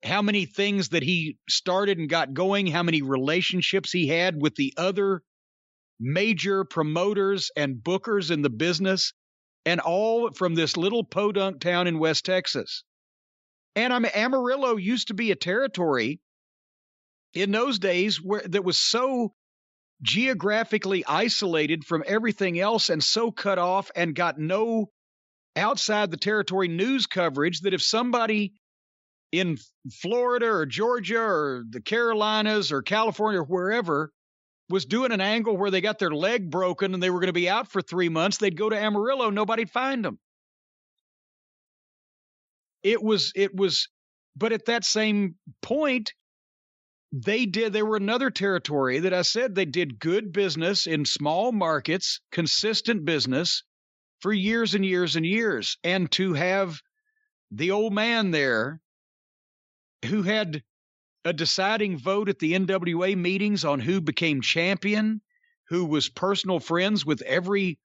how many things that he started and got going, how many relationships he had with the other major promoters and bookers in the business, and all from this little podunk town in West Texas. And Amarillo used to be a territory in those days that was so geographically isolated from everything else and so cut off and got no outside the territory news coverage that if somebody in Florida or Georgia or the Carolinas or California or wherever was doing an angle where they got their leg broken and they were going to be out for 3 months, they'd go to Amarillo, nobody'd find them. But at that same point, they were another territory that I said they did good business in small markets, consistent business for years and years and years. And to have the old man there who had a deciding vote at the NWA meetings on who became champion, who was personal friends with every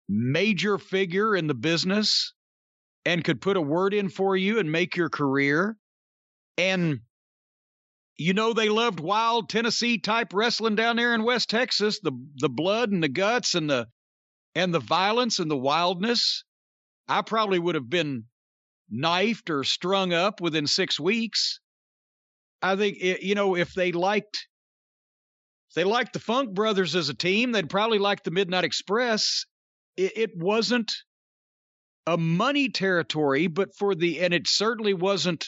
major figure in the business and could put a word in for you and make your career. And they loved wild Tennessee type wrestling down there in West Texas, the blood and the guts and the violence and the wildness. I probably would have been knifed or strung up within 6 weeks. I think, if they liked the Funk Brothers as a team, they'd probably like the Midnight Express. It wasn't a money territory, and it certainly wasn't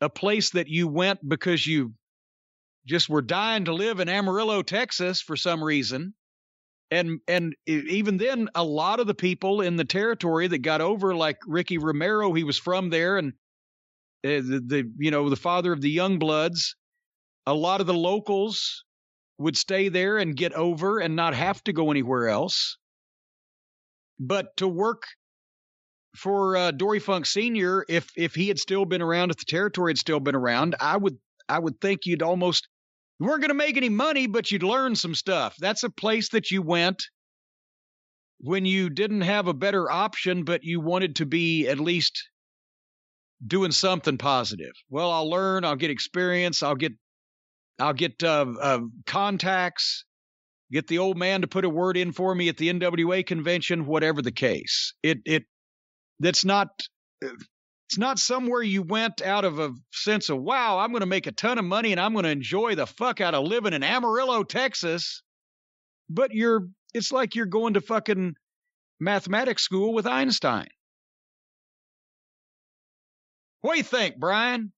a place that you went because you just were dying to live in Amarillo, Texas for some reason. And even then, a lot of the people in the territory that got over, like Ricky Romero, he was from there, and the father of the Youngbloods, a lot of the locals would stay there and get over and not have to go anywhere else. But to work for Dory Funk Sr., if he had still been around, if the territory had still been around, I would think you weren't going to make any money, but you'd learn some stuff. That's a place that you went when you didn't have a better option, but you wanted to be at least doing something positive. Well, I'll learn, I'll get experience, I'll get contacts, get the old man to put a word in for me at the NWA convention, whatever the case. It's not somewhere you went out of a sense of, wow, I'm going to make a ton of money and I'm going to enjoy the fuck out of living in Amarillo, Texas. But it's like you're going to fucking mathematics school with Einstein. What do you think, Brian?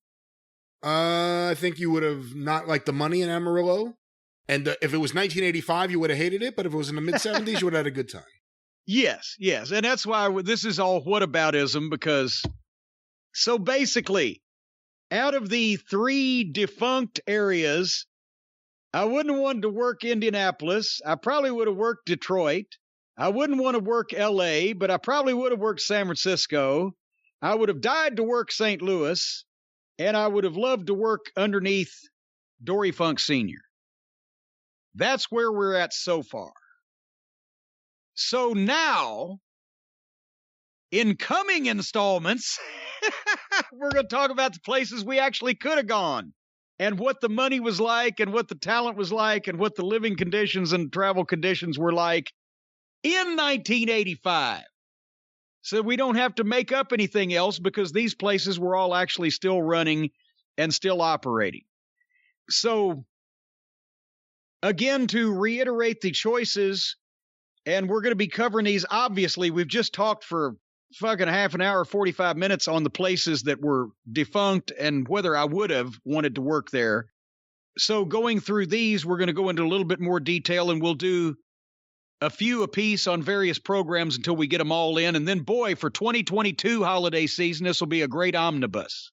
I think you would have not liked the money in Amarillo. And if it was 1985, you would have hated it. But if it was in the mid-70s, you would have had a good time. Yes. And that's why this is all whataboutism, because so basically, out of the 3 defunct areas, I wouldn't have wanted to work Indianapolis. I probably would have worked Detroit. I wouldn't want to work L.A., but I probably would have worked San Francisco. I would have died to work St. Louis, and I would have loved to work underneath Dory Funk Sr. That's where we're at so far. So now, in coming installments, we're going to talk about the places we actually could have gone and what the money was like and what the talent was like and what the living conditions and travel conditions were like in 1985. So we don't have to make up anything else because these places were all actually still running and still operating. So, again, to reiterate the choices, and we're going to be covering these. Obviously, we've just talked for fucking half an hour, 45 minutes on the places that were defunct and whether I would have wanted to work there. So going through these, we're going to go into a little bit more detail, and we'll do a few apiece on various programs until we get them all in. And then, boy, for 2022 holiday season, this will be a great omnibus.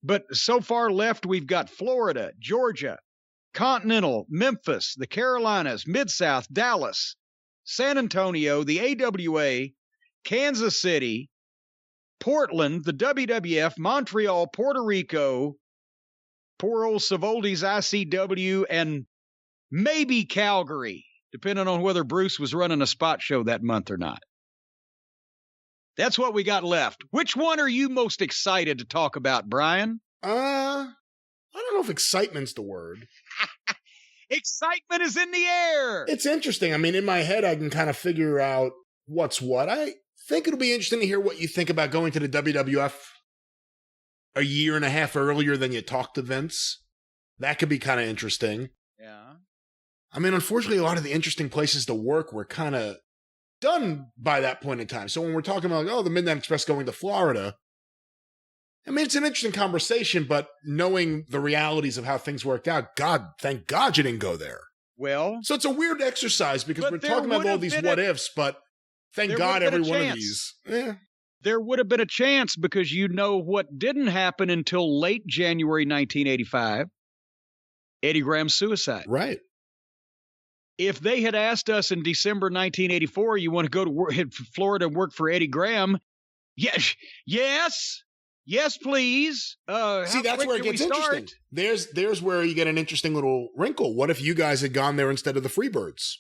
But so far left, we've got Florida, Georgia, Continental, Memphis, the Carolinas, Mid-South, Dallas, San Antonio, the AWA, Kansas City, Portland, the WWF, Montreal, Puerto Rico, poor old Savoldi's ICW, and maybe Calgary, depending on whether Bruce was running a spot show that month or not. That's what we got left. Which one are you most excited to talk about, Brian? I don't know if excitement's the word. Excitement is in the air. It's interesting. I mean, in my head, I can kind of figure out what's what. I think it'll be interesting to hear what you think about going to the WWF a year and a half earlier than you talked to Vince. That could be kind of interesting. Yeah. I mean, unfortunately, a lot of the interesting places to work were kind of done by that point in time. So when we're talking about, the Midnight Express going to Florida, I mean, it's an interesting conversation, but knowing the realities of how things worked out, thank God you didn't go there. Well, so it's a weird exercise because we're talking about all these what ifs, but thank God every one of these. Yeah. There would have been a chance because you know what didn't happen until late January 1985, Eddie Graham's suicide. Right. If they had asked us in December 1984, you want to go to Florida and work for Eddie Graham? Yes, please. See, that's where it gets interesting. There's where you get an interesting little wrinkle. What if you guys had gone there instead of the Freebirds?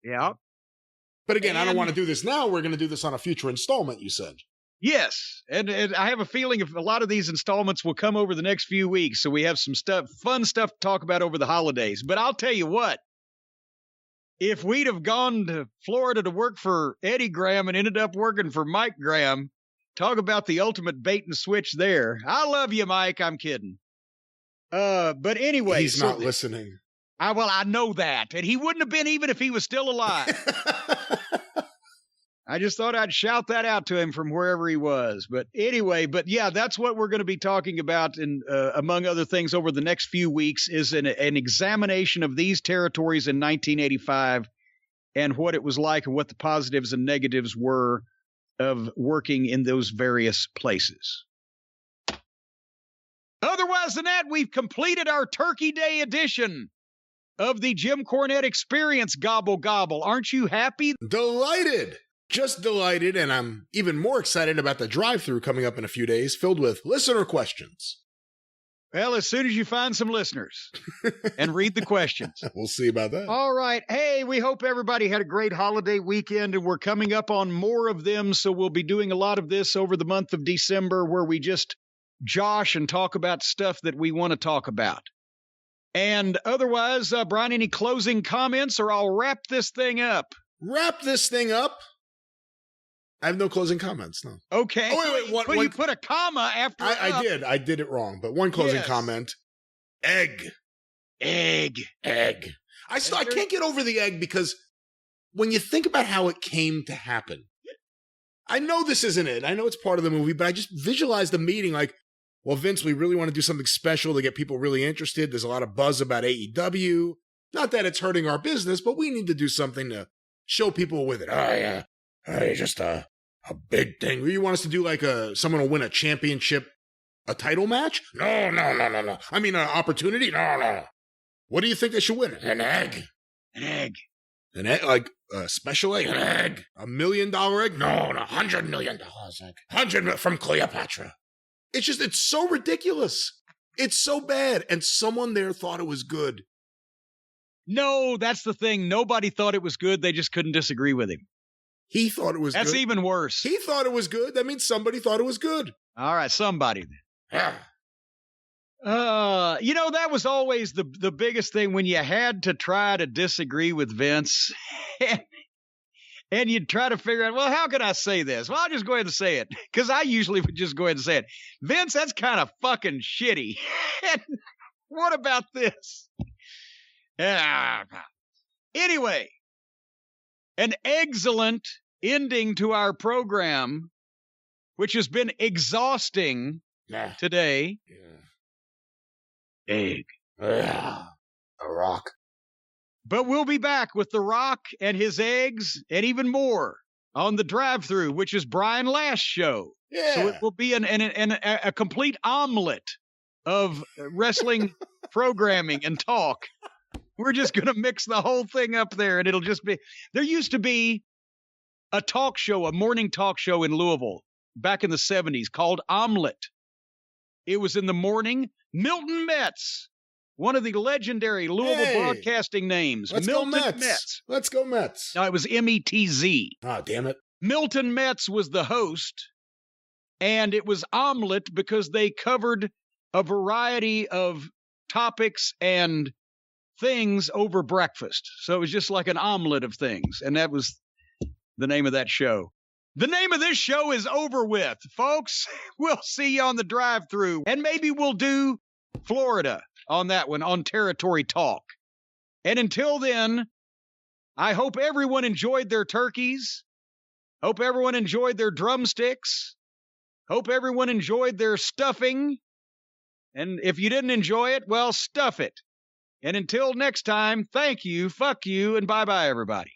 Yeah. But again, I don't want to do this now. We're going to do this on a future installment, you said. Yes, and I have a feeling if a lot of these installments will come over the next few weeks, so we have some fun stuff to talk about over the holidays. But I'll tell you what. If we'd have gone to Florida to work for Eddie Graham and ended up working for Mike Graham, talk about the ultimate bait and switch there. I love you, Mike. I'm kidding. But anyway. He's not listening. I know that. And he wouldn't have been even if he was still alive. I just thought I'd shout that out to him from wherever he was. But anyway, yeah, that's what we're going to be talking about, and among other things, over the next few weeks is an examination of these territories in 1985 and what it was like and what the positives and negatives were of working in those various places. Otherwise than that, we've completed our Turkey Day edition of the Jim Cornette Experience. Gobble, gobble. Aren't you happy? Delighted. Just delighted, and I'm even more excited about the drive-thru coming up in a few days, filled with listener questions. Well, as soon as you find some listeners and read the questions. We'll see about that. All right. Hey, we hope everybody had a great holiday weekend, and we're coming up on more of them, so we'll be doing a lot of this over the month of December where we just josh and talk about stuff that we want to talk about. And otherwise, Brian, any closing comments, or I'll wrap this thing up? Wrap this thing up? I have no closing comments, no. Okay. Oh, wait. You put a comma after I did. I did it wrong. But one closing comment. Egg. I can't get over the egg because when you think about how it came to happen, I know this isn't it. I know it's part of the movie, but I just visualized the meeting like, well, Vince, we really want to do something special to get people really interested. There's a lot of buzz about AEW. Not that it's hurting our business, but we need to do something to show people with it. Oh, yeah. Hey, just a big thing. You want us to do like someone will win a championship, a title match? No. I mean, an opportunity? No. What do you think they should win? An egg. An egg, like a special egg? An egg. $1 million egg? No, $100 million egg. 100 from Cleopatra. It's so ridiculous. It's so bad. And someone there thought it was good. No, that's the thing. Nobody thought it was good. They just couldn't disagree with him. He thought it was good. That's even worse. He thought it was good. That means somebody thought it was good. All right, somebody then. That was always the biggest thing when you had to try to disagree with Vince. And you'd try to figure out, well, how can I say this? Well, I'll just go ahead and say it. Because I usually would just go ahead and say it. Vince, that's kind of fucking shitty. What about this? Anyway, an excellent ending to our program, which has been exhausting today. Yeah. Egg. A rock. But we'll be back with The Rock and his eggs and even more on the drive-thru, which is Brian Last's show. Yeah. So it will be a complete omelet of wrestling programming and talk. We're just going to mix the whole thing up there, and it'll just be... There used to be a talk show, a morning talk show in Louisville back in the 70s called Omelet. It was in the morning. Milton Metz, one of the legendary Louisville broadcasting names. Let's Milton go Mets. Let's go Mets. No, it was M-E-T-Z. Oh, damn it. Milton Metz was the host, and it was Omelet because they covered a variety of topics and things over breakfast. So it was just like an omelet of things, and that was the name of that show. The name of this show is over with, folks. We'll see you on the drive-thru, and maybe we'll do Florida on that one, on Territory Talk. And until then, I hope everyone enjoyed their turkeys. Hope everyone enjoyed their drumsticks. Hope everyone enjoyed their stuffing. And if you didn't enjoy it, well, stuff it. And until next time, thank you, fuck you, and bye-bye, everybody.